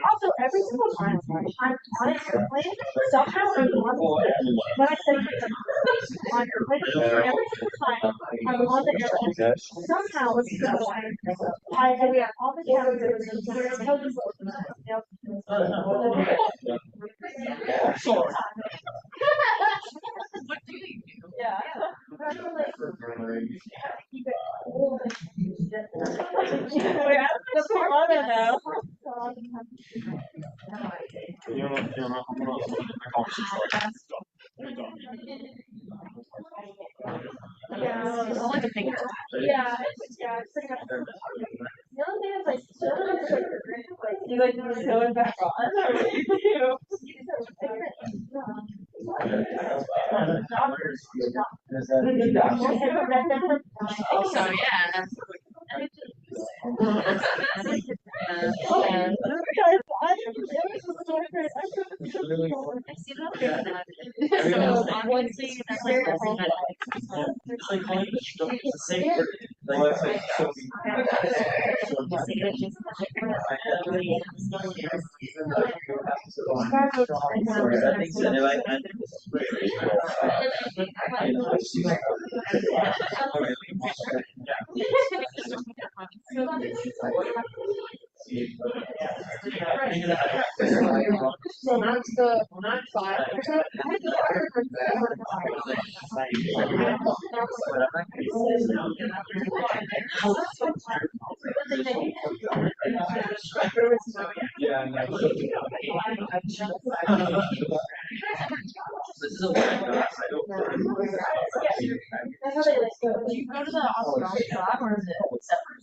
Also, every single time I'm on an airplane, somehow I'm on when I say on airplane, every single time I'm on the airplane, somehow I we have all the cameras. Yeah. Yeah. Like a finger. Yeah, it's pretty much. The only thing is like, you like just go in back on, or what do you do? So yeah. This is a weird. That's how they like go. Do you go to the Australian shop or is it separate?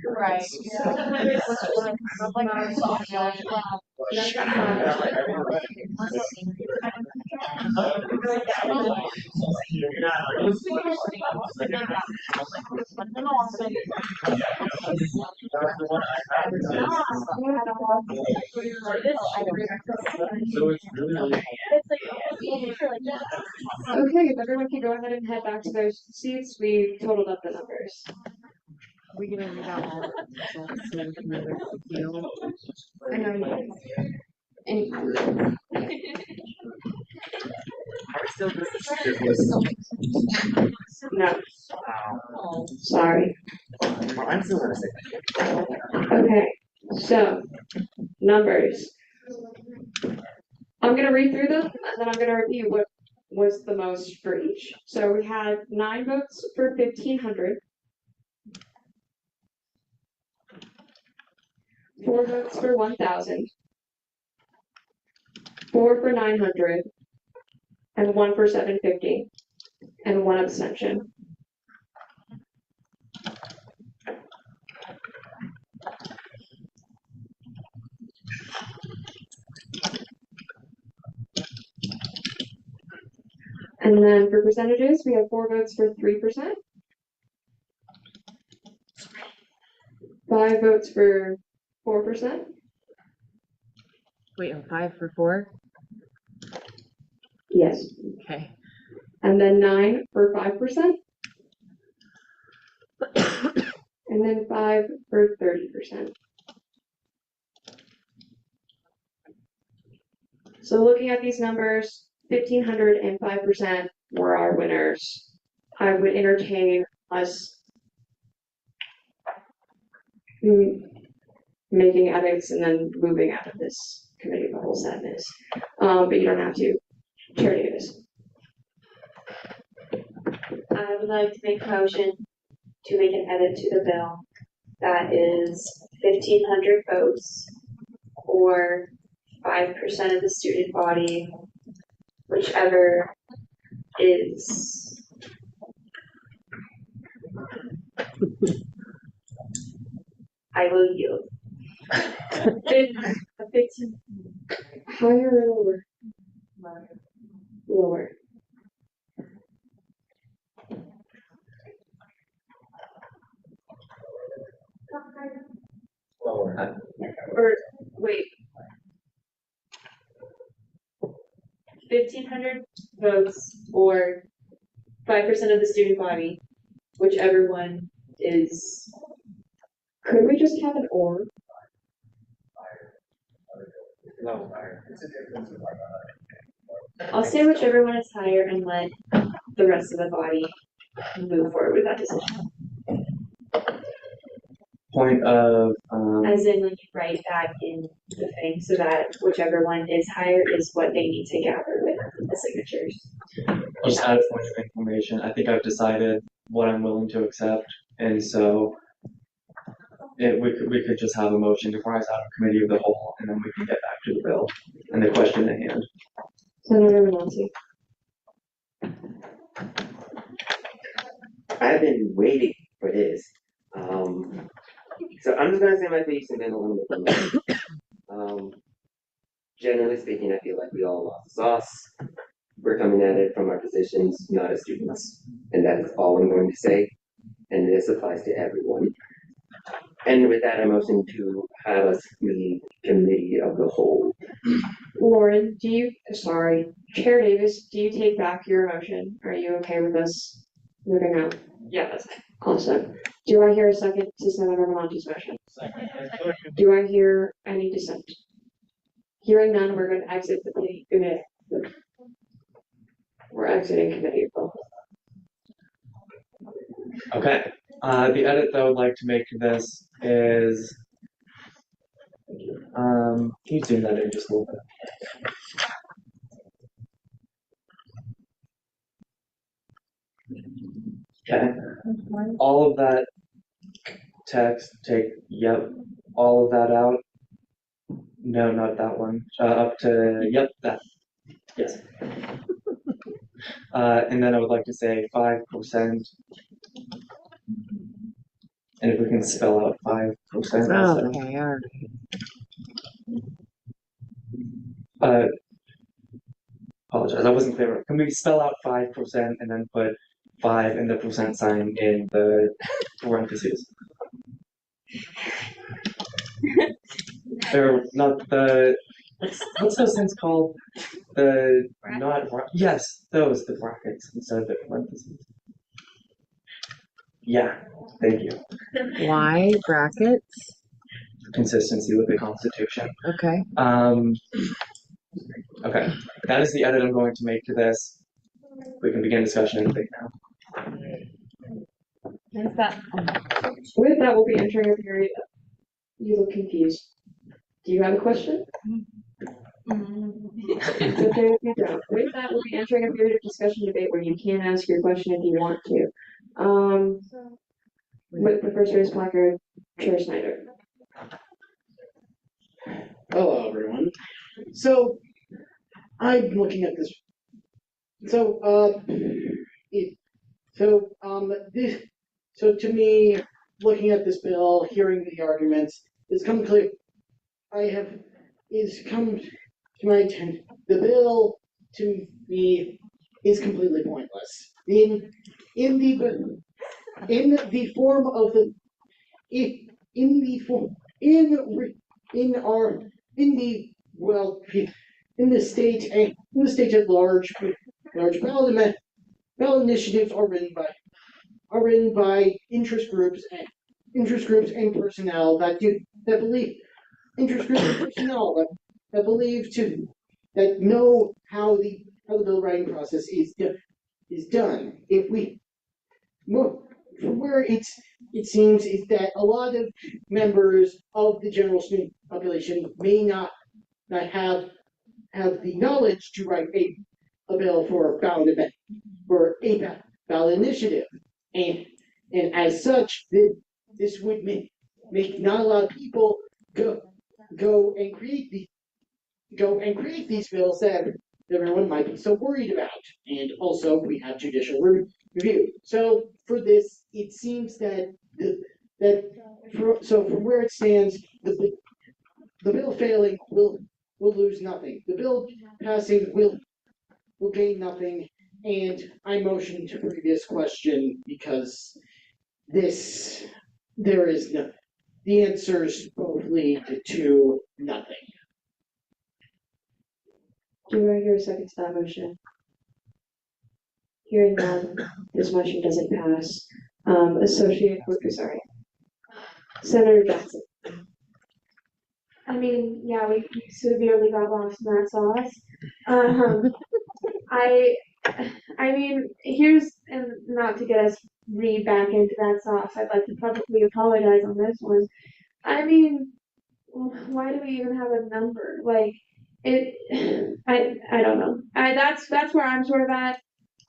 Right. Okay, if everyone can go ahead and head back to their seats, we totaled up the numbers. We can read out all of them. I know you guys. Any No. Sorry. Okay, so numbers. I'm gonna read through them and then I'm gonna review what was the most for each. So we had 9 votes for 1,500, 4 votes for 1,000, 4 for 900, and 1 for 750, and 1 abstention. And then for percentages, we have 4 votes for 3%, 5 votes for 4%. Wait, 5 for 4? Yes. Okay. And then 9 for 5%. And then 5 for 30%. So looking at these numbers, 1,500 and 5% were our winners. I would entertain us making edits and then moving out of this committee of the whole sadness. But you don't have to. Charity is. I would like to make a motion to make an edit to the bill that is 1,500 votes or 5% of the student body, whichever is I will yield. 15. Higher or lower? Lower. Lower. Or wait. 1,500 votes or 5% of the student body, whichever one is. Could we just have an or? No. I'll say whichever one is higher and let the rest of the body move forward with that decision. point of, As in, when you write that in the thing, so that whichever one is higher is what they need to gather with the signatures. I'll just add a point of information. I think I've decided what I'm willing to accept, and so we could just have a motion to rise out of committee of the whole, and then we can get back to the bill and the question at hand. Senator Renzi. I've been waiting for this. So I'm just gonna say my piece and then a little bit more. Generally speaking, I feel like we all lost the sauce. We're coming at it from our positions, not as students. And that is all I'm going to say. And this applies to everyone. And with that, I motion to have us leave committee of the whole. Lauren, Chair Davis, do you take back your motion? Are you okay with us moving out? Yeah, that's awesome. Do I hear a second to Senator Monti's motion? Second. Do I hear any dissent? Hearing none, we're going to exit the committee. We're exiting committee of the whole. Okay. The edit that I would like to make to this is, can you zoom that in just a little bit? Okay. All of that text, all of that out. No, not that one. Up to, that. Yes. And then I would like to say 5%. And if we can spell out 5%. Okay, all right. Apologize, I wasn't clear. Can we spell out 5% and then put 5 and the percent sign in the parentheses? Or not the, what's those things called? The yes, those, the brackets instead of the parentheses. Yeah, thank you. Why brackets? Consistency with the Constitution. Okay. Okay, that is the edit I'm going to make to this. We can begin discussion in a bit now. With that, we'll be entering a period of, you look confused. Do you have a question? It's okay if you don't. With that, we'll be entering a period of discussion debate where you can ask your question if you want to. With the first raised placard, Chair Snyder. Hello, everyone. So, I'm looking at this. So, so to me, looking at this bill, hearing the arguments, it's come clear. It's come to my attention. The bill, to me, is completely pointless. In the form of the in the state at large ballot initiatives are written by interest groups and personnel that believe that know how the bill writing process is done. From where it seems is that a lot of members of the general student population may not have the knowledge to write a bill for a ballot initiative, and as such, this would make not a lot of people go and create these bills that everyone might be so worried about. And also, we have judicial review. So for this, it seems that from where it stands, the bill failing will lose nothing. The bill passing will gain nothing. And I motion to previous question because the answers both lead to nothing. Do I hear a second to that motion? Hearing none, this motion doesn't pass. Senator Johnson. I mean, yeah, we severely got lost in that sauce. I mean, and not to get us read back into that sauce. I'd like to publicly apologize on this one. I mean, why do we even have a number? Like, I don't know. That's where I'm sort of at.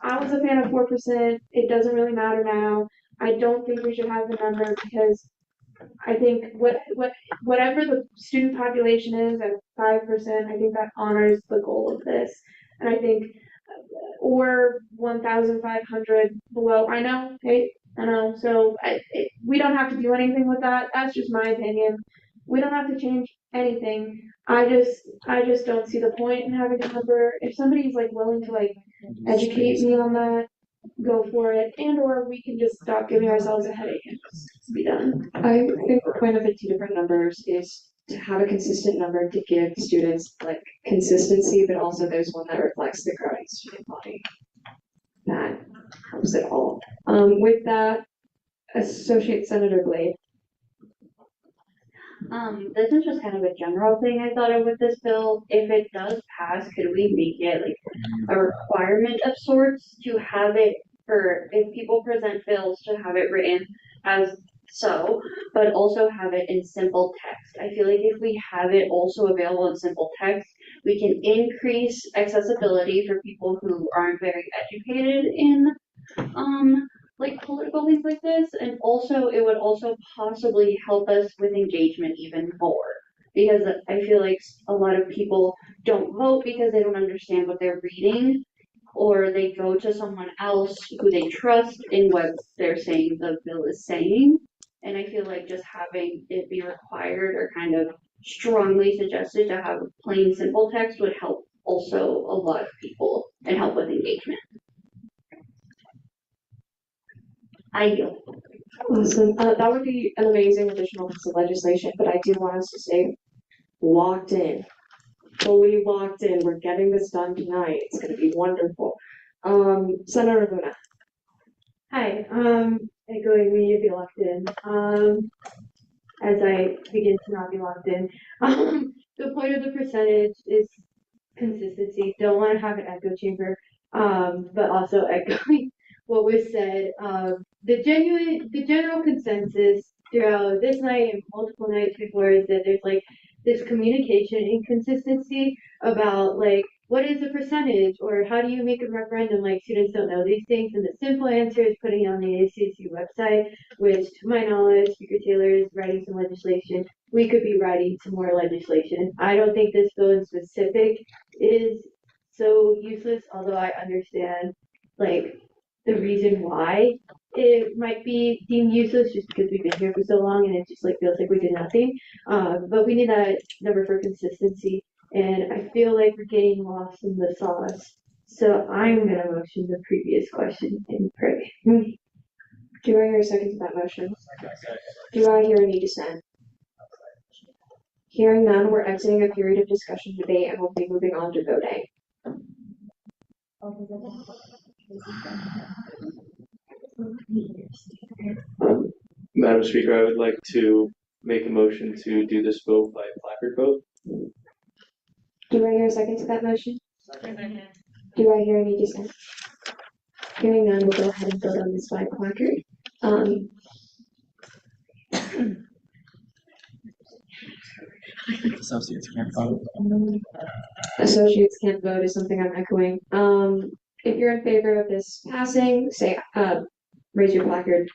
I was a fan of 4%. It doesn't really matter now. I don't think we should have the number because I think whatever the student population is at 5%, I think that honors the goal of this. And I think or 1,500 below. I know, hey, I know. So we don't have to do anything with that. That's just my opinion. We don't have to change anything. I just don't see the point in having a number. If somebody's like willing to like educate me on that, go for it. And or we can just stop giving ourselves a headache and just be done. I think the point of the two different numbers is to have a consistent number to give students like consistency, but also there's one that reflects the growing student body. That helps it all. With that, Associate Senator Blade. This is just kind of a general thing I thought of with this bill. If it does pass, could we make it like a requirement of sorts to have it for if people present bills to have it written as so, but also have it in simple text. I feel like if we have it also available in simple text, we can increase accessibility for people who aren't very educated in like political things like this, and also it would also possibly help us with engagement even more because I feel like a lot of people don't vote because they don't understand what they're reading or they go to someone else who they trust in what they're saying the bill is saying, and I feel like just having it be required or kind of strongly suggested to have plain simple text would help also a lot of people and help with engagement. I yield. Awesome. That would be an amazing additional piece of legislation, but I do want us to stay locked in. Fully locked in. We're getting this done tonight. It's going to be wonderful. Senator Luna. Hi, echoing me to be locked in. As I begin to not be locked in. The point of the percentage is consistency. Don't want to have an echo chamber, but also echoing what was said. The general consensus throughout this night and multiple nights before is that there's like this communication inconsistency about like what is the percentage or how do you make a referendum? Like students don't know these things, and the simple answer is putting it on the ASCSU website, which to my knowledge, Speaker Taylor is writing some legislation. We could be writing some more legislation. I don't think this bill in specific is so useless, although I understand like the reason why it might be deemed useless just because we've been here for so long and it just like feels like we did nothing. But we need that number for consistency. And I feel like we're getting lost in the sauce. So I'm gonna motion the previous question and pray. Do I hear a second to that motion? Do I hear any dissent? Hearing none, we're exiting a period of discussion debate and we'll be moving on to voting. Madam Speaker, I would like to make a motion to do this vote by placard vote. Do I hear a second to that motion? Do I hear any dissent? Hearing none, we'll go ahead and vote on this by placard. Associates can't vote. Associates can't vote is something I'm echoing. If you're in favor of this passing, say, raise your placard.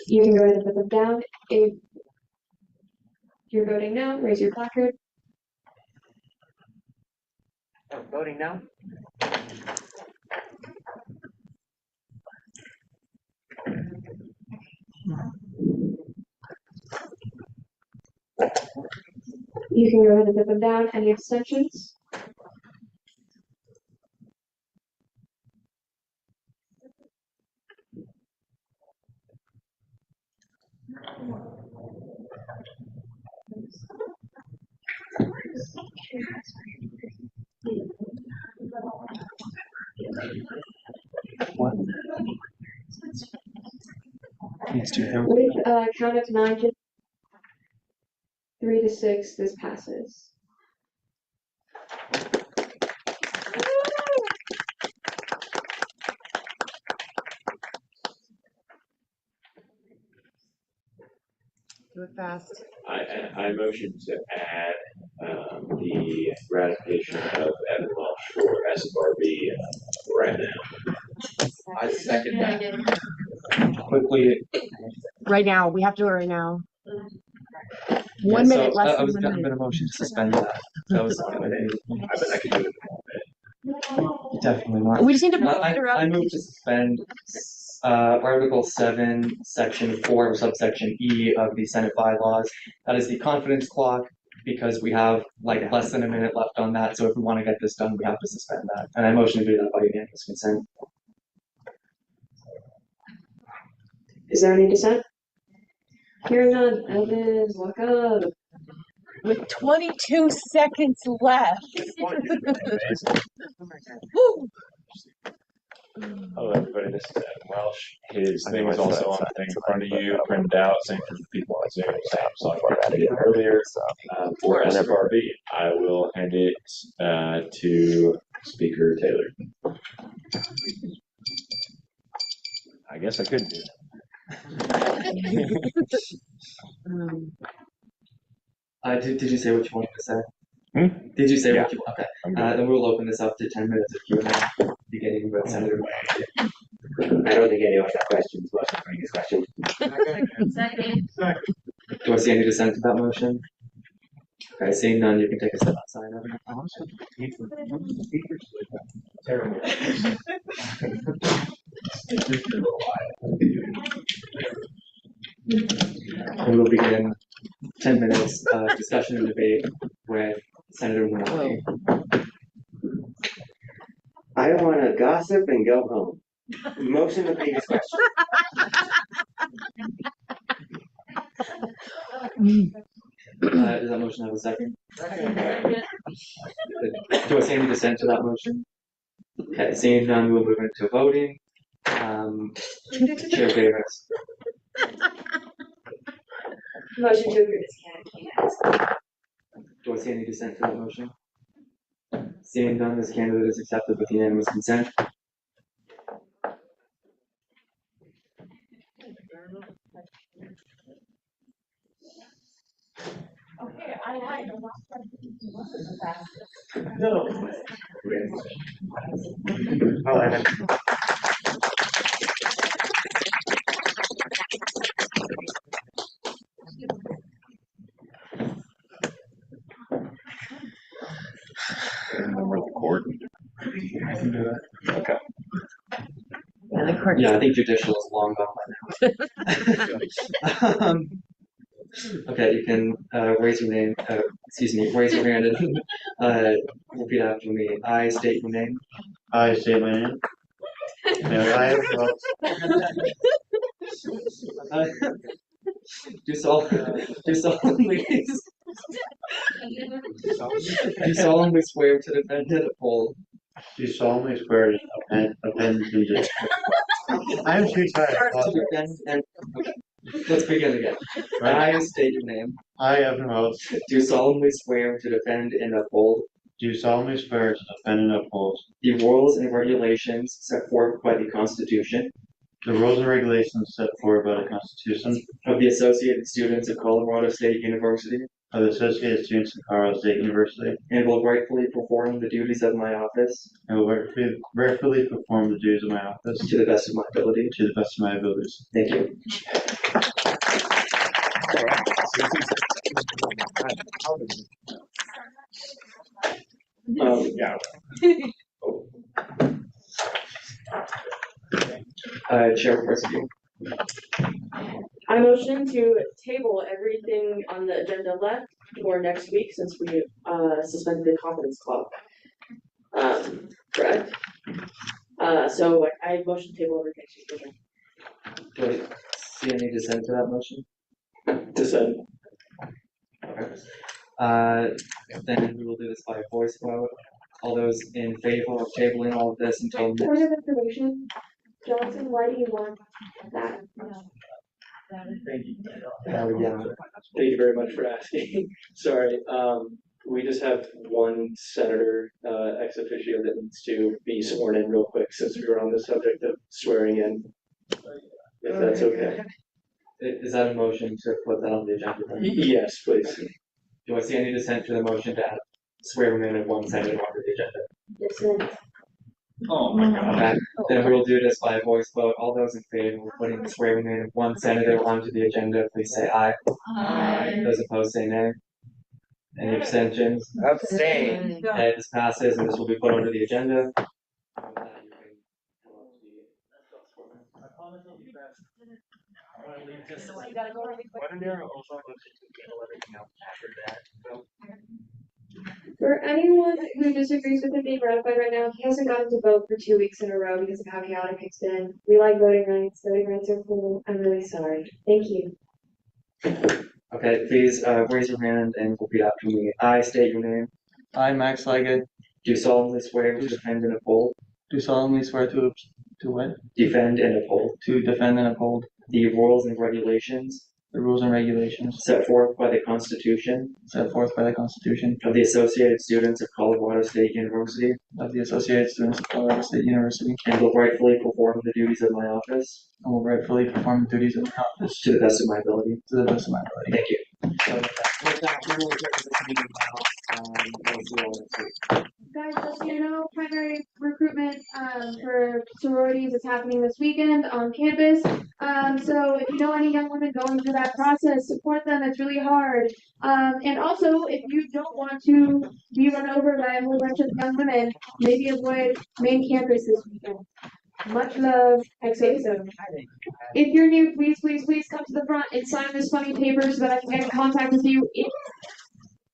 You can go ahead and put them down. If you're voting now, raise your placard. Oh, voting now? You can go ahead and put them down. Any abstentions? What? With a count of 9, 3-6, this passes. Do it fast. I motion to add the ratification of Evan Welsh for SFRB right now. I second that. Quickly. Right now, we have to do it right now. Yeah, 1 minute, so less I than was 1 gonna minute. motion to suspend that. That was the only thing. I bet I can do it. Definitely not. We just need to move I it move to suspend Article 7, Section 4, subsection E of the Senate bylaws. That is the confidence clock, because we have like less than a minute left on that. So if we want to get this done, we have to suspend that. And I motion to do that by unanimous consent. Is there any dissent? Hearing none, Evan, walk up. With 22 seconds left. Hello, everybody. This is Evan Welsh. His thing is also on the thing in front of you, printed out. Same for the people on Zoom. Same software that I did earlier. For SFRB, I will hand it to Speaker Taylor. I guess I could do that. Did you say what you wanted to say? Did you say what you want? Okay. Then we'll open this up to 10 minutes of Q&A, beginning with Senator. I don't think anyone has questions. Most of the previous questions. Second. Do I see any dissent to that motion? Okay, seeing none, you can take a step outside. Terrible. And we'll begin 10 minutes of discussion and debate with Senator Winnie. I want to gossip and go home. Motion the previous question. Does that motion have a second? Do I see any dissent to that motion? Okay, seeing none, we'll move into voting. Chair Davis. Motion to approve this candidate. Do I see any dissent to that motion? Seeing none, this candidate is accepted with unanimous consent. Okay, I lied. No. Remember the court? I can do that. Okay. Yeah, I think judicial is long gone by now. Okay, you can raise your name, raise your hand and repeat after me. I state your name. I state my name. I do solemnly swear to defend and uphold. Do solemnly swear to defend and I'm too tired. Let's begin again. I state your name. I, Evan Welsh, do solemnly swear to defend and uphold. Do solemnly swear to defend and uphold the rules and regulations set forth by the Constitution. The rules and regulations set forth by the Constitution of the Associated Students of Colorado State University. Of the Associated Students of Colorado State University. And will gratefully perform the duties of my office. And will gratefully perform the duties of my office. To the best of my ability. To the best of my abilities. Thank you. Yeah. Chairperson. I motion to table everything on the agenda left for next week since we suspended the confidence clock. Correct? So I motion to table everything. Do I see any dissent to that motion? Dissent. Okay. Then we will do this by a voice vote. All those in favor of tabling all of this until Point of information, Johnson, why do you want that? Thank you. Yeah. Thank you very much for asking. Sorry, we just have one senator, ex officio that needs to be sworn in real quick since we were on the subject of swearing in. If that's okay. Is that a motion to put that on the agenda? then? Yes, please. Do I see any dissent to the motion to add swearing in of one senator onto the agenda? Dissent. Oh my God. Okay, then we will do this by a voice vote. All those in favor of putting the swearing in of one senator onto the agenda, please say aye. Aye. Those opposed say nay. Any abstentions? Abstain. Okay, this passes and this will be put onto the agenda. For anyone who disagrees with him being ratified right now, he hasn't gotten to vote for 2 weeks in a row because of how chaotic it's been. We like voting rights. Voting rights are cool. I'm really sorry. Thank you. Okay, please raise your hand and repeat after me. I state your name. I, Max Leggett, Do solemnly swear to defend and uphold. do solemnly swear to what? Defend and uphold. To defend and uphold The rules and regulations. the rules and regulations Set forth by the Constitution. set forth by the Constitution Of the Associated Students of Colorado State University. of the Associated Students of Colorado State University, And will rightfully perform the duties of my office. and will rightfully perform the duties of my office To the best of my ability. to the best of my ability. Thank you. Guys, just so you know, primary recruitment for sororities is happening this weekend on campus. So if you know any young women going through that process, support them. It's really hard. And also, if you don't want to be run over by a whole bunch of young women, maybe avoid main campus this weekend. Much love, ASCSU. If you're new, please, please, please come to the front and sign this funny paper so that I can get in contact with you. If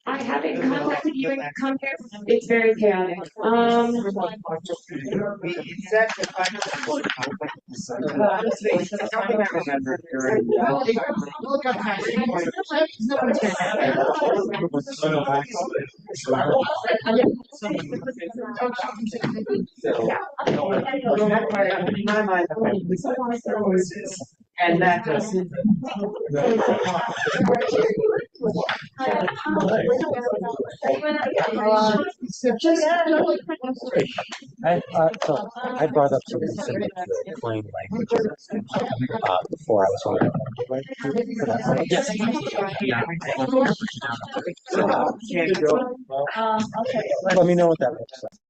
I haven't contacted you and come here, it's very chaotic. And that does. I brought up some specific plain language before I was on. Yes. Yeah. So, let me know what that looks like.